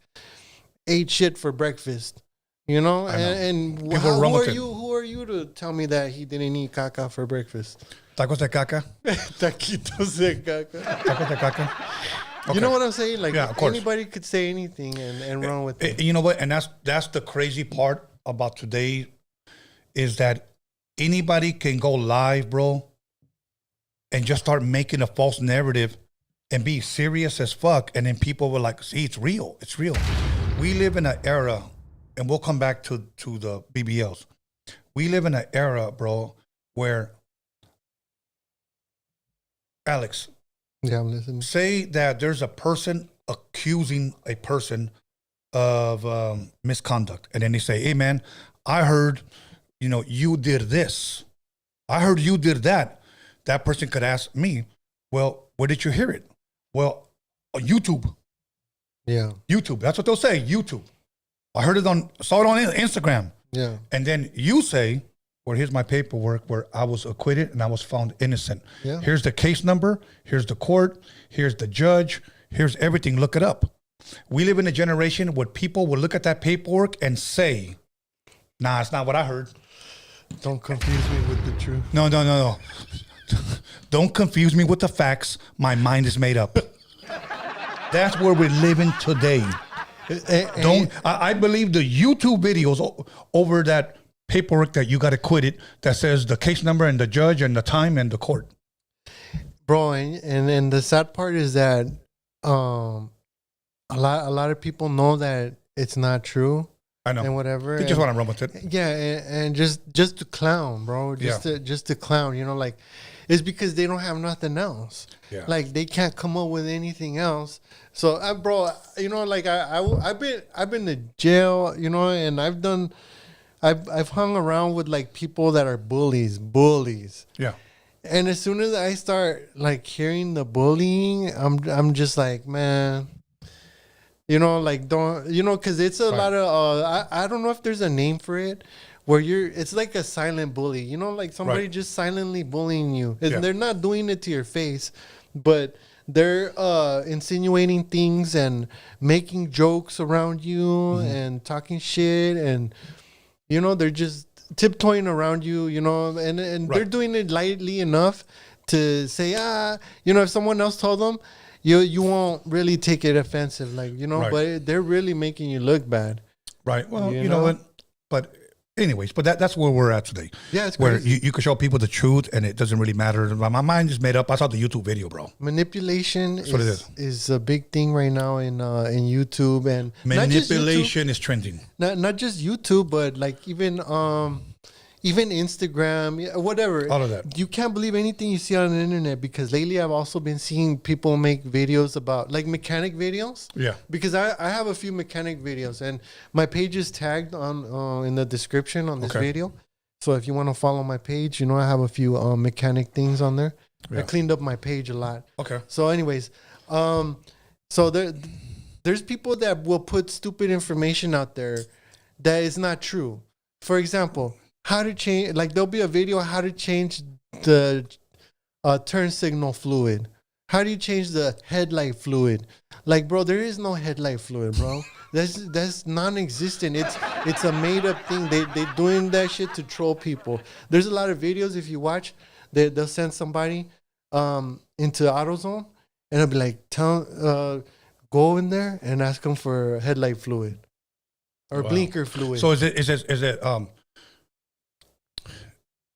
Speaker 2: ate shit for breakfast. And who are you to tell me that he didn't eat caca for breakfast?
Speaker 1: Tacos de caca.
Speaker 2: Taquitos de caca.
Speaker 1: Tacos de caca. Okay.
Speaker 2: You know what I'm saying? Like,
Speaker 1: yeah, of course.
Speaker 2: Anybody could say anything and run with it.
Speaker 1: You know what? And that's the crazy part about today is that anybody can go live, bro, and just start making a false narrative and be serious as fuck. And then people were like, see, it's real. It's real. We live in an era, and we'll come back to the BBLs. We live in an era, bro, where Alex,
Speaker 2: Yeah, I'm listening.
Speaker 1: say that there's a person accusing a person of misconduct. And then they say, hey, man, I heard, you did this. I heard you did that. That person could ask me, well, where did you hear it? Well, YouTube.
Speaker 2: Yeah.
Speaker 1: YouTube. That's what they'll say, YouTube. I saw it on Instagram.
Speaker 2: Yeah.
Speaker 1: And then you say, well, here's my paperwork where I was acquitted and I was found innocent.
Speaker 2: Yeah.
Speaker 1: Here's the case number. Here's the court. Here's the judge. Here's everything. Look it up. We live in a generation where people will look at that paperwork and say, nah, it's not what I heard.
Speaker 2: Don't confuse me with the truth.
Speaker 1: No. Don't confuse me with the facts. My mind is made up. That's where we're living today. I believe the YouTube videos over that paperwork that you got acquitted that says the case number and the judge and the time and the court.
Speaker 2: Bro, and the sad part is that a lot of people know that it's not true.
Speaker 1: I know.
Speaker 2: And whatever.
Speaker 1: They just want to run with it.
Speaker 2: Yeah, and just to clown, bro. Just to clown, like it's because they don't have nothing else.
Speaker 1: Yeah.
Speaker 2: Like they can't come up with anything else. So, bro, like I've been to jail, and I've hung around with like people that are bullies.
Speaker 1: Yeah.
Speaker 2: And as soon as I start like hearing the bullying, I'm just like, man, like don't, because it's a lot of I don't know if there's a name for it where it's like a silent bully, like somebody just silently bullying you. And they're not doing it to your face, but they're insinuating things and making jokes around you and talking shit, and they're just tiptoeing around you, and they're doing it lightly enough to say, if someone else told them, you won't really take it offensive, like, but they're really making you look bad.
Speaker 1: Right. Well, you know what? But anyways, but that's where we're at today.
Speaker 2: Yeah, it's
Speaker 1: where
Speaker 2: crazy.
Speaker 1: you can show people the truth and it doesn't really matter. My mind is made up. I saw the YouTube video, bro.
Speaker 2: Manipulation is a big thing right now in YouTube, and
Speaker 1: manipulation is trending.
Speaker 2: Not just YouTube, but like even Instagram, whatever.
Speaker 1: All of that.
Speaker 2: You can't believe anything you see on the internet, because lately I've also been seeing people make videos about like mechanic videos.
Speaker 1: Yeah.
Speaker 2: Because I have a few mechanic videos, and my page is tagged on in the description on this video. So if you want to follow my page, I have a few mechanic things on there.
Speaker 1: Yeah.
Speaker 2: I cleaned up my page a lot.
Speaker 1: Okay.
Speaker 2: So anyways, so there's people that will put stupid information out there that is not true. For example, how to change, like there'll be a video how to change the turn signal fluid. How do you change the headlight fluid? Like, bro, there is no headlight fluid, bro. That's non-existent. It's a made up thing. They doing that shit to troll people. There's a lot of videos, if you watch, they'll send somebody into AutoZone, and they'll be like, go in there and ask them for headlight fluid or blinker fluid.
Speaker 1: So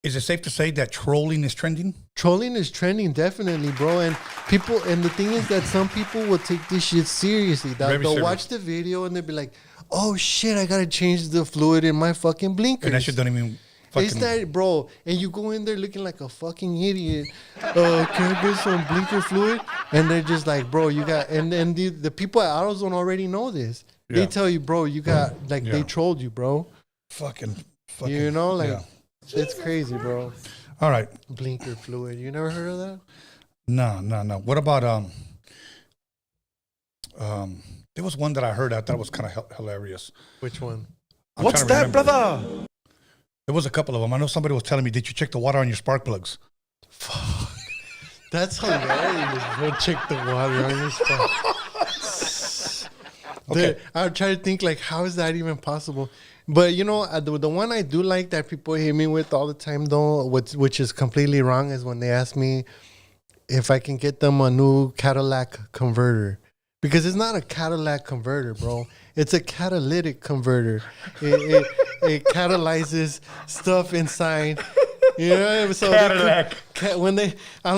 Speaker 1: is it safe to say that trolling is trending?
Speaker 2: Trolling is trending, definitely, bro. And the thing is that some people will take this shit seriously. They'll watch the video and they'll be like, oh shit, I gotta change the fluid in my fucking blinkers.
Speaker 1: And that shit don't even fucking...
Speaker 2: It's that, bro. And you go in there looking like a fucking idiot. Can I get some blinker fluid? And they're just like, bro, you got... And the people at AutoZone already know this. Yeah. They tell you, bro, you got... Like, they trolled you, bro.
Speaker 1: Fucking...
Speaker 2: Like...
Speaker 1: Yeah.
Speaker 2: It's crazy, bro.
Speaker 1: All right.
Speaker 2: Blinker fluid. You never heard of that?
Speaker 1: No. What about there was one that I heard. I thought was kind of hilarious.
Speaker 2: Which one?
Speaker 1: I'm
Speaker 4: What's
Speaker 1: trying to
Speaker 4: that,
Speaker 1: remember.
Speaker 4: brother?
Speaker 1: There was a couple of them. I know somebody was telling me, "Did you check the water on your spark plugs?"
Speaker 2: That's hilarious. Go check the water on your spot.
Speaker 1: Okay.
Speaker 2: I'm trying to think, like, how is that even possible? But, you know, the one I do like that people hit me with all the time, though, which is completely wrong, is when they ask me if I can get them a new Cadillac converter. Because it's not a Cadillac converter, bro. It's a catalytic converter. It catalyzes stuff inside. You know, so
Speaker 1: Cadillac.
Speaker 2: I'm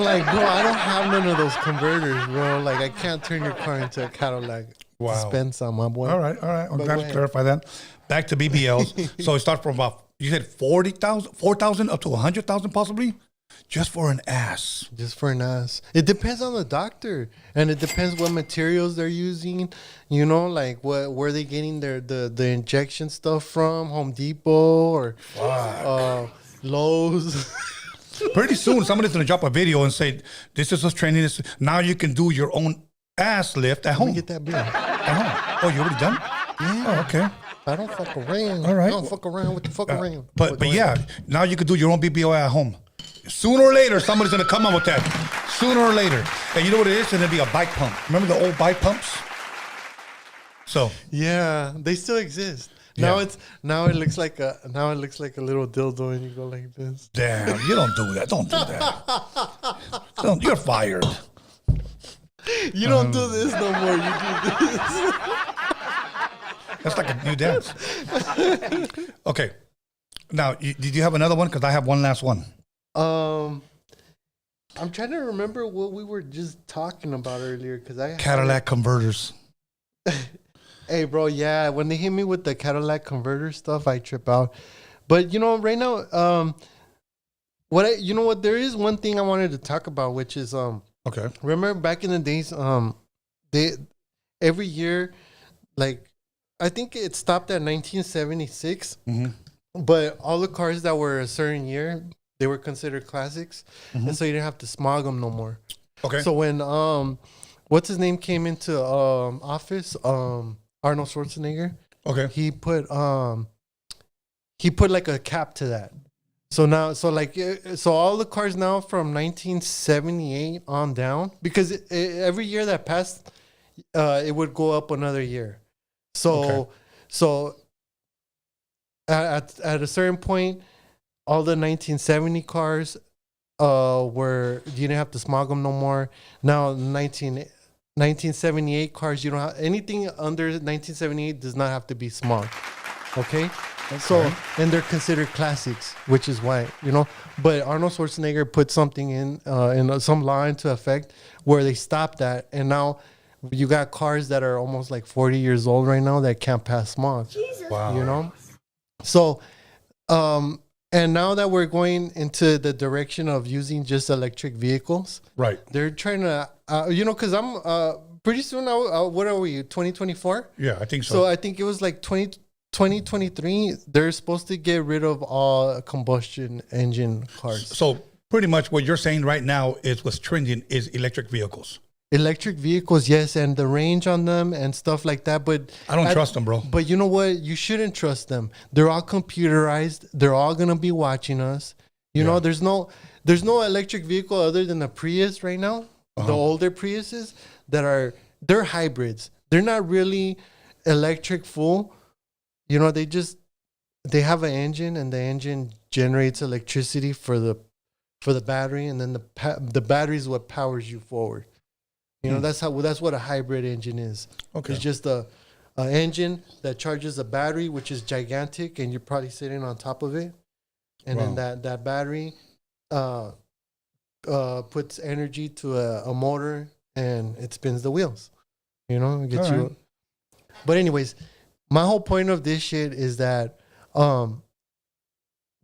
Speaker 2: like, bro, I don't have none of those converters, bro. Like, I can't turn your car into a Cadillac.
Speaker 1: Wow.
Speaker 2: Dispenser, my boy.
Speaker 1: All right. I'm
Speaker 2: But
Speaker 1: glad
Speaker 2: go
Speaker 1: to
Speaker 2: ahead.
Speaker 1: clarify that. Back to BBLs. So it starts from about, you said 4,000 up to 100,000 possibly, just for an ass.
Speaker 2: Just for an ass. It depends on the doctor, and it depends what materials they're using. You know, like where they getting the injection stuff from, Home Depot or Lowe's.
Speaker 1: Pretty soon, somebody's gonna drop a video and say, "This is us training. This now you can do your own ass lift at
Speaker 2: Let me
Speaker 1: home."
Speaker 2: get that bill.
Speaker 1: At home. Oh, you already done?
Speaker 2: Yeah.
Speaker 1: Oh, okay.
Speaker 2: I don't fuck around.
Speaker 1: All right.
Speaker 2: I don't fuck around with the fuck around.
Speaker 1: But
Speaker 2: go
Speaker 1: yeah,
Speaker 2: ahead.
Speaker 1: now you can do your own BBL at home. Sooner or later, somebody's gonna come up with that. Sooner or later, and you know what it is? It's gonna be a bike pump. Remember the old bike pumps? So
Speaker 2: Yeah, they still exist.
Speaker 1: Yeah.
Speaker 2: Now it looks like a little dildo, and you go like this.
Speaker 1: damn, you don't do that. Don't do that. You're fired.
Speaker 2: You don't do this no more. You do this.
Speaker 1: That's like a new dance. Okay. Now, did you have another one? Because I have one last one.
Speaker 2: I'm trying to remember what we were just talking about earlier. Because
Speaker 1: Cadillac converters.
Speaker 2: Hey, bro, yeah. When they hit me with the Cadillac converter stuff, I trip out. But you know, right now, you know what? There is one thing I wanted to talk about, which is
Speaker 1: Okay.
Speaker 2: remember back in the days, they every year, like I think it stopped at 1976, but all the cars that were a certain year, they were considered classics, and so you didn't have to smog them no more.
Speaker 1: Okay.
Speaker 2: So when what's his name came into office, Arnold Schwarzenegger,
Speaker 1: Okay.
Speaker 2: he put like a cap to that. So now, so all the cars now from 1978 on down, because every year that passed, it would go up another year. So, so at a certain point, all the 1970 cars were, you didn't have to smog them no more. Now 1978 cars, you don't have anything under 1978 does not have to be smogged. Okay. So, and they're considered classics, which is why, you know, but Arnold Schwarzenegger put something in some law into effect where they stopped that. And now you got cars that are almost like 40 years old right now that can't pass smog,
Speaker 1: Wow.
Speaker 2: you know? So, and now that we're going into the direction of using just electric vehicles,
Speaker 1: Right.
Speaker 2: they're trying to, you know, cause I'm, pretty soon, what are we, 2024?
Speaker 1: Yeah, I think
Speaker 2: So
Speaker 1: so.
Speaker 2: I think it was like 2023, they're supposed to get rid of all combustion engine cars.
Speaker 1: So pretty much what you're saying right now is what's trending is electric vehicles.
Speaker 2: Electric vehicles, yes, and the range on them and stuff like that. But
Speaker 1: I don't trust them, bro.
Speaker 2: But you know what? You shouldn't trust them. They're all computerized. They're all gonna be watching us. You know, there's no electric vehicle other than the Prius right now. The older Priuses they're hybrids. They're not really electric full. You know, they have an engine, and the engine generates electricity for the battery, and then the battery is what powers you forward. You know, that's what a hybrid engine is.
Speaker 1: Okay.
Speaker 2: It's just a engine that charges a battery, which is gigantic, and you're probably sitting on top of it, and then that battery puts energy to a motor, and it spins the wheels. You know, it gets
Speaker 1: All
Speaker 2: you.
Speaker 1: right.
Speaker 2: But anyways, my whole point of this shit is that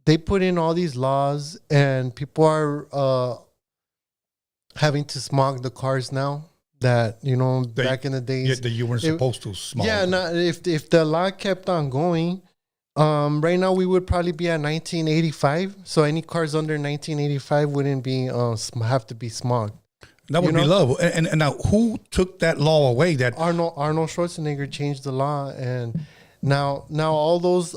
Speaker 2: they put in all these laws, and people are having to smog the cars now. That, you know, back in the days,
Speaker 1: Yeah, that you weren't supposed to smoke.
Speaker 2: yeah. If the law kept on going, Right now we would probably be at 1985. So any cars under 1985 wouldn't be have to be smog.
Speaker 1: That would be low. And now, who took that law away? That
Speaker 2: Arnold Schwarzenegger changed the law, and now all those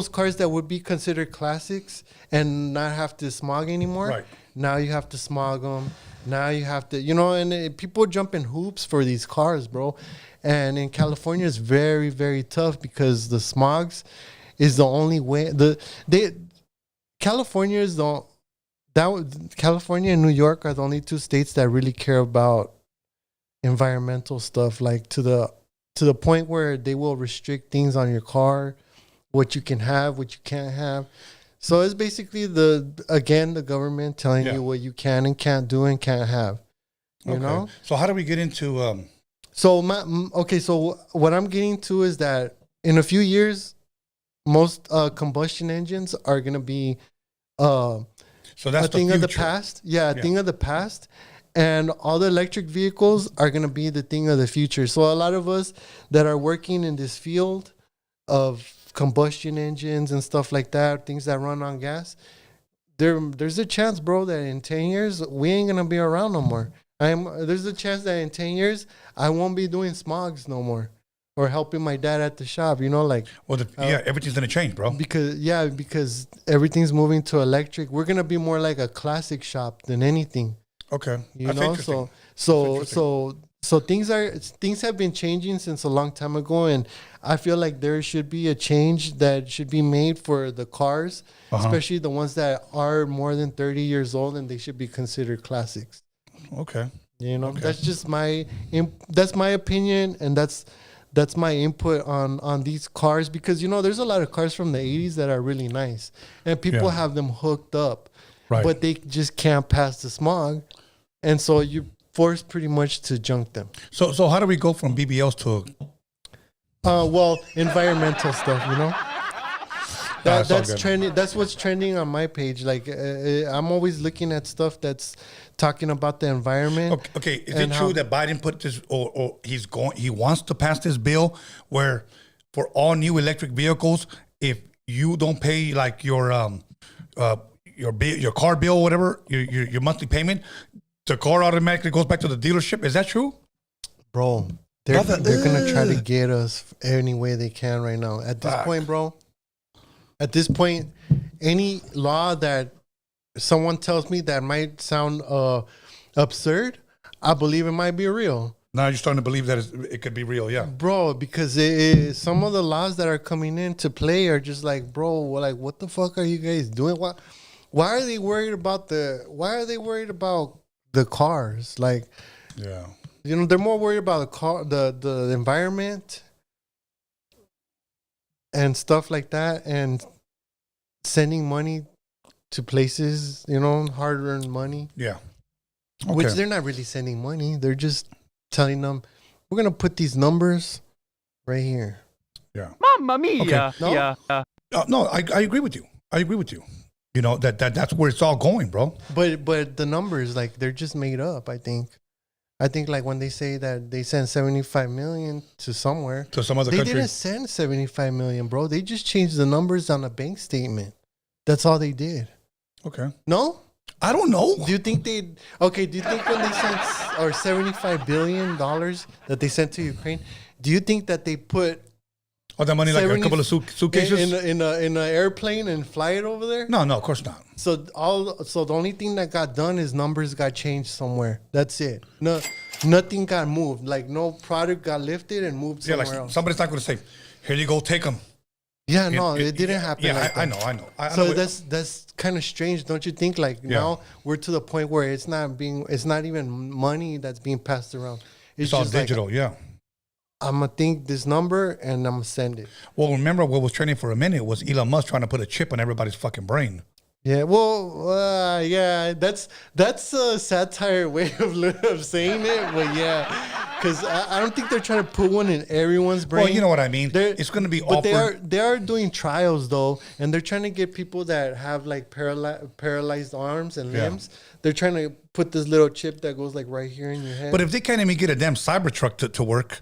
Speaker 2: cars that would be considered classics and not have to smog anymore.
Speaker 1: Right.
Speaker 2: Now you have to smog them. Now you have to, and people jump in hoops for these cars, bro. And in California, it's very, very tough because the smogs is the only way. California is California and New York are the only two states that really care about environmental stuff, like to the point where they will restrict things on your car, what you can have, what you can't have. So it's basically the government telling you what you can and can't do and can't have. You know?
Speaker 1: So how do we get into
Speaker 2: So what I'm getting to is that in a few years, most combustion engines are gonna be
Speaker 1: so that's
Speaker 2: a thing
Speaker 1: the
Speaker 2: of the
Speaker 1: future.
Speaker 2: past. Yeah, a thing of the past. And all the electric vehicles are going to be the thing of the future. So a lot of us that are working in this field of combustion engines and stuff like that, things that run on gas, there's a chance, bro, that in 10 years, we ain't going to be around no more. There's a chance that in 10 years, I won't be doing smogs no more or helping my dad at the shop,
Speaker 1: everything's gonna change, bro.
Speaker 2: Because everything's moving to electric. We're going to be more like a classic shop than anything.
Speaker 1: Okay. That's interesting.
Speaker 2: So things have been changing since a long time ago, and I feel like there should be a change that should be made for the cars, especially the ones that are more than 30 years old, and they should be considered classics.
Speaker 1: Okay.
Speaker 2: That's just my opinion, and that's my input on these cars, because there's a lot of cars from the 80s that are really nice, and people have them hooked up, but they just can't pass the smog, and so you're forced pretty much to junk them.
Speaker 1: So how do we go from BBLs to
Speaker 2: environmental stuff, that's trending. That's what's trending on my page. Like I'm always looking at stuff that's talking about the environment.
Speaker 1: Okay. Is it true that Biden put this, or he wants to pass this bill where for all new electric vehicles, if you don't pay like your car bill, or whatever, your monthly payment, the car automatically goes back to the dealership? Is that true?
Speaker 2: Bro, they're gonna try to get us any way they can right now. At this point, bro. At this point, any law that someone tells me that might sound absurd, I believe it might be real.
Speaker 1: Now you're starting to believe that it could be real, yeah.
Speaker 2: Bro, because some of the laws that are coming into play are just like, bro, like, what the fuck are you guys doing? Why are they worried about the cars? Like,
Speaker 1: yeah,
Speaker 2: they're more worried about the environment and stuff like that, and sending money to places, hard-earned money.
Speaker 1: Yeah. Okay.
Speaker 2: Which they're not really sending money. They're just telling them, we're going to put these numbers right here.
Speaker 1: Yeah.
Speaker 5: Mamma mia.
Speaker 1: Okay. No?
Speaker 5: Yeah.
Speaker 1: No, I agree with you. That's where it's all going, bro.
Speaker 2: But the numbers, like, they're just made up, I think. Like when they say that they sent 75 million to somewhere,
Speaker 1: to some other
Speaker 2: country. They
Speaker 1: country.
Speaker 2: didn't send 75 million, bro. They just changed the numbers on a bank statement. That's all they did.
Speaker 1: Okay.
Speaker 2: No?
Speaker 1: I don't know.
Speaker 2: Do you think when they sent $75 billion that they sent to Ukraine, do you think that they put
Speaker 1: all that money like a couple of suitcases
Speaker 2: in an airplane and fly it over there?
Speaker 1: No, of course not.
Speaker 2: So the only thing that got done is numbers got changed somewhere. That's it. No, nothing got moved. Like no product got lifted and moved somewhere else.
Speaker 1: Somebody's not going to say, "Here you go, take them."
Speaker 2: Yeah, it didn't happen.
Speaker 1: Yeah,
Speaker 2: like
Speaker 1: I know.
Speaker 2: So that's kind of strange, don't you think? Like now we're to the point where it's not even money that's being passed around.
Speaker 1: It's all digital. Yeah.
Speaker 2: I'm going to think this number and I'm going to send it.
Speaker 1: Well, remember what was trending for a minute was Elon Musk trying to put a chip on everybody's fucking brain.
Speaker 2: Yeah, well, that's a satire way of saying it, but yeah, because I don't think they're trying to put one in everyone's brain.
Speaker 1: Well, you know what I mean. It's going to be
Speaker 2: but they are doing trials though, and they're trying to get people that have like paralyzed arms and limbs. They're trying to put this little chip that goes like right here in your head.
Speaker 1: But if they can't even get a damn Cybertruck to work.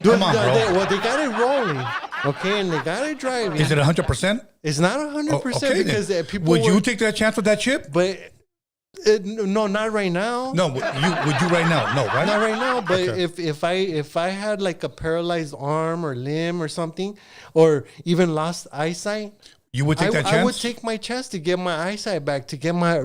Speaker 1: Come on, bro.
Speaker 2: They got it rolling, okay, and they got it driving.
Speaker 1: Is it 100%?
Speaker 2: It's not 100% because people.
Speaker 1: Would you take that chance with that chip?
Speaker 2: But no, not right now.
Speaker 1: No, would you right now? No, right?
Speaker 2: Not right now, but
Speaker 1: Okay.
Speaker 2: if I had like a paralyzed arm or limb or something, or even lost eyesight,
Speaker 1: You would take that chance?
Speaker 2: I would take my chance to get my eyesight back, to get my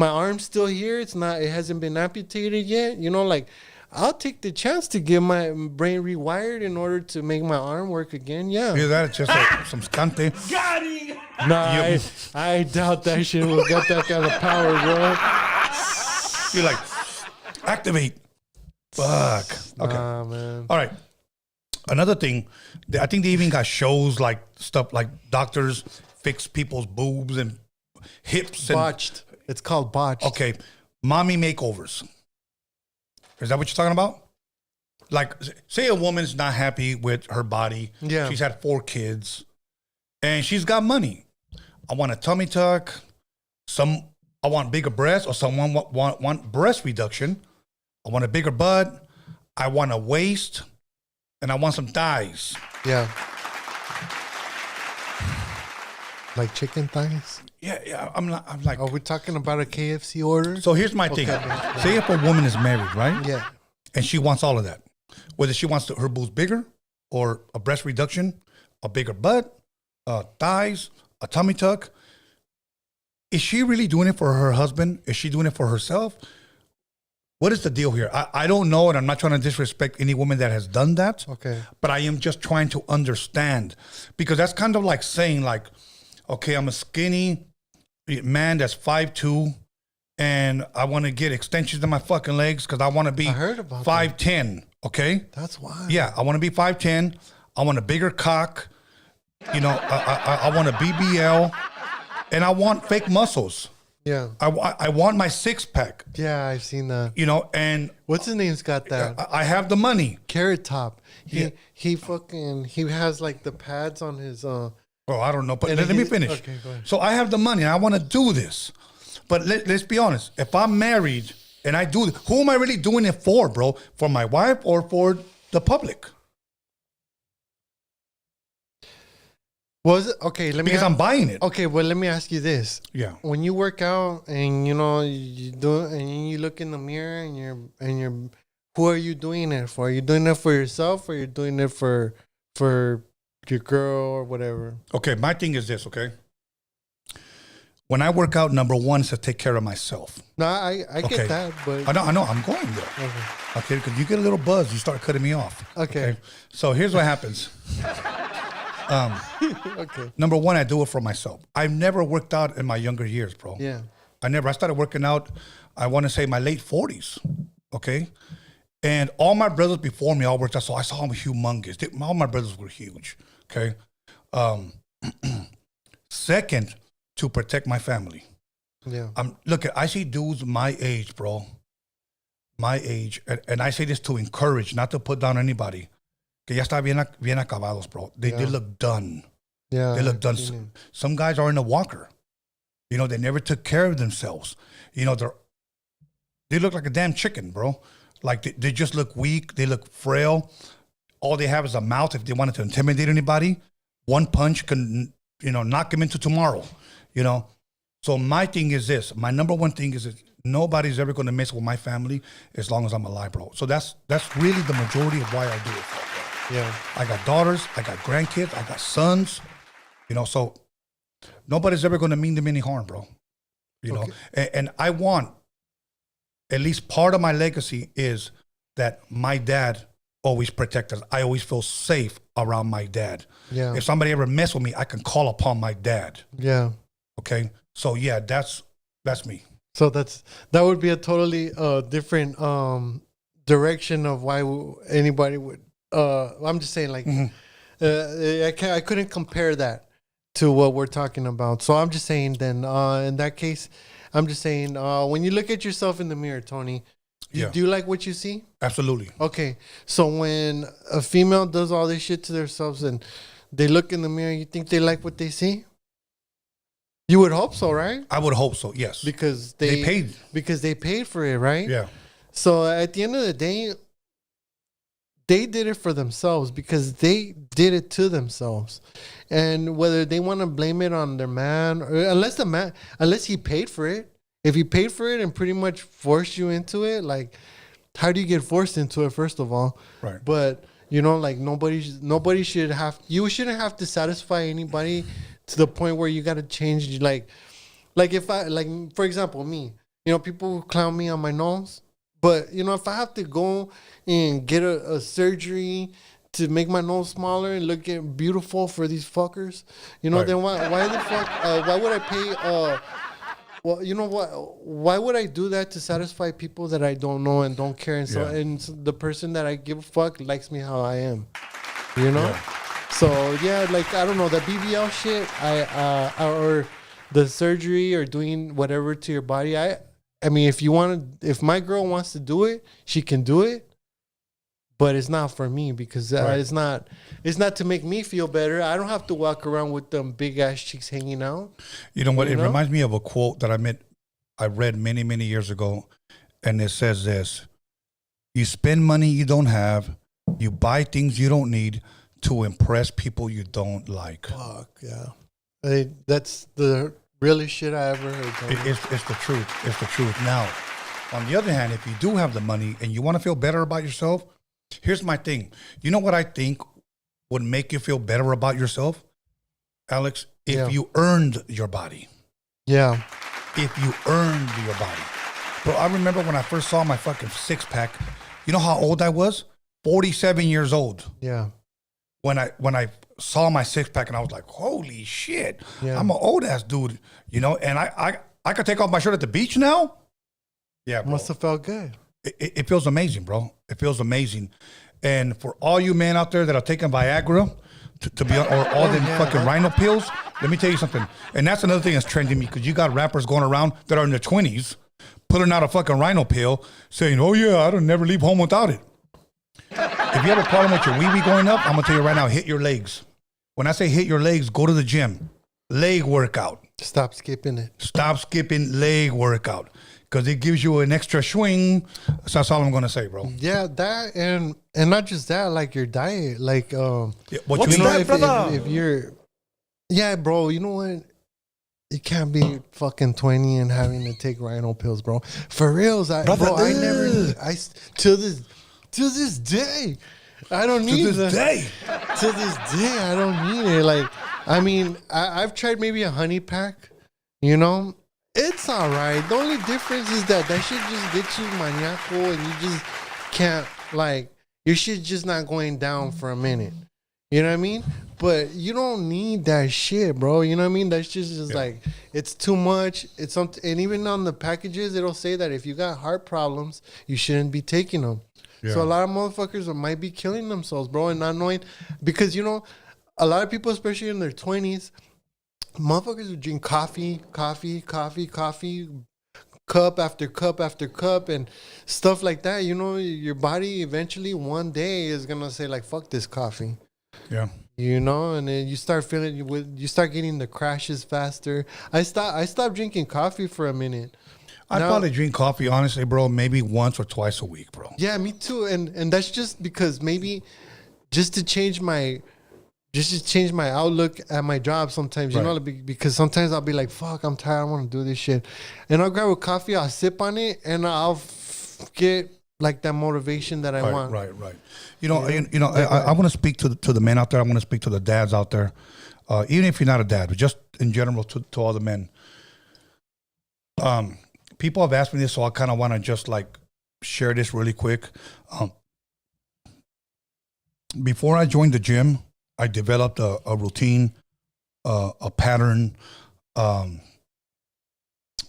Speaker 2: arm still here. It hasn't been amputated yet. You know, like I'll take the chance to get my brain rewired in order to make my arm work again. Yeah.
Speaker 1: Hear that? It's just like some scante.
Speaker 2: Nah, I doubt that shit will get that kind of power, bro.
Speaker 1: You're like, activate. Fuck. Okay.
Speaker 2: Nah, man.
Speaker 1: All right. Another thing, I think they even got shows like stuff like doctors fix people's boobs and hips. And,
Speaker 2: Botched. It's called botched.
Speaker 1: okay. Mommy makeovers. Is that what you're talking about? Like, say a woman's not happy with her body.
Speaker 2: Yeah.
Speaker 1: She's had 4 kids and she's got money. I want a tummy tuck. I want bigger breasts, or someone want breast reduction. I want a bigger butt. I want a waist, and I want some thighs.
Speaker 2: Yeah. Like chicken thighs?
Speaker 1: Yeah. I'm like.
Speaker 2: Are we talking about a KFC order?
Speaker 1: So here's my thing.
Speaker 2: Okay.
Speaker 1: Say if a woman is married, right?
Speaker 2: Yeah.
Speaker 1: And she wants all of that, whether she wants her boobs bigger, or a breast reduction, a bigger butt, thighs, a tummy tuck. Is she really doing it for her husband? Is she doing it for herself? What is the deal here? I don't know, and I'm not trying to disrespect any woman that has done that.
Speaker 2: Okay.
Speaker 1: But I am just trying to understand, because that's kind of like saying, like, okay, I'm a skinny man that's 5'2", and I want to get extensions in my fucking legs because I want to be
Speaker 2: I heard about
Speaker 1: 5'10". Okay.
Speaker 2: That's why.
Speaker 1: Yeah, I want to be 5'10". I want a bigger cock. You know, I want a BBL, and I want fake muscles.
Speaker 2: Yeah.
Speaker 1: I want my 6-pack.
Speaker 2: Yeah, I've seen that.
Speaker 1: You know, and
Speaker 2: What's his name's got that?
Speaker 1: I have the money.
Speaker 2: Carrot Top.
Speaker 1: Yeah.
Speaker 2: He has like the pads on his
Speaker 1: Oh, I don't know, but
Speaker 2: And
Speaker 1: let
Speaker 2: he-
Speaker 1: me finish.
Speaker 2: okay, go ahead.
Speaker 1: So I have the money, and I want to do this. But let's be honest. If I'm married and I do, who am I really doing it for, bro? For my wife or for the public?
Speaker 2: Was it okay, let me
Speaker 1: Because I'm buying it.
Speaker 2: Okay, well let me ask you this.
Speaker 1: Yeah.
Speaker 2: When you work out and you know you do and you look in the mirror and you're who are you doing it for? Are you doing it for yourself, or you're doing it for your girl or whatever?
Speaker 1: Okay, my thing is this, okay? When I work out, number one is to take care of myself.
Speaker 2: No, I
Speaker 1: Okay.
Speaker 2: get that, but
Speaker 1: I know, I'm going there. Okay, because you get a little buzz, you start cutting me off.
Speaker 2: Okay.
Speaker 1: So here's what happens.
Speaker 2: okay.
Speaker 1: Number one, I do it for myself. I've never worked out in my younger years, bro.
Speaker 2: Yeah.
Speaker 1: I started working out, I want to say my late 40s, okay? And all my brothers before me all worked out, so I saw them humongous. All my brothers were huge, okay? Second, to protect my family.
Speaker 2: Yeah.
Speaker 1: Look, I see dudes my age, bro, my age, and I say this to encourage, not to put down anybody, que ya está bien acabados, bro. They look done.
Speaker 2: Yeah.
Speaker 1: They look done.
Speaker 2: I've seen it.
Speaker 1: Some guys are in a walker. You know, they never took care of themselves. You know, they look like a damn chicken, bro. Like they just look weak. They look frail. All they have is a mouth. If they wanted to intimidate anybody, one punch can, you know, knock them into tomorrow, you know. So my thing is this. My number one thing is that nobody's ever going to mess with my family as long as I'm alive, bro. So that's really the majority of why I do it for, bro.
Speaker 2: Yeah.
Speaker 1: I got daughters, I got grandkids, I got sons, you know, so nobody's ever going to mean them any harm, bro. You know, and I want, at least part of my legacy is that my dad always protected us. I always feel safe around my dad.
Speaker 2: Yeah.
Speaker 1: If somebody ever mess with me, I can call upon my dad.
Speaker 2: Yeah.
Speaker 1: Okay. So yeah, that's me.
Speaker 2: So that would be a totally different direction of why anybody would. I'm just saying, like, I couldn't compare that to what we're talking about. So I'm just saying, then in that case, I'm just saying, when you look at yourself in the mirror, Tony, do you like what you see?
Speaker 1: Absolutely.
Speaker 2: Okay. So when a female does all this shit to themselves and they look in the mirror, you think they like what they see? You would hope so, right?
Speaker 1: I would hope so. Yes.
Speaker 2: Because
Speaker 1: They paid.
Speaker 2: Because they paid for it, right?
Speaker 1: Yeah.
Speaker 2: So at the end of the day, they did it for themselves because they did it to themselves. And whether they want to blame it on their man, or unless he paid for it. If he paid for it and pretty much forced you into it, like, how do you get forced into it, first of all?
Speaker 1: Right.
Speaker 2: But, you know, like, nobody should have, you shouldn't have to satisfy anybody to the point where you got to change, like if I, like, for example, me, you know, people clown me on my nose, but, you know, if I have to go and get a surgery to make my nose smaller and look beautiful for these fuckers, you know,
Speaker 1: Right.
Speaker 2: then why the fuck, why would I pay, well, you know what? Why would I do that to satisfy people that I don't know and don't care? And so,
Speaker 1: Yeah.
Speaker 2: and the person that I give a fuck likes me how I am, you know?
Speaker 1: Yeah.
Speaker 2: So yeah, like, I don't know, the BBL shit, or the surgery or doing whatever to your body. I mean, if my girl wants to do it, she can do it. But it's not for me because
Speaker 1: Right.
Speaker 2: it's not to make me feel better. I don't have to walk around with them big ass cheeks hanging out.
Speaker 1: You know what?
Speaker 2: You
Speaker 1: It
Speaker 2: know?
Speaker 1: reminds me of a quote that I read many, many years ago. And it says this: you spend money you don't have, you buy things you don't need to impress people you don't like.
Speaker 2: Fuck yeah, that's the realest shit I ever heard. Tony.
Speaker 1: It's the truth. It's the truth. Now, on the other hand, if you do have the money and you want to feel better about yourself, here's my thing. You know what I think would make you feel better about yourself, Alex? If
Speaker 2: Yeah.
Speaker 1: you earned your body.
Speaker 2: Yeah,
Speaker 1: If you earned your body. Bro, I remember when I first saw my fucking six-pack. You know how old I was? 47 years old.
Speaker 2: yeah,
Speaker 1: When I saw my six-pack and I was like, holy shit.
Speaker 2: Yeah.
Speaker 1: I'm an old-ass dude, you know? And I could take off my shirt at the beach now? Yeah, bro.
Speaker 2: must have felt good.
Speaker 1: It feels amazing, bro. It feels amazing. And for all you men out there that are taking Viagra to be on, or all them fucking rhino pills, let me tell you something. And that's another thing that's trending me because you got rappers going around that are in their 20s putting out a fucking rhino pill saying, oh yeah, I don't never leave home without it. If you have a problem with your wee-wee going up, I'm going to tell you right now, hit your legs. When I say hit your legs, go to the gym. Leg workout.
Speaker 2: Stop skipping it.
Speaker 1: Stop skipping leg workout. Because it gives you an extra swing. So that's all I'm gonna say, bro.
Speaker 2: Yeah, that and not just that, like your diet, like
Speaker 1: Yeah, what
Speaker 4: What's
Speaker 1: you
Speaker 4: that,
Speaker 1: eat.
Speaker 4: brother?
Speaker 2: if you're, yeah, bro, you know what? You can't be fucking 20 and having to take rhino pills, bro. For reals,
Speaker 4: Brother,
Speaker 2: bro, I never, to this day, I don't need
Speaker 1: this day.
Speaker 2: To this day, I don't need it. Like, I mean, I've tried maybe a honey pack, you know. It's all right. The only difference is that shit just gets you maniacal and you just can't, like, your shit just not going down for a minute. You know what I mean? But you don't need that shit, bro. You know what I mean? That shit's just like, it's too much. It's something, and even on the packages, it'll say that if you got heart problems, you shouldn't be taking them. So a lot of motherfuckers might be killing themselves, bro, and not knowing, because, you know, a lot of people, especially in their 20s, motherfuckers would drink coffee, cup after cup after cup, and stuff like that. You know, your body eventually one day is gonna say like, "Fuck this coffee,"
Speaker 1: Yeah.
Speaker 2: you know, and then you start feeling you start getting the crashes faster. I stopped drinking coffee for a minute.
Speaker 1: I'd
Speaker 2: Now-
Speaker 1: probably drink coffee, honestly, bro, maybe once or twice a week, bro.
Speaker 2: Yeah, me too, and that's just because maybe just to change my outlook at my job sometimes, you
Speaker 1: Right.
Speaker 2: know, like, because sometimes I'll be like, fuck, I'm tired, I want to do this shit. And I'll grab a coffee, I'll sip on it, and I'll get like that motivation that I want.
Speaker 1: Right. You know, I want to speak to the men out there. I want to speak to the dads out there. Even if you're not a dad, but just in general to all the men. People have asked me this, so I kind of want to just like share this really quick. Before I joined the gym, I developed a routine, a pattern,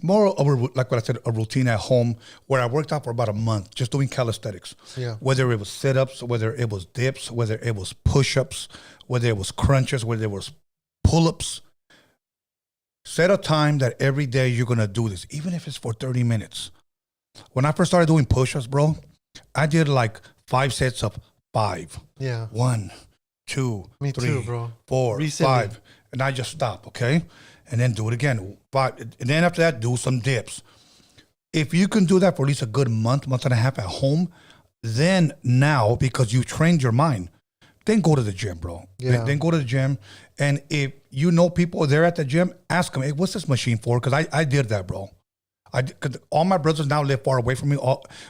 Speaker 1: more of like what I said, a routine at home where I worked out for about a month just doing calisthenics.
Speaker 2: Yeah.
Speaker 1: Whether it was sit-ups, whether it was dips, whether it was push-ups, whether it was crunches, whether it was pull-ups. Set a time that every day you're going to do this, even if it's for 30 minutes. When I first started doing push-ups, bro, I did like 5 sets of 5.
Speaker 2: Yeah.
Speaker 1: 1, 2,
Speaker 2: Me
Speaker 1: 3,
Speaker 2: too, bro.
Speaker 1: 4,
Speaker 2: Recently.
Speaker 1: 5. And I just stop, okay? And then do it again. 5. And then after that, do some dips. If you can do that for at least a good month and a half at home, then now, because you trained your mind, then go to the gym, bro.
Speaker 2: Yeah.
Speaker 1: Then go to the gym. And if you know people there at the gym, ask them, hey, what's this machine for? Because I did that, bro. Cause all my brothers now live far away from me.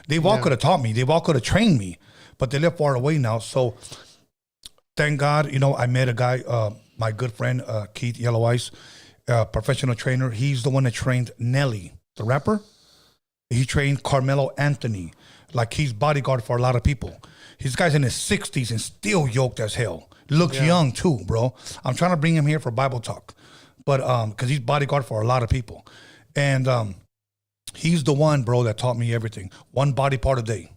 Speaker 1: They've all could have taught me. They've all could have trained me, but they live far away now. So thank God, I met a guy, my good friend, Keith Yellow Ice, professional trainer. He's the one that trained Nelly, the rapper. He trained Carmelo Anthony. Like, he's bodyguard for a lot of people. This guy's in his 60s and still yoked as hell. Looks young too, bro. I'm trying to bring him here for Bible talk, but because he's bodyguard for a lot of people, and he's the one, bro, that taught me everything. One body part a day,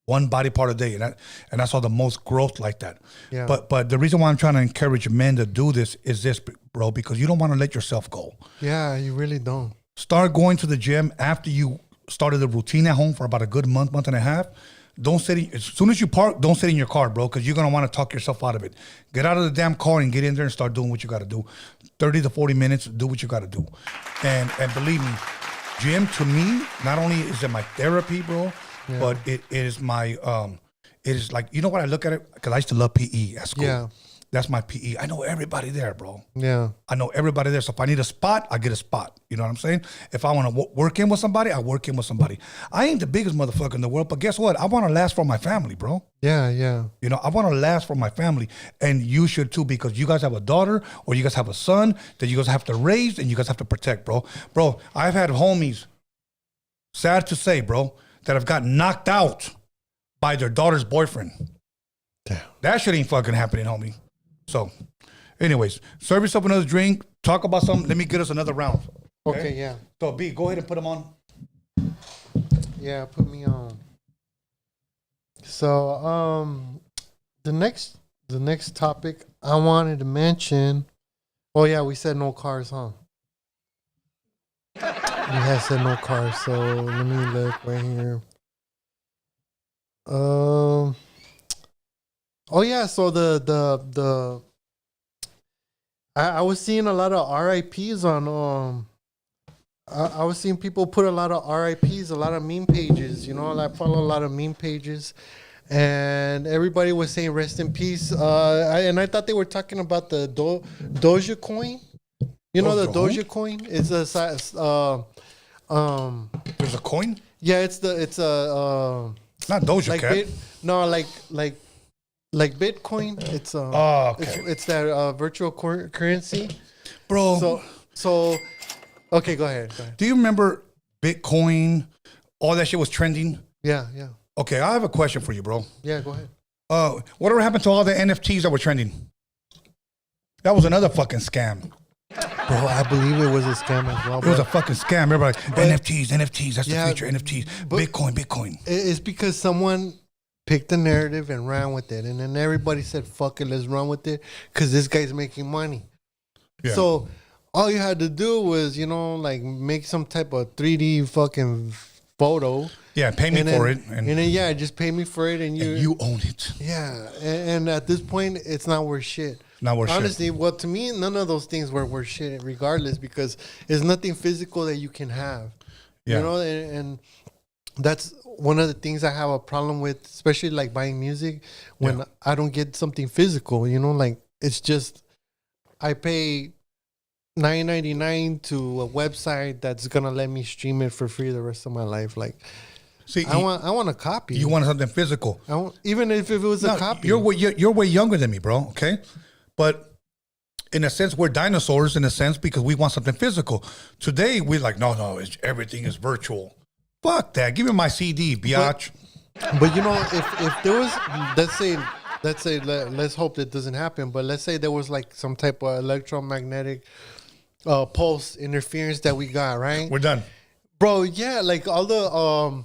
Speaker 1: and I saw the most growth like that.
Speaker 2: Yeah.
Speaker 1: But the reason why I'm trying to encourage men to do this is this, bro, because you don't want to let yourself go.
Speaker 2: Yeah, you really don't.
Speaker 1: Start going to the gym after you started the routine at home for about a good month and a half. Don't sit as soon as you park, don't sit in your car, bro, because you're going to want to talk yourself out of it. Get out of the damn car and get in there and start doing what you got to do. 30 to 40 minutes, do what you got to do. And believe me, gym to me, not only is it my therapy, bro, but it is my, it is like, you know what I look at it? Because I used to love PE at school.
Speaker 2: Yeah.
Speaker 1: That's my PE. I know everybody there, bro.
Speaker 2: Yeah.
Speaker 1: I know everybody there. So if I need a spot, I get a spot. You know what I'm saying? If I want to work in with somebody, I work in with somebody. I ain't the biggest motherfucker in the world, but guess what? I want to last for my family, bro.
Speaker 2: Yeah, yeah.
Speaker 1: I want to last for my family. And you should too, because you guys have a daughter or you guys have a son that you guys have to raise and you guys have to protect, bro. Bro, I've had homies, sad to say, bro, that have got knocked out by their daughter's boyfriend.
Speaker 2: Damn.
Speaker 1: That shit ain't fucking happening, homie. So, anyways, serve yourself another drink. Talk about something. Let me get us another round.
Speaker 2: Okay, yeah.
Speaker 1: So, B, go ahead and put them on.
Speaker 2: Yeah, put me on. So, the next topic I wanted to mention. Oh yeah, we said no cars, huh? We had said no cars, so let me look right here. Oh yeah, so I was seeing a lot of RIPs on I was seeing people put a lot of RIPs, a lot of meme pages, I follow a lot of meme pages, and everybody was saying rest in peace. And I thought they were talking about the Doja coin. The Doja coin? It's a
Speaker 1: There's a coin?
Speaker 2: yeah, it's a
Speaker 1: Not Doja
Speaker 2: like
Speaker 1: Cat.
Speaker 2: like Bitcoin. It's
Speaker 1: okay.
Speaker 2: it's that virtual currency.
Speaker 1: Bro,
Speaker 2: So okay, go ahead.
Speaker 1: do you remember Bitcoin? All that shit was trending.
Speaker 2: Yeah.
Speaker 1: Okay, I have a question for you, bro.
Speaker 2: Yeah, go ahead.
Speaker 1: Whatever happened to all the NFTs that were trending? That was another fucking scam.
Speaker 2: Bro, I believe it was a scam as well.
Speaker 1: It was a fucking scam. Everybody, NFTs, that's the future, NFTs.
Speaker 2: but-
Speaker 1: Bitcoin.
Speaker 2: It's because someone picked the narrative and ran with it, and then everybody said, "Fuck it, let's run with it," because this guy's making money.
Speaker 1: Yeah.
Speaker 2: So all you had to do was, make some type of 3D fucking photo.
Speaker 1: Yeah, pay me for it.
Speaker 2: And then just pay me for it, and
Speaker 1: you own it.
Speaker 2: Yeah, and at this point, it's not worth shit.
Speaker 1: Not worth shit.
Speaker 2: Honestly, well, to me, none of those things were worth shit, regardless, because it's nothing physical that you can have.
Speaker 1: Yeah.
Speaker 2: And that's one of the things I have a problem with, especially like buying music when I don't get something physical. Like it's just I pay $9.99 to a website that's gonna let me stream it for free the rest of my life. Like,
Speaker 1: see,
Speaker 2: I want a copy.
Speaker 1: You want something physical.
Speaker 2: Even if it was a copy.
Speaker 1: You're way younger than me, bro. Okay, but in a sense, we're dinosaurs in a sense because we want something physical. Today, we're like, no, everything is virtual. Fuck that. Give me my CD, biatch.
Speaker 2: But if there was, let's hope that doesn't happen. But let's say there was like some type of electromagnetic pulse interference that we got, right?
Speaker 1: We're done,
Speaker 2: bro. Yeah, like all the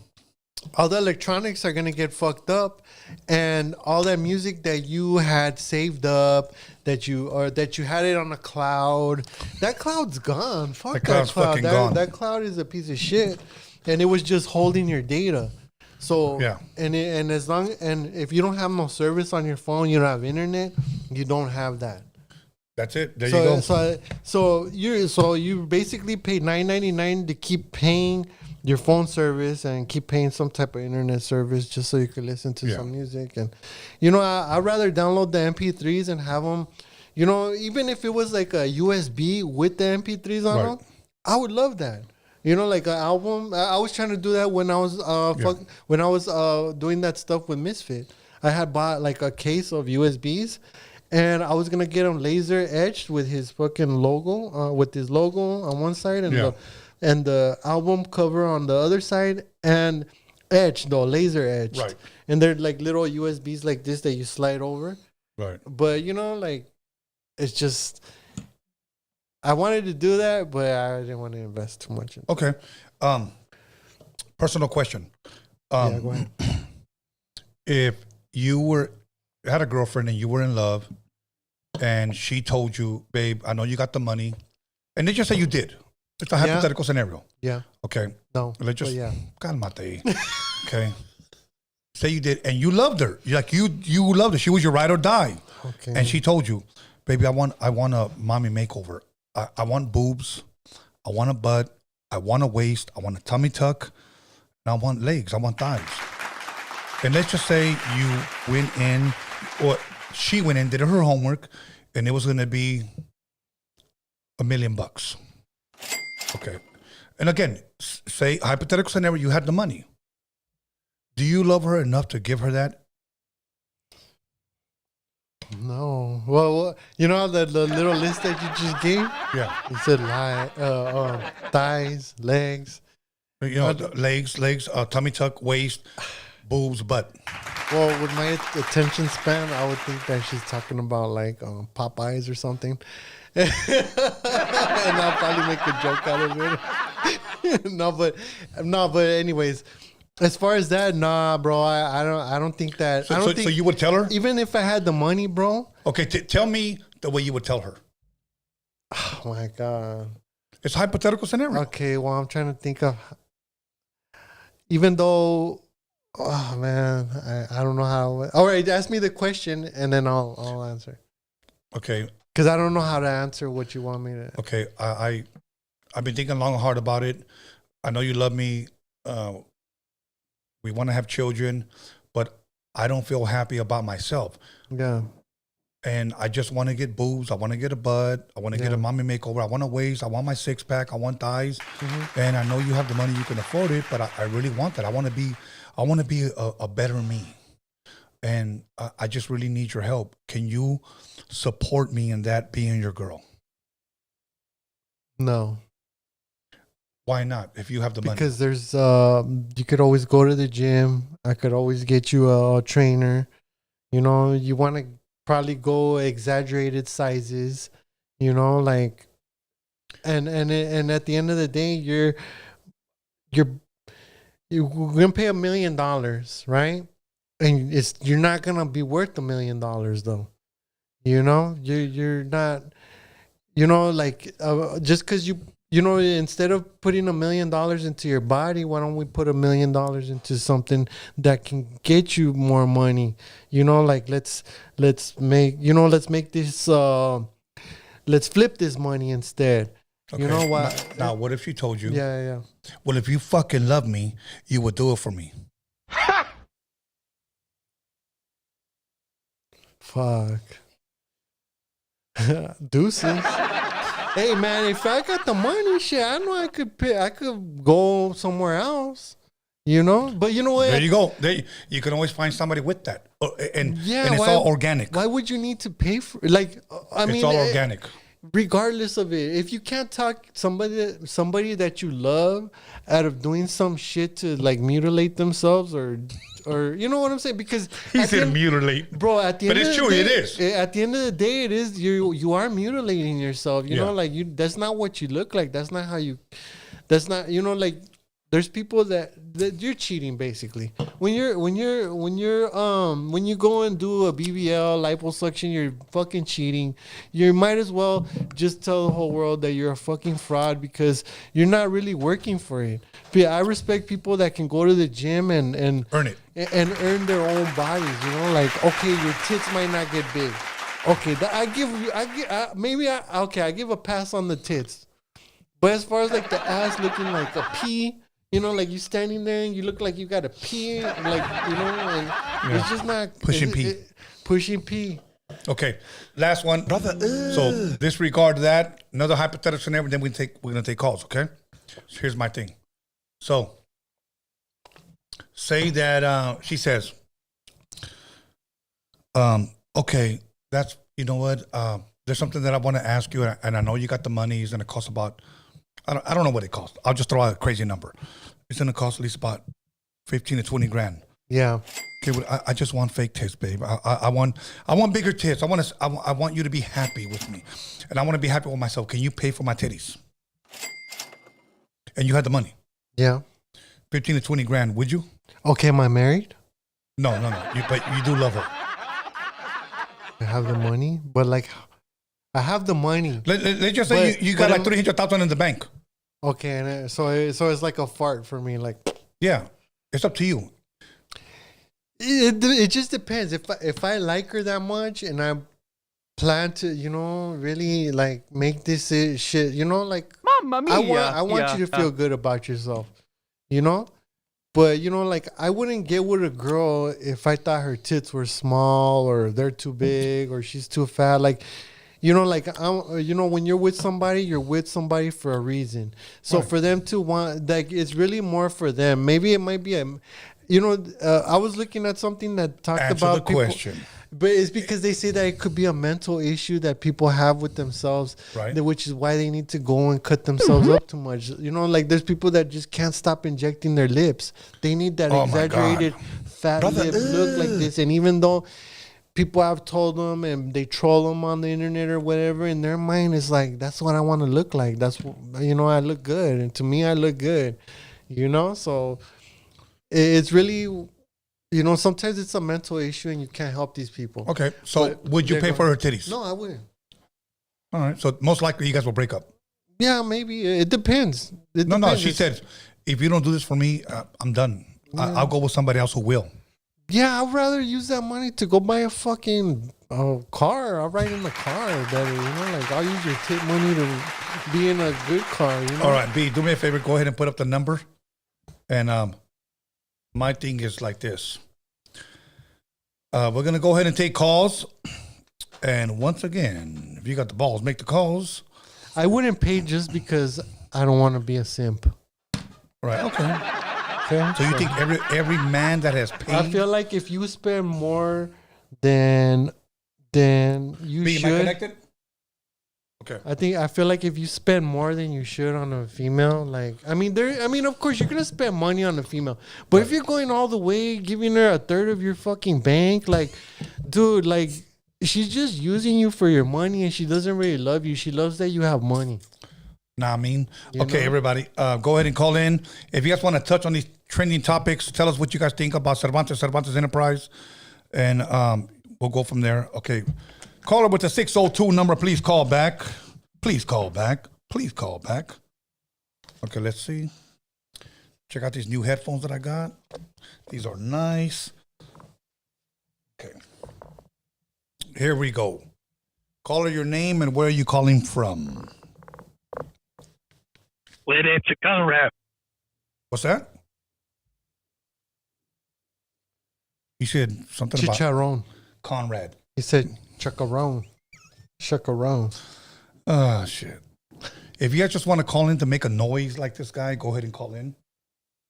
Speaker 2: electronics are gonna get fucked up, and all that music that you had saved up, that you had it on a cloud, that cloud's gone. Fuck
Speaker 1: the
Speaker 2: that
Speaker 1: cloud's
Speaker 2: cloud.
Speaker 1: fucking gone.
Speaker 2: That cloud is a piece of shit, and it was just holding your data. So
Speaker 1: yeah,
Speaker 2: and if you don't have no service on your phone, you don't have internet, you don't have that.
Speaker 1: That's it. There you go.
Speaker 2: So you basically pay $9.99 to keep paying your phone service and keep paying some type of internet service just so you could listen to some music. And I'd rather download the MP3s and have them. Even if it was like a USB with the MP3s on them, I would love that. Like an album. I was trying to do that when I was doing that stuff with Misfit. I had bought like a case of USBs, and I was gonna get them laser etched with his fucking logo, with his logo on one side and the album cover on the other side, and etched though, laser etched.
Speaker 1: Right.
Speaker 2: And they're like little USBs like this that you slide over.
Speaker 1: Right.
Speaker 2: But it's just, I wanted to do that, but I didn't want to invest too much.
Speaker 1: Okay. Personal question.
Speaker 2: Yeah, go ahead.
Speaker 1: If you had a girlfriend and you were in love, and she told you, babe, I know you got the money, and let's just say you did. It's a hypothetical scenario.
Speaker 2: Yeah.
Speaker 1: Okay.
Speaker 2: No.
Speaker 1: Let's just
Speaker 2: Calmate.
Speaker 1: Okay. Say you did, and you loved her. You loved her. She was your ride or die.
Speaker 2: Okay.
Speaker 1: And she told you, baby, I want a mommy makeover. I want boobs. I want a butt. I want a waist. I want a tummy tuck. And I want legs. I want thighs. And let's just say you went in, or she went in, did her homework, and it was going to be $1 million. Okay. And again, say hypothetical scenario, you had the money. Do you love her enough to give her that?
Speaker 2: No. Well, the little list that you just gave?
Speaker 1: Yeah.
Speaker 2: You said thighs, legs.
Speaker 1: Legs, tummy tuck, waist, boobs, butt.
Speaker 2: Well, with my attention span, I would think that she's talking about like Popeyes or something. And I'll probably make a joke out of it. No, but anyways, as far as that, nah, bro, I don't think that.
Speaker 1: So you would tell her?
Speaker 2: Even if I had the money, bro.
Speaker 1: Okay, tell me the way you would tell her.
Speaker 2: Oh my God.
Speaker 1: It's a hypothetical scenario.
Speaker 2: Okay, well, I'm trying to think of. Even though, oh man, I don't know how. All right, ask me the question and then I'll answer.
Speaker 1: Okay.
Speaker 2: Because I don't know how to answer what you want me to.
Speaker 1: Okay, I've been thinking long and hard about it. I know you love me. We want to have children, but I don't feel happy about myself.
Speaker 2: Yeah.
Speaker 1: And I just want to get boobs. I want to get a butt. I want to get a mommy makeover. I want a waist. I want my six pack. I want thighs. Mm-hmm. And I know you have the money, you can afford it, but I really want that. I want to be a better me. And I just really need your help. Can you support me in that, being your girl?
Speaker 2: No.
Speaker 1: Why not? If you have the money?
Speaker 2: Because there's you could always go to the gym. I could always get you a trainer. You want to probably go exaggerated sizes. Like, and at the end of the day, you're gonna pay $1 million, right? And you're not gonna be worth $1 million though. You're not. Like just because instead of putting $1 million into your body, why don't we put $1 million into something that can get you more money? Like let's make this let's flip this money instead.
Speaker 1: Okay.
Speaker 2: You know what?
Speaker 1: Now, what if she told you?
Speaker 2: Yeah.
Speaker 1: Well, if you fucking love me, you would do it for me.
Speaker 2: Fuck. Deuces. Hey man, if I got the money, shit, I know I could go somewhere else. But you know what?
Speaker 1: There you go. You can always find somebody with that, and it's all organic.
Speaker 2: Why would you need to pay for? Like,
Speaker 1: it's all organic.
Speaker 2: Regardless of it, if you can't talk somebody that you love out of doing some shit to like mutilate themselves or you know what I'm saying? Because
Speaker 1: he said mutilate,
Speaker 2: bro. At the
Speaker 1: but
Speaker 2: end
Speaker 1: it's
Speaker 2: of
Speaker 1: true.
Speaker 2: the day,
Speaker 1: It is.
Speaker 2: At the end of the day, it is. You are mutilating yourself. You know, like that's not what you look like. That's not how you. That's not. Like there's people that you're cheating basically. When you go and do a BBL liposuction, you're fucking cheating. You might as well just tell the whole world that you're a fucking fraud because you're not really working for it. But I respect people that can go to the gym and
Speaker 1: earn it
Speaker 2: and earn their own bodies. Like, okay, your tits might not get big, Okay, I give a pass on the tits. But as far as like the ass looking like a pee, you know, like you standing there and you look like you got a pee, like, you know, and it's just not
Speaker 1: Pushing pee.
Speaker 2: Pushing pee.
Speaker 1: Okay, last one.
Speaker 4: Brother,
Speaker 1: So disregard that. Another hypothetical scenario, then we're gonna take calls, okay? So here's my thing. So say that she says, okay, that's, you know what, there's something that I want to ask you, and I know you got the money. It's gonna cost about, I don't know what it costs. I'll just throw out a crazy number. It's gonna cost at least about 15 to 20 grand.
Speaker 2: Yeah.
Speaker 1: Okay, well, I just want fake tits, babe. I want bigger tits. I want you to be happy with me, and I want to be happy with myself. Can you pay for my titties? And you had the money,
Speaker 2: Yeah.
Speaker 1: 15 to 20 grand. Would you?
Speaker 2: Okay, am I married?
Speaker 1: No. But you do love her.
Speaker 2: I have the money, but like, I have the money.
Speaker 1: Let's just say
Speaker 2: But-
Speaker 1: you got
Speaker 2: but
Speaker 1: like 300,000 in the bank.
Speaker 2: Okay, and so it's like a fart for me. Like,
Speaker 1: Yeah, it's up to you.
Speaker 2: it just depends. If I like her that much and I plan to, you know, really like make this shit, you know, like
Speaker 5: Mamma mia.
Speaker 2: I want you to feel good about yourself, you know. But you know, like I wouldn't get with a girl if I thought her tits were small or they're too big or she's too fat. Like, you know, like you know, when you're with somebody, you're with somebody for a reason. So for them to want, like, it's really more for them. Maybe it might be you know, I was looking at something that talked
Speaker 1: Answer
Speaker 2: about
Speaker 1: the
Speaker 2: people,
Speaker 1: question.
Speaker 2: but it's because they say that it could be a mental issue that people have with themselves,
Speaker 1: Right.
Speaker 2: which is why they need to go and cut themselves up too much. You know, like there's people that just can't stop injecting their lips. They need that
Speaker 1: Oh my
Speaker 2: exaggerated fat
Speaker 4: Brother,
Speaker 2: lip look like this. And even though people have told them and they troll them on the internet or whatever, in their mind is like, that's what I want to look like. That's, you know, I look good. And to me, I look good, you know? So it's really, you know, sometimes it's a mental issue and you can't help these people.
Speaker 1: Okay, so
Speaker 2: But
Speaker 1: would you
Speaker 2: they're
Speaker 1: pay
Speaker 2: going-
Speaker 1: for her titties?
Speaker 2: No, I wouldn't.
Speaker 1: All right, so most likely you guys will break up.
Speaker 2: Yeah, maybe. It depends.
Speaker 1: No, she said, if you don't do this for me, I'm done. I'll go with somebody else who will.
Speaker 2: Yeah, I'd rather use that money to go buy a fucking car. I'll ride in the car better, you know? Like, I'll use your tip money to be in a good car, you know?
Speaker 1: All right, B, do me a favor. Go ahead and put up the number. And my thing is like this. We're going to go ahead and take calls. And once again, if you got the balls, make the calls.
Speaker 2: I wouldn't pay just because I don't want to be a simp.
Speaker 1: Right, okay.
Speaker 2: Okay?
Speaker 1: So you think every man that has paid...
Speaker 2: I feel like if you spend more than you
Speaker 1: B, am I
Speaker 2: should...
Speaker 1: connected? Okay.
Speaker 2: I feel like if you spend more than you should on a female, like I mean, of course you're gonna spend money on a female, but if you're going all the way, giving her a third of your fucking bank, like, dude, like she's just using you for your money, and she doesn't really love you. She loves that you have money.
Speaker 1: Nah, I mean,
Speaker 2: You
Speaker 1: okay,
Speaker 2: know?
Speaker 1: everybody, go ahead and call in. If you guys want to touch on these trending topics, tell us what you guys think about Cervantes Enterprise, and we'll go from there. Okay, caller with the 602 number, please call back. Please call back. Please call back. Okay, let's see. Check out these new headphones that I got. These are nice. Okay. Here we go. Caller, your name and where are you calling from?
Speaker 6: Well, it's a Conrad.
Speaker 1: What's that? You said something about
Speaker 2: Chicharron.
Speaker 1: Conrad.
Speaker 2: He said chacarron. Chacarron.
Speaker 1: Oh, shit. If you guys just want to call in to make a noise like this guy, go ahead and call in.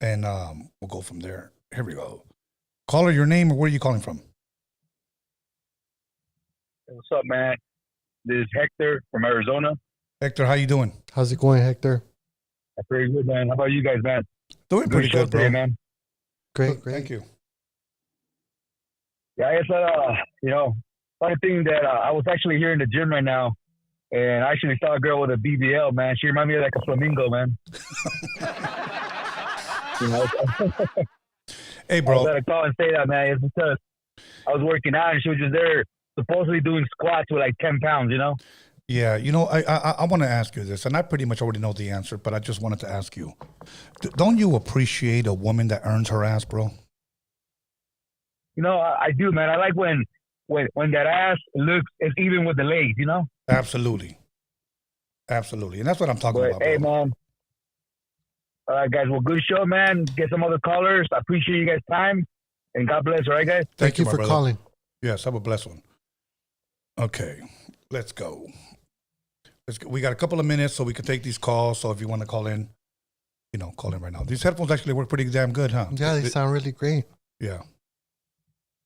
Speaker 1: And we'll go from there. Here we go. Caller, your name or where are you calling from?
Speaker 6: Hey, what's up, man? This is Hector from Arizona.
Speaker 1: Hector, how you doing?
Speaker 2: How's it going, Hector?
Speaker 6: That's very good, man. How about you guys, man?
Speaker 1: Doing pretty
Speaker 6: show
Speaker 1: good, bro.
Speaker 6: today, man.
Speaker 2: Great.
Speaker 1: Thank you.
Speaker 6: Yeah, I guess, funny thing that I was actually here in the gym right now, and I actually saw a girl with a BBL, man. She reminded me of like a flamingo, man.
Speaker 1: Hey,
Speaker 6: I was
Speaker 1: bro.
Speaker 6: at a call and say that, man. It's because I was working out and she was just there supposedly doing squats with like 10 pounds, you know?
Speaker 1: Yeah, you know, I want to ask you this, and I pretty much already know the answer, but I just wanted to ask you. Don't you appreciate a woman that earns her ass, bro?
Speaker 6: You know, I do, man. I like when when that ass looks it's even with the legs, you know.
Speaker 1: Absolutely. And that's what I'm talking
Speaker 6: But
Speaker 1: about,
Speaker 6: hey,
Speaker 1: bro.
Speaker 6: man. All right, guys. Well, good show, man. Get some other callers. I appreciate you guys' time, and God bless. All right, guys.
Speaker 2: Thank you
Speaker 1: my
Speaker 2: for
Speaker 1: brother.
Speaker 2: calling.
Speaker 1: Yes, have a blessed one. Okay, let's go. We got a couple of minutes so we can take these calls. So if you want to call in, call in right now. These headphones actually work pretty damn good, huh?
Speaker 2: Yeah, they sound really great.
Speaker 1: Yeah.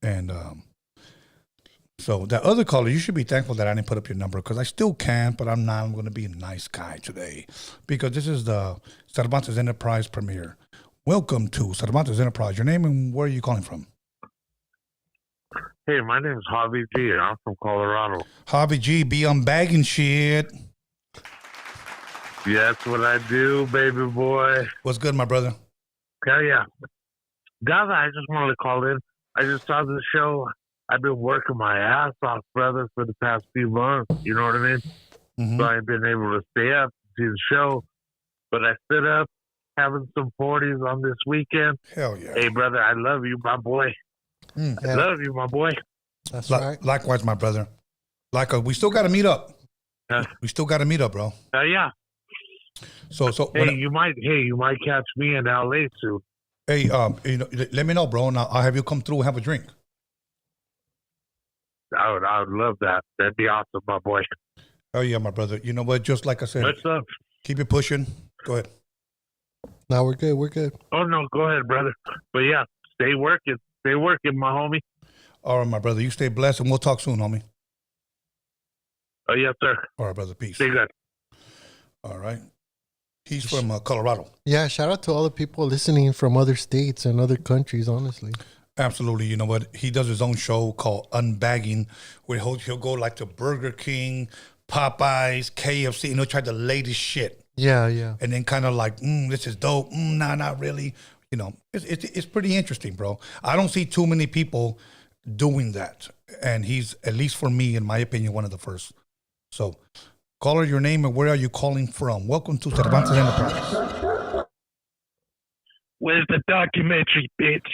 Speaker 1: And so that other caller, you should be thankful that I didn't put up your number because I still can, but I'm not. I'm going to be a nice guy today because this is the Cervantes Enterprise premiere. Welcome to Cervantes Enterprise. Your name and where are you calling from?
Speaker 5: Hey, my name is Javi G. I'm from Colorado.
Speaker 1: Javi G, be unbagging shit.
Speaker 5: Yeah, that's what I do, baby boy.
Speaker 1: What's good, my brother?
Speaker 5: Hell yeah. Guys, I just wanted to call in. I just saw the show. I've been working my ass off, brother, for the past few months. You know what I mean?
Speaker 1: Mm-hmm.
Speaker 5: So I've been able to stay up to see the show. But I stood up having some 40s on this weekend.
Speaker 1: Hell yeah.
Speaker 5: Hey, brother, I love you, my boy.
Speaker 2: Yeah,
Speaker 5: I love you, my boy.
Speaker 2: that's right.
Speaker 1: Likewise, my brother. We still got to meet up. We still got to meet up, bro.
Speaker 5: Yeah.
Speaker 1: So
Speaker 5: Hey, you might catch me in LA soon.
Speaker 1: hey, let me know, bro, and I'll have you come through and have a drink.
Speaker 5: I would love that. That'd be awesome, my boy.
Speaker 1: Oh yeah, my brother. You know what? Just like I said,
Speaker 5: What's up?
Speaker 1: keep it pushing. Go ahead.
Speaker 2: Now we're good. We're good.
Speaker 5: Oh no, go ahead, brother. But yeah, stay working, my homie.
Speaker 1: All right, my brother. You stay blessed, and we'll talk soon, homie.
Speaker 5: Oh yes, sir.
Speaker 1: All right, brother. Peace.
Speaker 5: Stay good.
Speaker 1: All right. He's from Colorado.
Speaker 2: Yeah, shout out to all the people listening from other states and other countries, honestly.
Speaker 1: Absolutely. You know what? He does his own show called Unbagging, where he'll go like to Burger King, Popeyes, KFC, and he'll try the latest shit.
Speaker 2: Yeah, yeah.
Speaker 1: And then kind of like, this is dope. Nah, not really. You know, it's pretty interesting, bro. I don't see too many people doing that. And he's, at least for me, in my opinion, one of the first. So, caller, your name and where are you calling from? Welcome to Cervantes Enterprise.
Speaker 5: Where's the documentary, bitch?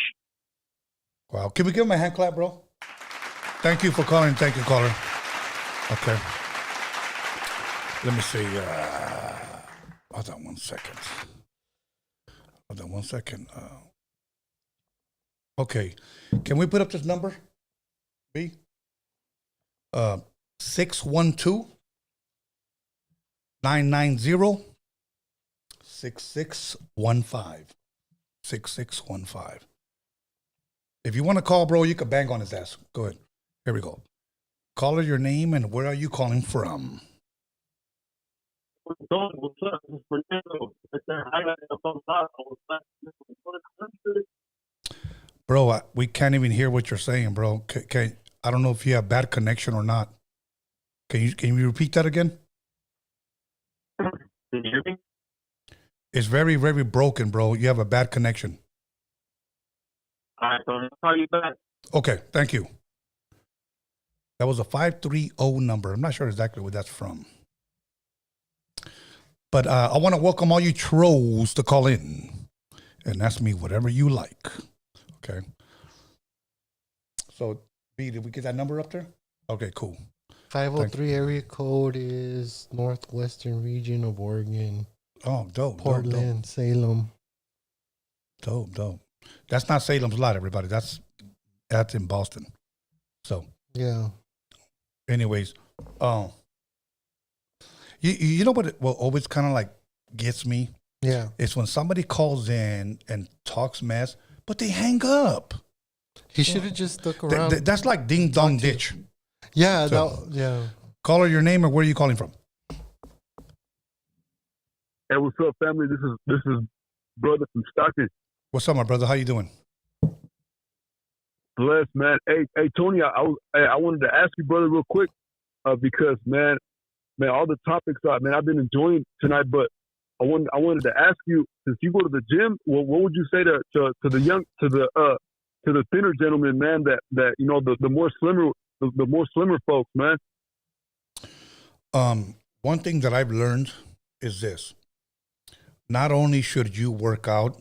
Speaker 1: Wow. Can we give him a hand clap, bro? Thank you for calling. Thank you, caller. Okay. Let me see. Hold on 1 second. Okay. Can we put up this number? B? 612 990 6615. 6615. If you want to call, bro, you can bang on his ass. Go ahead. Here we go. Caller, your name and where are you calling from?
Speaker 5: What's up? This is Fernando.
Speaker 1: Bro, we can't even hear what you're saying, bro. I don't know if you have bad connection or not. Can you repeat that again?
Speaker 5: Can you hear me?
Speaker 1: It's very, very broken, bro. You have a bad connection.
Speaker 5: All right, so I'll call you back.
Speaker 1: Okay, thank you. That was a 530 number. I'm not sure exactly where that's from. But I want to welcome all you trolls to call in and ask me whatever you like. Okay. So, B, did we get that number up there? Okay, cool.
Speaker 2: 503 area code is northwestern region of Oregon.
Speaker 1: Oh, dope.
Speaker 2: Portland, Salem.
Speaker 1: Dope. That's not Salem's Lot, everybody. That's in Boston. So,
Speaker 2: Yeah.
Speaker 1: anyways, you know what always kind of like gets me?
Speaker 2: Yeah.
Speaker 1: It's when somebody calls in and talks mess, but they hang up.
Speaker 2: He should have just stuck around.
Speaker 1: That's like ding dong ditch.
Speaker 2: Yeah.
Speaker 1: So-
Speaker 2: Yeah.
Speaker 1: Caller, your name and where are you calling from?
Speaker 6: Hey, what's up, family? This is brother from Stockton.
Speaker 1: What's up, my brother? How you doing?
Speaker 6: Bless, man. Hey, Tony, I wanted to ask you, brother, real quick, because man, all the topics I've been enjoying tonight, but I wanted to ask you, since you go to the gym, what would you say to the thinner gentlemen, man, that you know the more slimmer folks, man?
Speaker 1: One thing that I've learned is this: not only should you work out,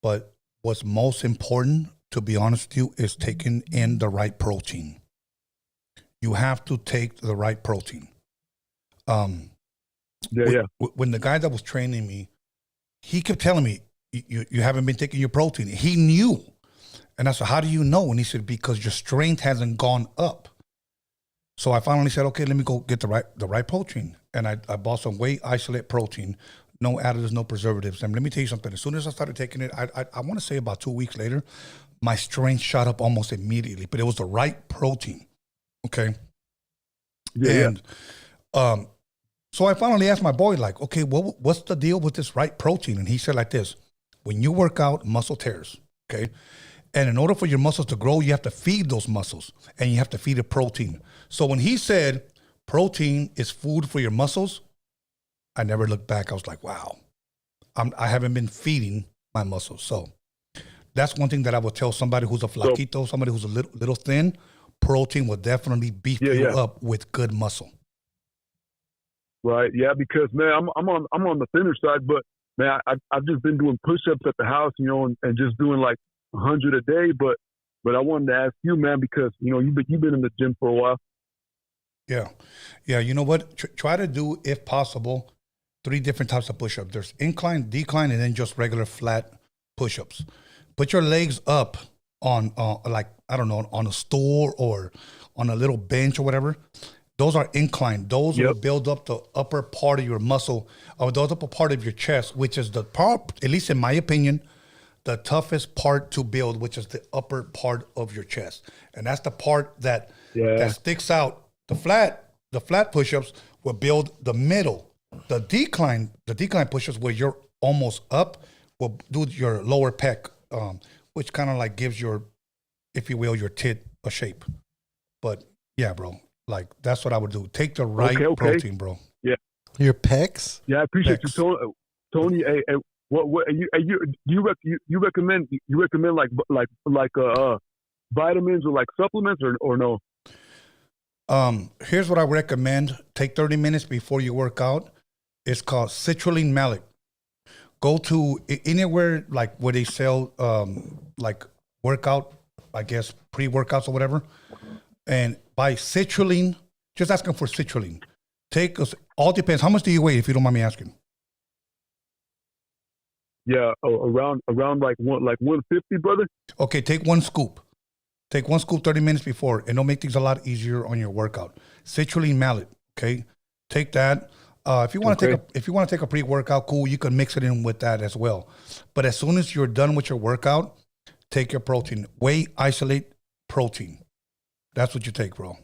Speaker 1: but what's most important, to be honest with you, is taking in the right protein. you have to take the right protein.
Speaker 6: Yeah.
Speaker 1: When the guy that was training me, he kept telling me, you haven't been taking your protein. He knew. And I said, how do you know? And he said, because your strength hasn't gone up. So I finally said, okay, let me go get the right protein. And I bought some whey isolate protein, no additives, no preservatives. And let me tell you something. As soon as I started taking it, I want to say about 2 weeks later, my strength shot up almost immediately. But it was the right protein. Okay. And so I finally asked my boy, like, okay, what's the deal with this right protein? And he said like this: when you work out, muscle tears. Okay. And in order for your muscles to grow, you have to feed those muscles, and you have to feed it protein. So when he said protein is food for your muscles, I never looked back. I was like, wow, I haven't been feeding my muscles. So that's one thing that I would tell somebody who's a flaquito, somebody who's a little thin. Protein will definitely beef you up with good muscle.
Speaker 6: Right. Yeah. Because man, I'm on the thinner side, but man, I've just been doing push-ups at the house, you know, and just doing like 100 a day. But I wanted to ask you, man, because you know you've been in the gym for a while.
Speaker 1: Yeah. You know what? Try to do, if possible, 3 different types of push-ups. There's incline, decline, and then just regular flat push-ups. Put your legs up on like, I don't know, on a stool or on a little bench or whatever. Those are incline. Those will build up the upper part of your muscle, or the upper part of your chest, which is the part, at least in my opinion, the toughest part to build, which is the upper part of your chest. And that's the part that sticks out. The flat push-ups will build the middle. The decline push-ups where you're almost up will do your lower pec, which kind of like gives your, if you will, your tit a shape. But yeah, bro, like that's what I would do. Take the right protein, bro. Yeah.
Speaker 2: Your pecs?
Speaker 6: Yeah, I appreciate you, Tony. Hey, what you recommend like vitamins or like supplements or no?
Speaker 1: Here's what I recommend. Take 30 minutes before you work out. It's called citrulline malic. Go to anywhere like where they sell like workout, I guess pre-workouts or whatever, and buy citrulline. Just ask them for citrulline. All depends. How much do you weigh, if you don't mind me asking?
Speaker 6: Yeah, around like 150, brother.
Speaker 1: Okay, take 1 scoop. Take 1 scoop 30 minutes before, and it'll make things a lot easier on your workout. Citrulline malate, okay? Take that. If you want to take a pre-workout, cool. You can mix it in with that as well. But as soon as you're done with your workout, take your protein. Whey isolate protein. That's what you take, bro.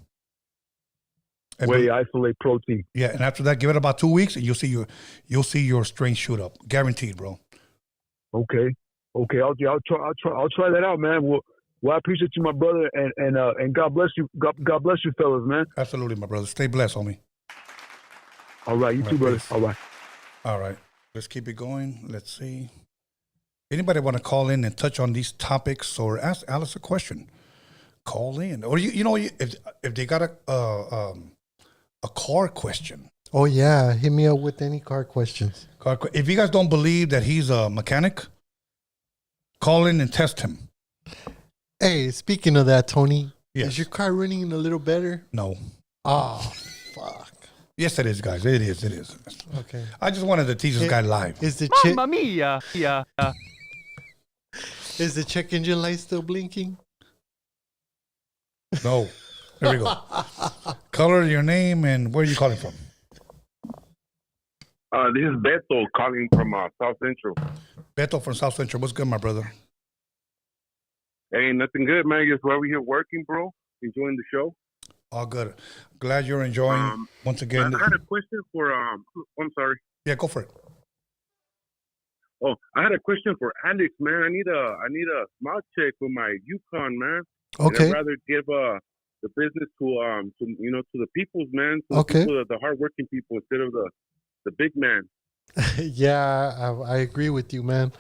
Speaker 1: And
Speaker 6: Whey isolate protein.
Speaker 1: Yeah, and after that, give it about 2 weeks, and you'll see your strength shoot up, guaranteed, bro.
Speaker 6: Okay. I'll try that out, man. Well, I appreciate you, my brother, and God bless you. God bless you, fellas, man.
Speaker 1: Absolutely, my brother. Stay blessed, homie.
Speaker 6: All right, you too, brother.
Speaker 1: Peace.
Speaker 6: All
Speaker 1: right. Let's keep it going. Let's see. Anybody want to call in and touch on these topics or ask Alice a question? Call in, or you know, if they got a car question.
Speaker 2: Oh yeah, hit me up with any car questions.
Speaker 1: If you guys don't believe that he's a mechanic, call in and test him.
Speaker 2: Hey, speaking of that, Tony,
Speaker 1: yes.
Speaker 2: Is your car running a little better?
Speaker 1: No.
Speaker 2: Oh, fuck.
Speaker 1: Yes, it is, guys. It is.
Speaker 2: Okay.
Speaker 1: I just wanted to teach this guy live.
Speaker 2: Is the
Speaker 7: Mamma mia! Yeah.
Speaker 2: Is the check engine light still blinking?
Speaker 1: No. There we go. Color, your name, and where are you calling from?
Speaker 5: This is Beto calling from South Central.
Speaker 1: Beto from South Central. What's good, my brother?
Speaker 5: Hey, nothing good, man. Just over here working, bro. Enjoying the show.
Speaker 1: All good. Glad you're enjoying once again.
Speaker 5: I had a question for I'm sorry.
Speaker 1: Yeah, go for it.
Speaker 5: Oh, I had a question for Alex, man. I need a smile check with my Yukon, man.
Speaker 2: Okay.
Speaker 5: I'd rather give the business to the peoples, man. To
Speaker 2: okay.
Speaker 5: the people, the hardworking people instead of the big man.
Speaker 2: Yeah, I agree with you, man.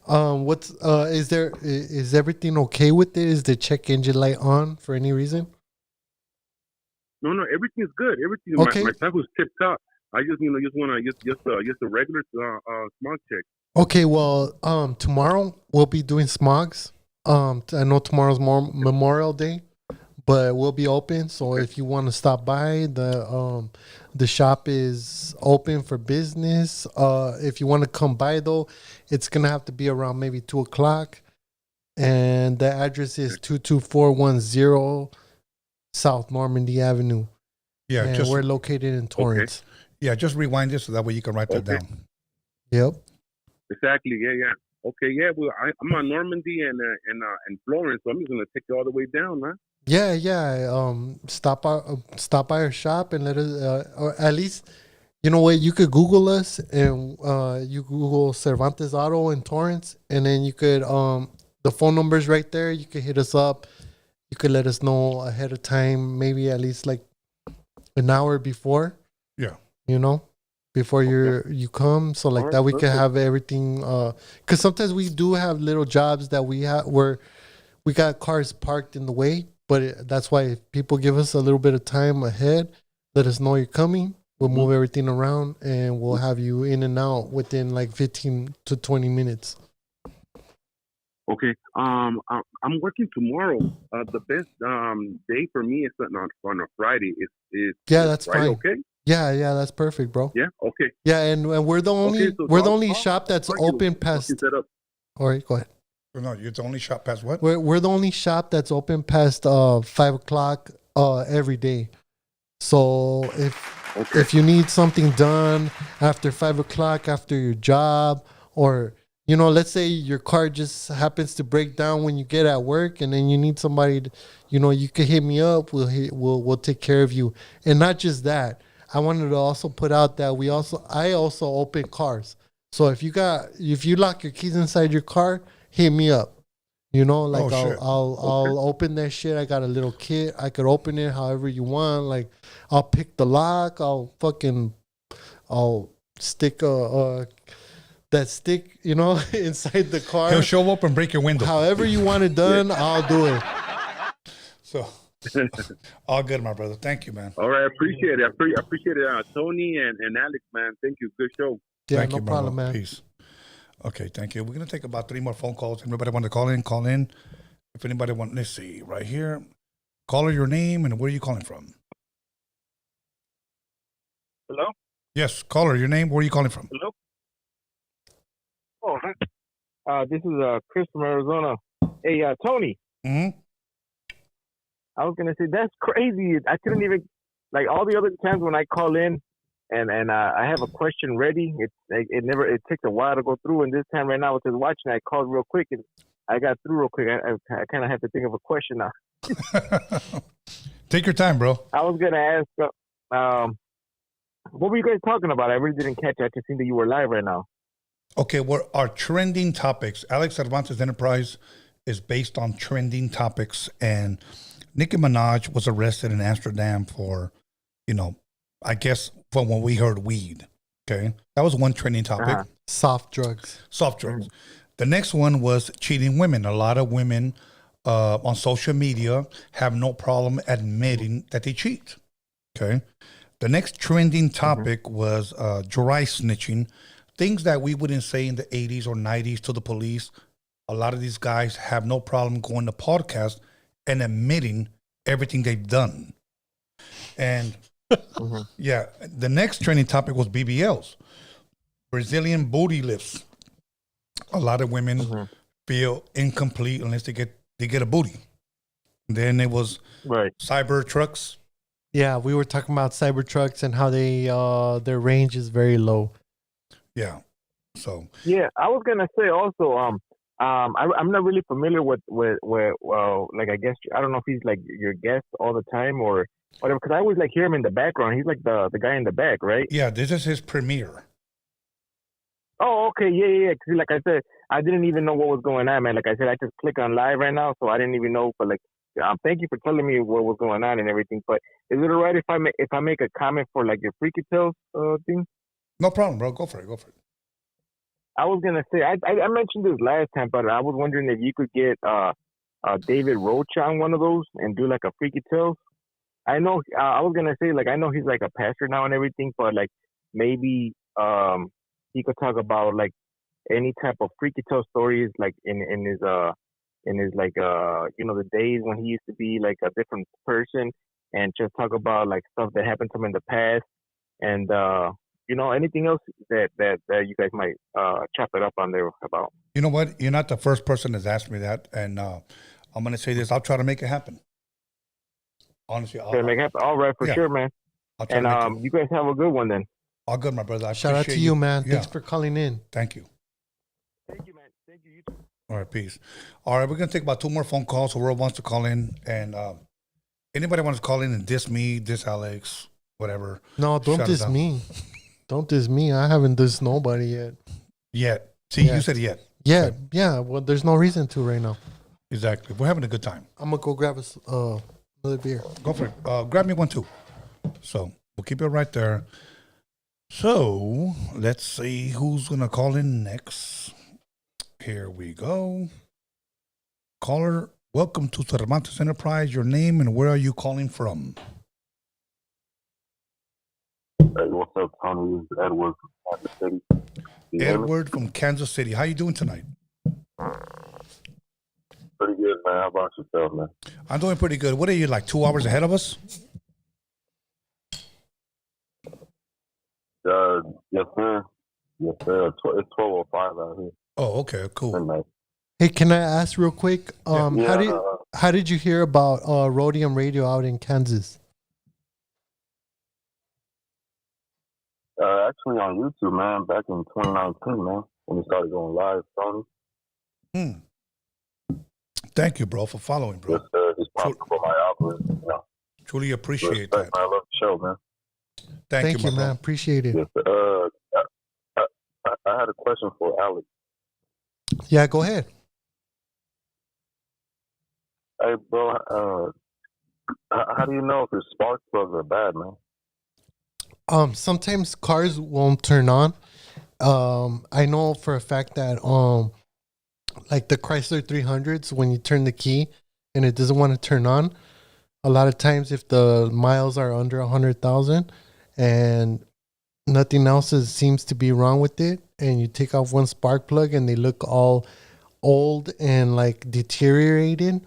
Speaker 2: Is everything okay with it? Is the check engine light on for any reason?
Speaker 5: No, everything's good. Everything.
Speaker 2: Okay.
Speaker 5: My tank was tipped up. I just want just a regular smog check.
Speaker 2: Okay, well, tomorrow we'll be doing smogs. I know tomorrow's Memorial Day, but we'll be open. So if you want to stop by, the shop is open for business. If you want to come by though, it's gonna have to be around maybe 2:00. And the address is 22410 South Normandy Avenue.
Speaker 1: Yeah,
Speaker 2: And
Speaker 1: just
Speaker 2: we're located in Torrance.
Speaker 1: just rewind it so that way you can write that
Speaker 5: Okay.
Speaker 1: down.
Speaker 2: Yep.
Speaker 5: Exactly. Yeah. Okay. Yeah. Well, I'm on Normandy and Florence, so I'm just gonna take you all the way down, man.
Speaker 2: Yeah. Stop by our shop and let us, or at least, you know what? You could Google us and you Google Cervantes Auto in Torrance, and then you could the phone number's right there. You could hit us up. You could let us know ahead of time, maybe at least like an hour before.
Speaker 1: Yeah.
Speaker 2: You know, before you come, so like
Speaker 5: Alright,
Speaker 2: that we could
Speaker 5: perfect.
Speaker 2: have everything. Because sometimes we do have little jobs that we have where we got cars parked in the way, but that's why if people give us a little bit of time ahead, let us know you're coming. We'll move everything around and we'll have you in and out within like 15 to 20 minutes.
Speaker 5: Okay. I'm working tomorrow. The best day for me is on a Friday. Is
Speaker 2: Yeah, that's
Speaker 5: Friday,
Speaker 2: fine.
Speaker 5: okay?
Speaker 2: Yeah, that's perfect, bro.
Speaker 5: Yeah. Okay.
Speaker 2: Yeah, and we're the only
Speaker 5: so
Speaker 2: we're the
Speaker 5: I'll-
Speaker 2: only
Speaker 5: I'll-
Speaker 2: shop that's
Speaker 5: I'll
Speaker 2: open
Speaker 5: get
Speaker 2: past.
Speaker 5: set up.
Speaker 2: All right, go ahead.
Speaker 1: No, you're the only shop past what?
Speaker 2: We're the only shop that's open past 5:00 every day. So
Speaker 5: Okay.
Speaker 2: if you need something done after 5:00 after your job, or let's say your car just happens to break down when you get at work, and then you need somebody to, you can hit me up. We'll take care of you. And not just that, I wanted to also put out that I also open cars. So if you lock your keys inside your car, hit me up. Like
Speaker 1: Oh, shit.
Speaker 2: I'll open that shit. I got a little kit. I could open it however you want. Like I'll pick the lock. I'll stick that stick, inside the car.
Speaker 1: He'll show up and break your window.
Speaker 2: However you want it done, I'll do it.
Speaker 1: So, all good, my brother. Thank you, man.
Speaker 5: All right. I appreciate it. I appreciate it. Tony and Alex, man. Thank you. Good show.
Speaker 2: Yeah,
Speaker 1: Thank
Speaker 2: no
Speaker 1: you,
Speaker 2: problem,
Speaker 1: bro.
Speaker 2: man.
Speaker 1: Peace. Okay, thank you. We're gonna take about 3 more phone calls. Everybody want to call in? Call in. If anybody want, let's see, right here. Caller, your name and where are you calling from?
Speaker 7: Hello?
Speaker 1: Yes, caller, your name. Where are you calling from?
Speaker 7: Hello? Oh, hi. This is Chris from Arizona. Hey, Tony.
Speaker 1: Hmm.
Speaker 7: I was gonna say that's crazy. I couldn't even like all the other times when I call in and I have a question ready. It takes a while to go through, and this time right now with this watching, I called real quick and I got through real quick. I kind of have to think of a question now.
Speaker 1: Take your time, bro.
Speaker 7: I was gonna ask, what were you guys talking about? I really didn't catch it. I just seen that you were live right now.
Speaker 1: Okay, what are trending topics? Alex Cervantes Enterprise is based on trending topics, and Nicki Minaj was arrested in Amsterdam for, I guess from when we heard weed. Okay, that was one trending topic.
Speaker 7: Uh-huh.
Speaker 2: Soft drugs.
Speaker 1: Soft drugs. The next one was cheating women. A lot of women on social media have no problem admitting that they cheat. Okay. The next trending topic was dry snitching, things that we wouldn't say in the 80s or 90s to the police. A lot of these guys have no problem going to podcasts and admitting everything they've done. And yeah, the next trending topic was BBLs, Brazilian booty lifts. A lot of women feel incomplete unless they get a booty. Then it was
Speaker 7: Right.
Speaker 1: cyber trucks.
Speaker 2: Yeah, we were talking about Cybertrucks and how they their range is very low.
Speaker 1: Yeah. So
Speaker 7: Yeah, I was gonna say also, I'm not really familiar with like I guess I don't know if he's like your guest all the time or whatever, because I always like hear him in the background. He's like the guy in the back, right?
Speaker 1: yeah, this is his premiere.
Speaker 7: Oh, okay, yeah. 'Cause like I said, I didn't even know what was going on, man. Like I said, I just click on live right now, so I didn't even know. But like, thank you for telling me what was going on and everything. But is it alright if I make a comment for like your Freaky Tales thing?
Speaker 1: No problem, bro. Go for it.
Speaker 7: I was gonna say I mentioned this last time, but I was wondering if you could get David Roach on one of those and do like a Freaky Tales. I know I was gonna say like I know he's like a pastor now and everything, but like maybe he could talk about like any type of Freaky Tale stories like in his in his like the days when he used to be like a different person, and just talk about like stuff that happened to him in the past, and anything else that you guys might chop it up on there about.
Speaker 1: You know what? You're not the first person that's asked me that, and I'm gonna say this. I'll try to make it happen. Honestly,
Speaker 7: Okay, make it happen. All right, for
Speaker 1: Yeah.
Speaker 7: sure, man.
Speaker 1: I'll try
Speaker 7: And
Speaker 1: to make it.
Speaker 7: you guys have a good one then.
Speaker 1: All good, my brother. I
Speaker 2: Shout out to
Speaker 1: appreciate
Speaker 2: you, man.
Speaker 1: Yeah.
Speaker 2: Thanks for calling in.
Speaker 1: Thank you.
Speaker 7: Thank you, man. Thank you. You too.
Speaker 1: All right, peace. All right, we're gonna take about 2 more phone calls. Whoever wants to call in, and anybody wants to call in and diss me, diss Alex, whatever.
Speaker 2: No, don't
Speaker 1: Shut it
Speaker 2: diss
Speaker 1: down.
Speaker 2: me. Don't diss me. I haven't dissed nobody yet.
Speaker 1: Yet. See,
Speaker 2: Yeah.
Speaker 1: you said yet.
Speaker 2: Yeah, yeah. Well, there's no reason to right now.
Speaker 1: Exactly. We're having a good time.
Speaker 2: I'm gonna go grab another beer.
Speaker 1: Go for it. Grab me one too. So we'll keep it right there. So let's see who's gonna call in next. Here we go. Caller, welcome to Cervantes Enterprise. Your name and where are you calling from?
Speaker 8: Hey, what's up, Tony? This is Edward from Kansas City. You hear me?
Speaker 1: Edward from Kansas City. How you doing tonight?
Speaker 8: Pretty good, man. How about yourself, man?
Speaker 1: I'm doing pretty good. What are you, like 2 hours ahead of us?
Speaker 8: Yes, sir. Yes, sir. It's 12:05 out here.
Speaker 1: Oh, okay, cool.
Speaker 8: Midnight.
Speaker 2: Hey, can I ask real quick?
Speaker 8: Yeah,
Speaker 2: How did you hear about Rhodium Radio out in Kansas?
Speaker 8: actually on YouTube, man, back in 2019, man, when we started going live, Tony.
Speaker 1: Thank you, bro, for following, bro.
Speaker 8: Just popped up on my algorithm, you know.
Speaker 1: Truly appreciate
Speaker 8: Respect,
Speaker 1: that.
Speaker 8: man. I love the show, man.
Speaker 1: Thank you,
Speaker 2: man.
Speaker 1: bro.
Speaker 2: Appreciate it.
Speaker 8: Yes, I had a question for Alex.
Speaker 2: Yeah, go ahead.
Speaker 8: Hey, bro, how do you know if your spark plugs are bad, man?
Speaker 2: Sometimes cars won't turn on. I know for a fact that like the Chrysler 300s, when you turn the key and it doesn't want to turn on, a lot of times if the miles are under 100,000 and nothing else seems to be wrong with it, and you take off one spark plug and they look all old and like deteriorated,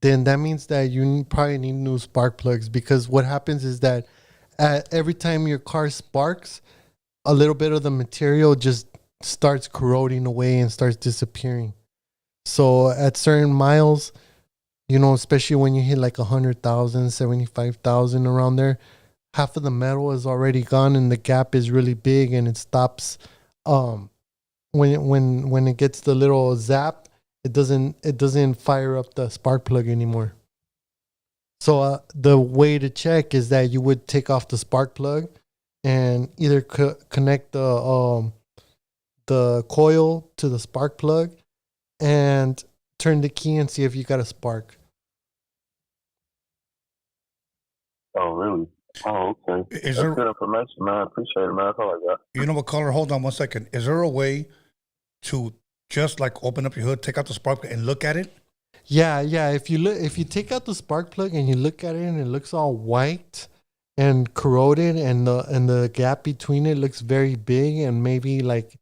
Speaker 2: then that means that you probably need new spark plugs, because what happens is that every time your car sparks, a little bit of the material just starts corroding away and starts disappearing. So at certain miles, you know, especially when you hit like 100,000, 75,000 around there, half of the metal is already gone and the gap is really big, and it stops. When it gets the little zap, it doesn't fire up the spark plug anymore. So the way to check is that you would take off the spark plug and either connect the coil to the spark plug and turn the key and see if you got a spark.
Speaker 8: Oh, really? Oh, okay.
Speaker 1: Is
Speaker 8: That's
Speaker 1: there,
Speaker 8: good information, man. I appreciate it, man. That's all I got.
Speaker 1: you know what, caller? Hold on 1 second. Is there a way to just like open up your hood, take out the spark plug, and look at it?
Speaker 2: Yeah. If you take out the spark plug and you look at it and it looks all white and corroded, and the gap between it looks very big, and maybe like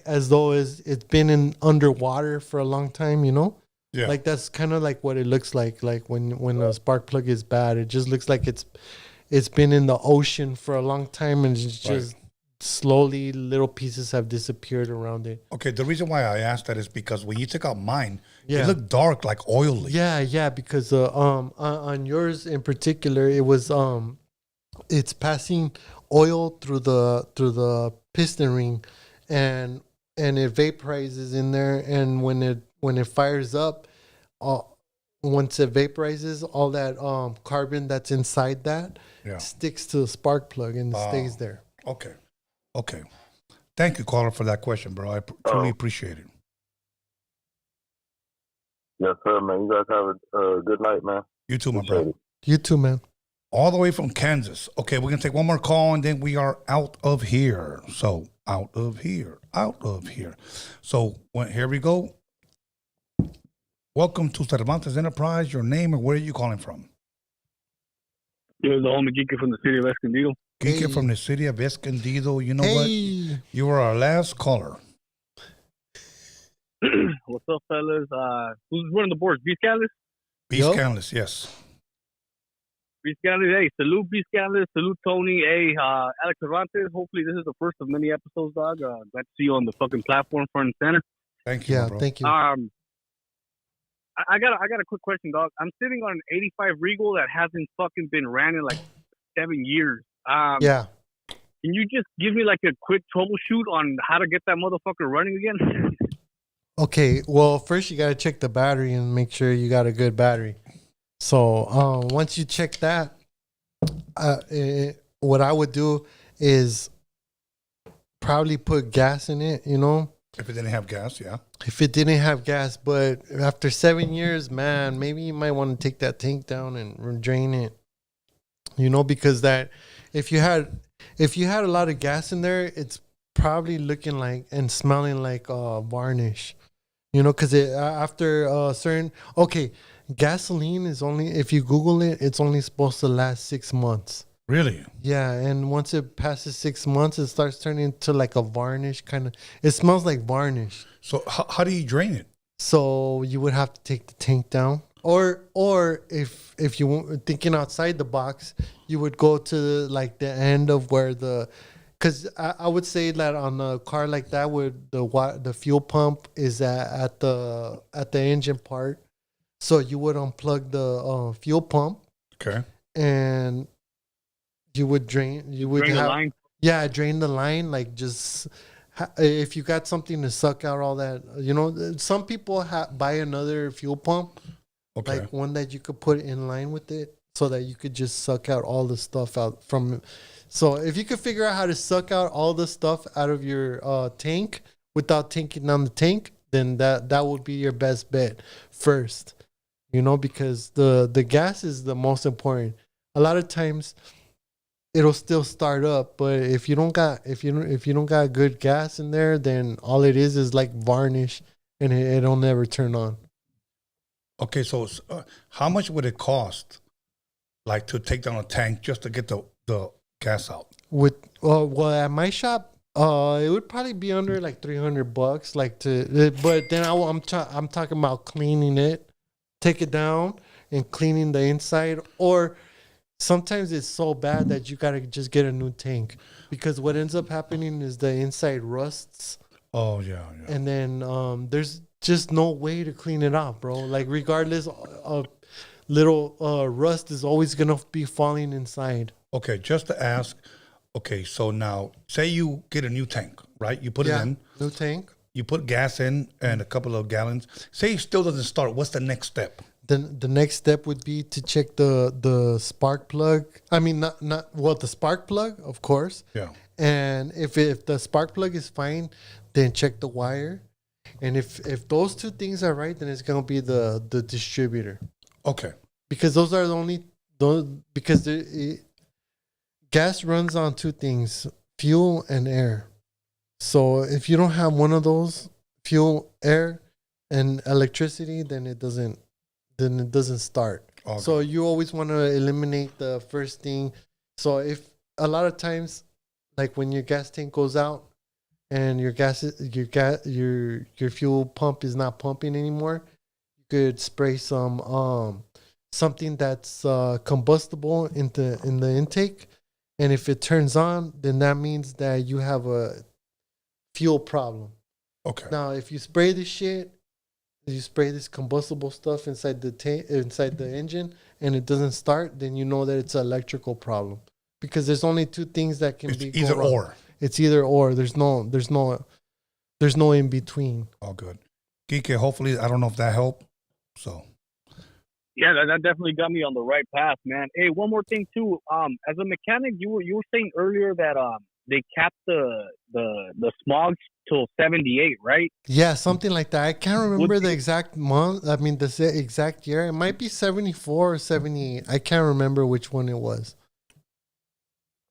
Speaker 2: as though it's been in underwater for a long time, you know?
Speaker 1: Yeah.
Speaker 2: Like that's kind of like what it looks like. Like when a spark plug is bad, it just looks like it's been in the ocean for a long time, and it's just slowly little pieces have disappeared around it.
Speaker 1: Okay, the reason why I asked that is because when you took out mine,
Speaker 2: Yeah.
Speaker 1: it looked dark, like oily.
Speaker 2: Yeah, because on yours in particular, it was it's passing oil through the piston ring, and it vaporizes in there, and when it fires up, once it vaporizes, all that carbon that's inside that sticks to the spark plug and stays there.
Speaker 1: Okay. Thank you, caller, for that question, bro. I truly appreciate it.
Speaker 8: Yes, sir, man. You guys have a good night, man.
Speaker 1: You too, my
Speaker 8: Appreciate
Speaker 1: brother.
Speaker 8: it.
Speaker 2: You too, man.
Speaker 1: All the way from Kansas. Okay, we're going to take one more call, and then we are out of here. So, out of here. So, here we go. Welcome to Cervantes Enterprise. Your name and where are you calling from?
Speaker 6: Yo, the homie Geeky from the city of Escondido.
Speaker 1: Geeky from the city of Escondido. You know what? You were our last caller.
Speaker 9: What's up, fellas? Who's running the boards? Beast Catalyst?
Speaker 1: Beast
Speaker 2: Yo.
Speaker 1: Canlis, yes.
Speaker 9: Beast Catalyst. Hey, salute Beast Catalyst. Salute Tony. Hey, Alex Cervantes. Hopefully this is the first of many episodes, dog. Glad to see you on the fucking platform, front and center.
Speaker 1: Thank you,
Speaker 2: Yeah,
Speaker 1: bro.
Speaker 2: thank you.
Speaker 9: I got a quick question, dog. I'm sitting on an 85 Regal that hasn't fucking been ran in like 7 years.
Speaker 2: Yeah.
Speaker 9: Can you just give me like a quick troubleshoot on how to get that motherfucker running again?
Speaker 2: Okay, well, first you got to check the battery and make sure you got a good battery. So once you check that, what I would do is probably put gas in it, you know,
Speaker 1: If it didn't have gas, yeah.
Speaker 2: if it didn't have gas. But after 7 years, man, maybe you might want to take that tank down and drain it, you know, because that if you had a lot of gas in there, it's probably looking like and smelling like varnish. You know, because after certain, okay, gasoline is only, if you Google it, it's only supposed to last 6 months.
Speaker 1: Really?
Speaker 2: Yeah, and once it passes 6 months, it starts turning into like a varnish kind of, it smells like varnish.
Speaker 1: So how do you drain it?
Speaker 2: So you would have to take the tank down. Or if you were thinking outside the box, you would go to like the end of where because I would say that on a car like that, where the fuel pump is at the engine part, so you would unplug the fuel pump.
Speaker 1: Okay.
Speaker 2: And you would drain. You would
Speaker 9: Drain the line?
Speaker 2: Yeah, drain the line. Like just if you got something to suck out all that, you know. Some people buy another fuel pump,
Speaker 1: Okay.
Speaker 2: like one that you could put in line with it, so that you could just suck out all the stuff out from. So if you could figure out how to suck out all the stuff out of your tank without tanking down the tank, then that would be your best bet first. You know, because the gas is the most important. A lot of times it'll still start up, but if you don't got good gas in there, then all it is like varnish, and it'll never turn on.
Speaker 1: Okay, so how much would it cost, like, to take down a tank just to get the gas out?
Speaker 2: Well, at my shop, it would probably be under like $300, like but then I'm talking about cleaning it, take it down and cleaning the inside, or sometimes it's so bad that you gotta just get a new tank, because what ends up happening is the inside rusts.
Speaker 1: Oh yeah.
Speaker 2: And then there's just no way to clean it off, bro. Like regardless of little rust is always gonna be falling inside.
Speaker 1: Okay, just to ask. Okay, so now say you get a new tank, right? You put it in.
Speaker 2: New tank.
Speaker 1: You put gas in and a couple of gallons. Say it still doesn't start. What's the next step?
Speaker 2: Then the next step would be to check the spark plug. I mean, not the spark plug, of course.
Speaker 1: Yeah.
Speaker 2: And if the spark plug is fine, then check the wire. And if those two things are right, then it's gonna be the distributor.
Speaker 1: Okay.
Speaker 2: Because those are the only because gas runs on two things: fuel and air. So if you don't have one of those, fuel, air, and electricity, then it doesn't start.
Speaker 1: Okay.
Speaker 2: So you always want to eliminate the first thing. So if a lot of times, like when your gas tank goes out and your fuel pump is not pumping anymore, you could spray some something that's combustible in the intake, and if it turns on, then that means that you have a fuel problem.
Speaker 1: Okay.
Speaker 2: Now, if you spray this shit, you spray this combustible stuff inside the engine, and it doesn't start, then you know that it's an electrical problem. Because there's only two things that can be
Speaker 1: either
Speaker 2: wrong.
Speaker 1: or.
Speaker 2: It's either or. There's no in between.
Speaker 1: All good. Kike, hopefully, I don't know if that helped. So.
Speaker 9: Yeah, that definitely got me on the right path, man. Hey, one more thing too. As a mechanic, you were saying earlier that they capped the smogs till 78, right?
Speaker 2: Yeah, something like that. I can't remember the exact month. I mean, the exact year. It might be 74 or 78. I can't remember which one it was.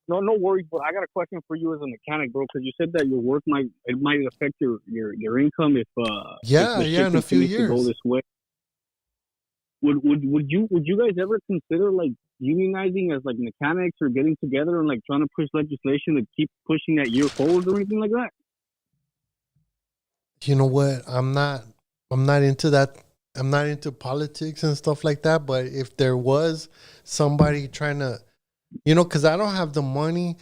Speaker 9: No worries. But I got a question for you as a mechanic, bro, because you said that your work might affect your income if
Speaker 2: in a few
Speaker 9: years go this way. Would you guys ever consider like unionizing as like mechanics, or getting together and like trying to push legislation to keep pushing that year forward or anything like that?
Speaker 2: you know what? I'm not into that. I'm not into politics and stuff like that. But if there was somebody trying to, because I don't have the money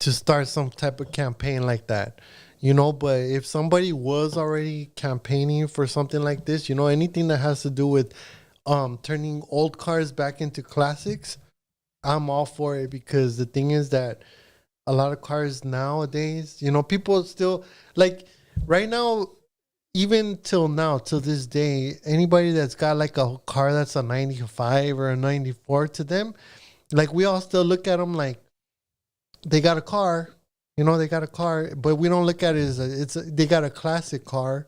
Speaker 2: to start some type of campaign like that, but if somebody was already campaigning for something like this, anything that has to do with turning old cars back into classics, I'm all for it, because the thing is that a lot of cars nowadays, people still like right now, even till now, till this day, anybody that's got like a car that's a 95 or a 94, to them, like, we all still look at them like they got a car, they got a car, but we don't look at it as they got a classic car.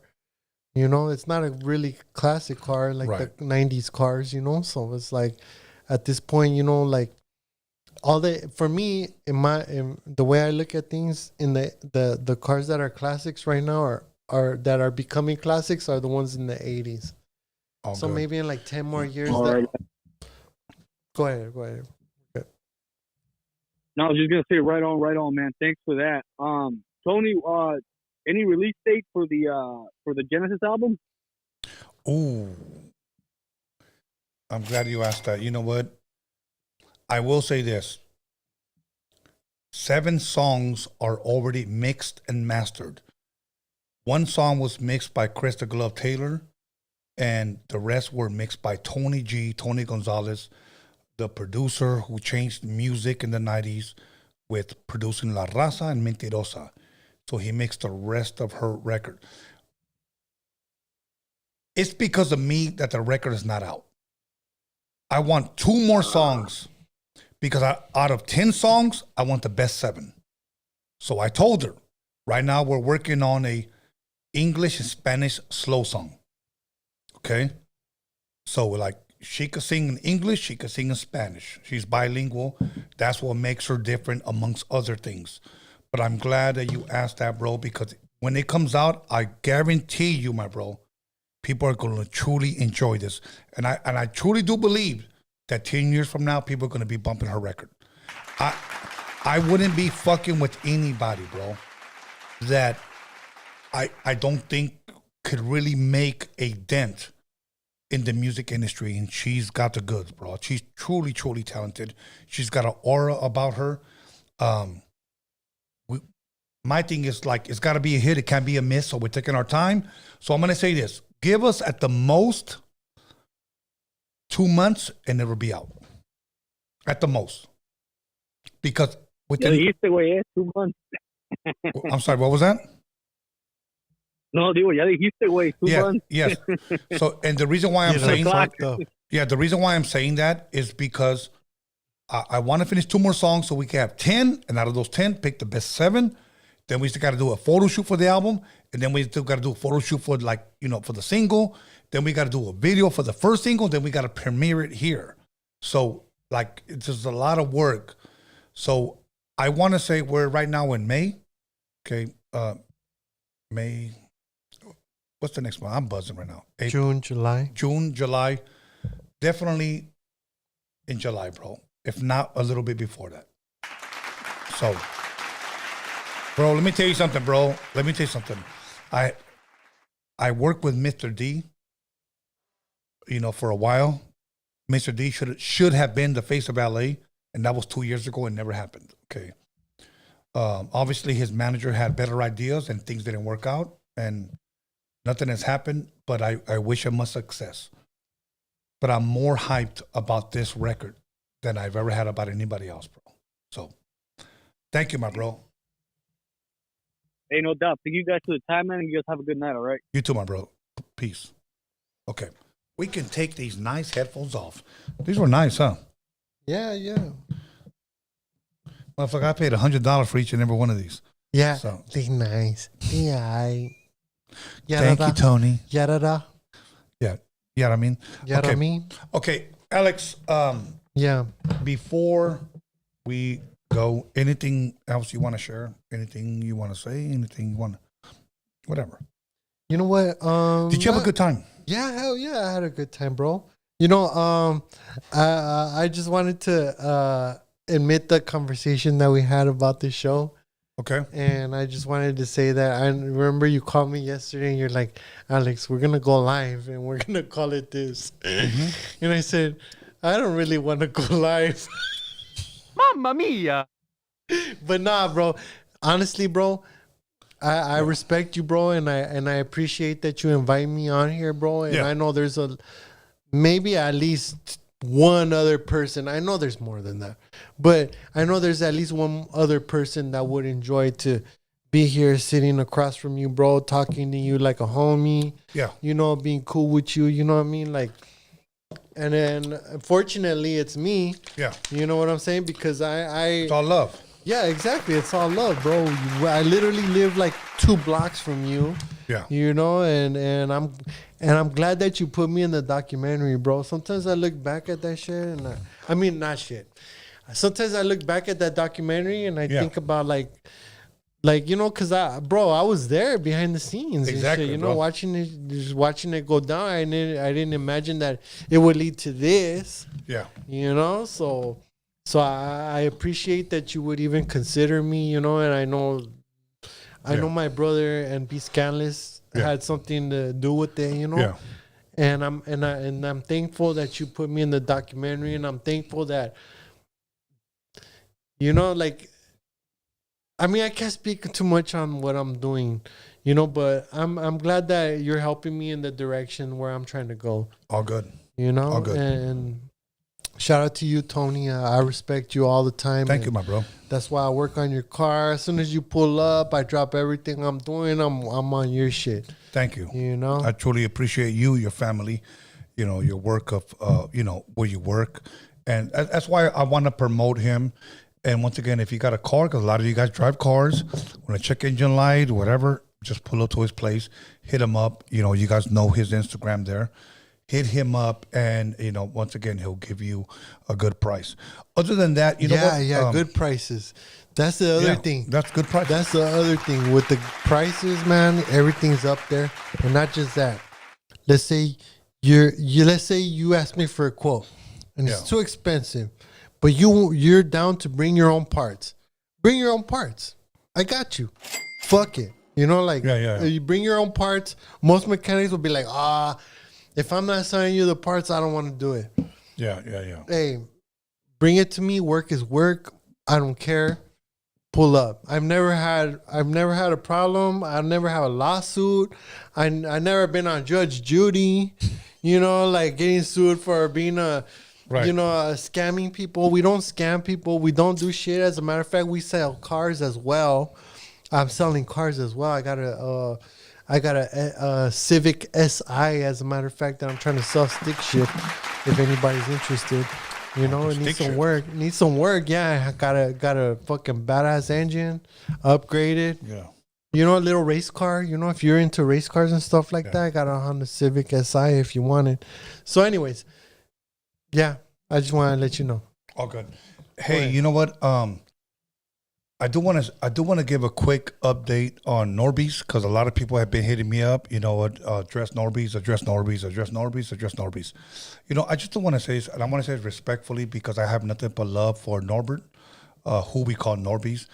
Speaker 2: It's not a really classic car like
Speaker 1: Right.
Speaker 2: the 90s cars, so it's like, at this point, like, for me, in the way I look at things, in the cars that are classics right now are that are becoming classics are the ones in the 80s.
Speaker 1: All
Speaker 2: So
Speaker 1: good.
Speaker 2: maybe in like 10 more years.
Speaker 9: All right.
Speaker 2: Go ahead.
Speaker 9: No, I was just gonna say right on, man. Thanks for that. Tony, any release date for the Genesis album?
Speaker 1: Ooh. I'm glad you asked that. You know what? I will say this. 7 songs are already mixed and mastered. 1 song was mixed by Chris the Glove Taylor, and the rest were mixed by Tony Gonzalez, the producer who changed music in the 90s with producing La Raza and Mentirosa. So he mixed the rest of her record. It's because of me that the record is not out. I want 2 more songs, because out of 10 songs, I want the best 7. So I told her, right now we're working on a English and Spanish slow song. Okay? So like, she could sing in English, she could sing in Spanish. She's bilingual. That's what makes her different, amongst other things. But I'm glad that you asked that, bro, because when it comes out, I guarantee you, my bro, people are going to truly enjoy this. And I truly do believe that 10 years from now, people are going to be bumping her record. I wouldn't be fucking with anybody, bro, that I don't think could really make a dent in the music industry. And she's got the goods, bro. She's truly, truly talented. She's got an aura about her. My thing is, like, it's got to be a hit. It can't be a miss. So we're taking our time. So I'm going to say this. Give us at the most 2 months and it'll be out. At the most. Because
Speaker 9: Ya
Speaker 1: within...
Speaker 9: dijiste, güey, 2 months.
Speaker 1: I'm sorry, what was that?
Speaker 9: No, digo, ya dijiste, güey, 2 months.
Speaker 1: Yes. So, and the reason why I'm saying...
Speaker 2: fucked up.
Speaker 1: Yeah, the reason why I'm saying that is because I want to finish 2 more songs so we can have 10, and out of those 10, pick the best 7. Then we still got to do a photo shoot for the album, and then we still got to do a photo shoot for, like, for the single. Then we got to do a video for the first single. Then we got to premiere it here. So, like, it's just a lot of work. So I want to say we're right now in May. Okay, May. What's the next one? I'm buzzing right now.
Speaker 2: June, July.
Speaker 1: Definitely in July, bro. If not, a little bit before that. So, bro, let me tell you something, bro. Let me tell you something. I worked with Mr. D, for a while. Mr. D should have been the face of LA, and that was 2 years ago and never happened. Okay. Obviously, his manager had better ideas and things didn't work out, and nothing has happened, but I wish him much success. But I'm more hyped about this record than I've ever had about anybody else, bro. So, thank you, my bro.
Speaker 9: Hey, no doubt. Thank you guys for the time, man. You guys have a good night, all right?
Speaker 1: You too, my bro. Peace. Okay. We can take these nice headphones off. These were nice, huh?
Speaker 2: Yeah.
Speaker 1: Motherfucker, I paid $100 for each and every one of these.
Speaker 2: Yeah,
Speaker 1: So,
Speaker 2: they nice. Yeah.
Speaker 1: thank you, Tony.
Speaker 2: Yarada.
Speaker 1: Yeah. You know what I mean?
Speaker 2: Okay.
Speaker 1: Okay, Alex,
Speaker 2: Yeah.
Speaker 1: before we go, anything else you want to share? Anything you want to say? Anything you want to, whatever.
Speaker 2: You know what?
Speaker 1: Did you have a good time?
Speaker 2: Yeah, hell yeah, I had a good time, bro. I just wanted to admit the conversation that we had about this show.
Speaker 1: Okay.
Speaker 2: And I just wanted to say that I remember you called me yesterday and you're like, Alex, we're going to go live and we're going to call it this. And I said, I don't really want to go live.
Speaker 10: Mamma mia.
Speaker 2: But nah, bro. Honestly, bro, I respect you, bro, and I appreciate that you invite me on here, bro. And I know there's maybe at least one other person. I know there's more than that, but I know there's at least one other person that would enjoy to be here sitting across from you, bro, talking to you like a homie.
Speaker 1: Yeah.
Speaker 2: You know, being cool with you. You know what I mean? Like, and then fortunately it's me.
Speaker 1: Yeah.
Speaker 2: You know what I'm saying? Because
Speaker 1: It's all love.
Speaker 2: yeah, exactly. It's all love, bro. I literally live like 2 blocks from you.
Speaker 1: Yeah.
Speaker 2: You know, and I'm glad that you put me in the documentary, bro. Sometimes I look back at that shit and I mean not shit. Sometimes I look back at that documentary and I think about like you know, cause I was there behind the scenes.
Speaker 1: Exactly,
Speaker 2: and shit, you
Speaker 1: bro.
Speaker 2: know, just watching it go down. I didn't imagine that it would lead to this.
Speaker 1: Yeah.
Speaker 2: You know, so I appreciate that you would even consider me, you know, and I know my brother and B Scanless had something to do with it, you know.
Speaker 1: Yeah.
Speaker 2: And I'm thankful that you put me in the documentary, and I'm thankful that, you know, like, I mean, I can't speak too much on what I'm doing, you know, but I'm glad that you're helping me in the direction where I'm trying to go.
Speaker 1: All good.
Speaker 2: You know,
Speaker 1: All good.
Speaker 2: And shout out to you, Tony. I respect you all the time.
Speaker 1: Thank you, my bro.
Speaker 2: That's why I work on your car. As soon as you pull up, I drop everything I'm doing. I'm on your shit.
Speaker 1: Thank you.
Speaker 2: You know,
Speaker 1: I truly appreciate you, your family, you know, your work of, you know, where you work. And that's why I want to promote him. And once again, if you got a car, because a lot of you guys drive cars, when a check engine light, whatever, just pull up to his place, hit him up. You know, you guys know his Instagram there. Hit him up, and, you know, once again, he'll give you a good price. Other than that, you know what?
Speaker 2: Yeah, good prices. That's the other thing.
Speaker 1: That's good price.
Speaker 2: That's the other thing. With the prices, man, everything's up there. And not just that. Let's say let's say you ask me for a quote and it's too expensive, but you're down to bring your own parts. Bring your own parts. I got you. Fuck it. You know, like you bring your own parts. Most mechanics will be like, if I'm not selling you the parts, I don't want to do it.
Speaker 1: Yeah.
Speaker 2: Hey, bring it to me. Work is work. I don't care. Pull up. I've never had a problem. I've never had a lawsuit. I never been on Judge Judy, you know, like getting sued for being scamming people. We don't scam people. We don't do shit. As a matter of fact, we sell cars as well. I'm selling cars as well. I got a Civic Si, as a matter of fact, that I'm trying to sell stick shift if anybody's interested. You know, it needs some work. Needs some work. Yeah, I got a fucking badass engine, upgraded.
Speaker 1: Yeah.
Speaker 2: You know, a little race car. You know, if you're into race cars and stuff like that, I got a Honda Civic Si if you want it. So, anyways, yeah, I just want to let you know.
Speaker 1: All good. Hey, you know what? I do want to give a quick update on Norby's, because a lot of people have been hitting me up. You know what? Address Norby's. You know, I just want to say this, and I want to say it respectfully, because I have nothing but love for Norbert, who we call Norby's.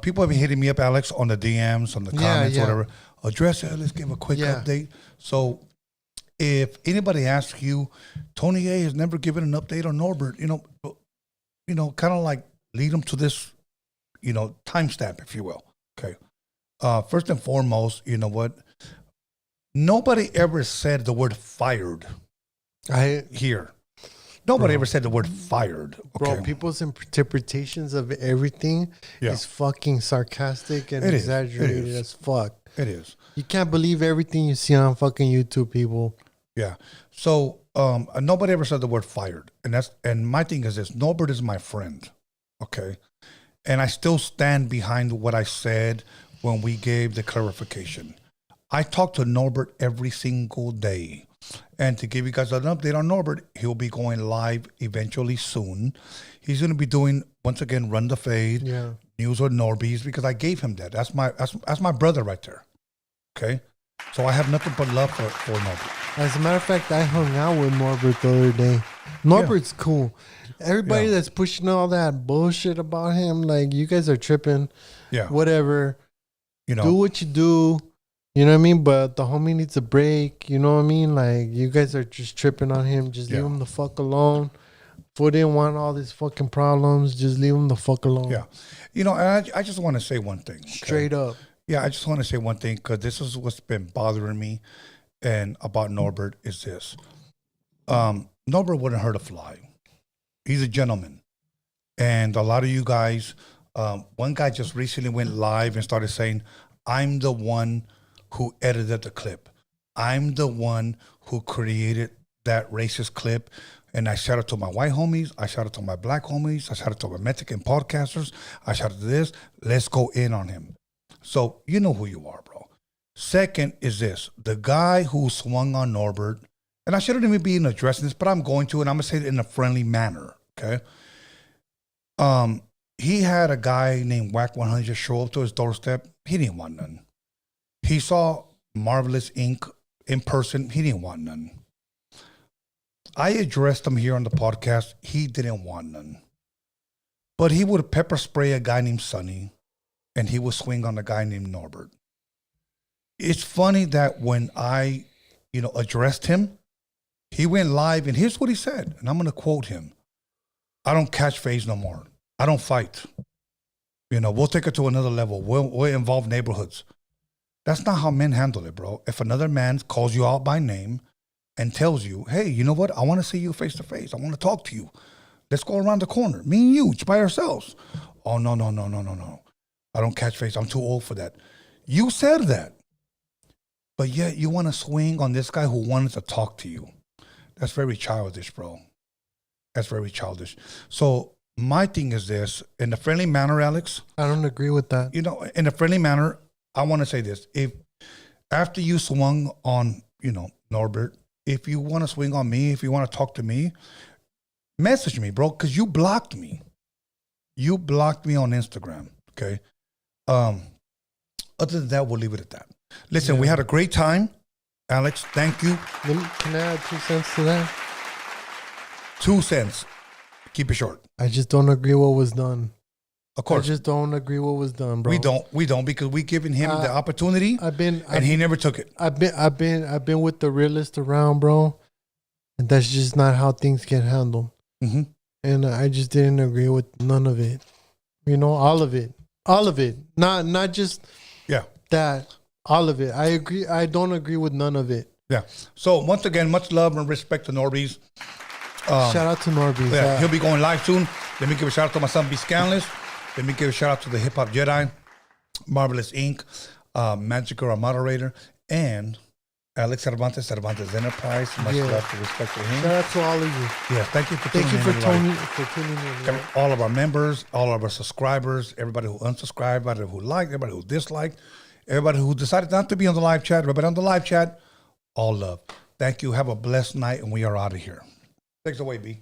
Speaker 1: People have been hitting me up, Alex, on the DMs, on the comments, whatever. Address it. Let's give a quick update. So, if anybody asks you, Tony A has never given an update on Norbert, you know, kind of like lead them to this, you know, timestamp, if you will. Okay. First and foremost, you know what? Nobody ever said the word fired here. Nobody ever said the word fired. Okay?
Speaker 2: Bro, people's interpretations of everything is fucking sarcastic and exaggerated as fuck.
Speaker 1: It is.
Speaker 2: You can't believe everything you see on fucking YouTube, people.
Speaker 1: Yeah. So nobody ever said the word fired. And my thing is this: Norbert is my friend. Okay. And I still stand behind what I said when we gave the clarification. I talk to Norbert every single day. And to give you guys an update on Norbert, he'll be going live eventually soon. He's going to be doing, once again, Run the Fade, News with Norby's, because I gave him that. That's my brother right there. Okay? So I have nothing but love for Norbert.
Speaker 2: As a matter of fact, I hung out with Norbert the other day. Norbert's cool. Everybody
Speaker 1: Yeah.
Speaker 2: that's pushing all that bullshit about him, like, you guys are tripping.
Speaker 1: Yeah.
Speaker 2: Whatever.
Speaker 1: You know.
Speaker 2: Do what you do. You know what I mean? But the homie needs a break. You know what I mean? Like, you guys are just tripping on him. Just leave him the fuck alone. Fool didn't want all these fucking problems. Just leave him the fuck alone.
Speaker 1: Yeah. You know, and I just want to say one thing. Okay?
Speaker 2: Straight up.
Speaker 1: Yeah, I just want to say one thing because this is what's been bothering me and about Norbert is this. Norbert wouldn't hurt a fly. He's a gentleman. And a lot of you guys, one guy just recently went live and started saying, I'm the one who edited the clip. I'm the one who created that racist clip. And I shout out to my white homies. I shout out to my black homies. I shout out to my Mexican podcasters. I shout out to this. Let's go in on him. So you know who you are, bro. Second is this. The guy who swung on Norbert, and I shouldn't even be addressing this, but I'm going to, and I'm going to say it in a friendly manner, okay? He had a guy named Whack 100 show up to his doorstep. He didn't want none. He saw Marvelous Inc. in person. He didn't want none. I addressed him here on the podcast. He didn't want none. But he would pepper spray a guy named Sonny, and he would swing on a guy named Norbert. It's funny that when I, addressed him, he went live, and here's what he said, and I'm going to quote him. I don't catch phase no more. I don't fight. We'll take it to another level. We'll involve neighborhoods. That's not how men handle it, bro. If another man calls you out by name and tells you, hey, you know what? I want to see you face to face. I want to talk to you. Let's go around the corner. Me and you, just by ourselves. Oh, no. I don't catch face. I'm too old for that. You said that. But yet you want to swing on this guy who wanted to talk to you. That's very childish, bro. That's very childish. So my thing is this. In a friendly manner, Alex.
Speaker 2: I don't agree with that.
Speaker 1: In a friendly manner, I want to say this. If after you swung on, Norbert, if you want to swing on me, if you want to talk to me, message me, bro, because you blocked me. You blocked me on Instagram, okay? Other than that, we'll leave it at that. Listen, we had a great time. Alex, thank you.
Speaker 2: Can I add 2 cents to that?
Speaker 1: 2 cents. Keep it short.
Speaker 2: I just don't agree what was done.
Speaker 1: Of course.
Speaker 2: I just don't agree what was done, bro.
Speaker 1: We don't because we given him the opportunity and he never took it.
Speaker 2: I've been with the realist around, bro. And that's just not how things get handled.
Speaker 1: Mm-hmm.
Speaker 2: And I just didn't agree with none of it. All of it. All of it. Not just that. All of it. I agree. I don't agree with none of it.
Speaker 1: Yeah. So once again, much love and respect to Norbies.
Speaker 2: Shout out to Norbies.
Speaker 1: Yeah, he'll be going live soon. Let me give a shout out to my son, B. Scanless. Let me give a shout out to the Hip Hop Jedi, Marvelous Inc., Magic, our moderator, and Alex Cervantes Enterprise. Much love and respect to him.
Speaker 2: Shout out to all of you.
Speaker 1: Yeah, thank you for
Speaker 2: tuning
Speaker 1: in.
Speaker 2: For tuning in. Right?
Speaker 1: All of our members, all of our subscribers, everybody who unsubscribed, everybody who liked, everybody who disliked, everybody who decided not to be on the live chat, everybody on the live chat, all love. Thank you. Have a blessed night, and we are out of here. Thanks away, B.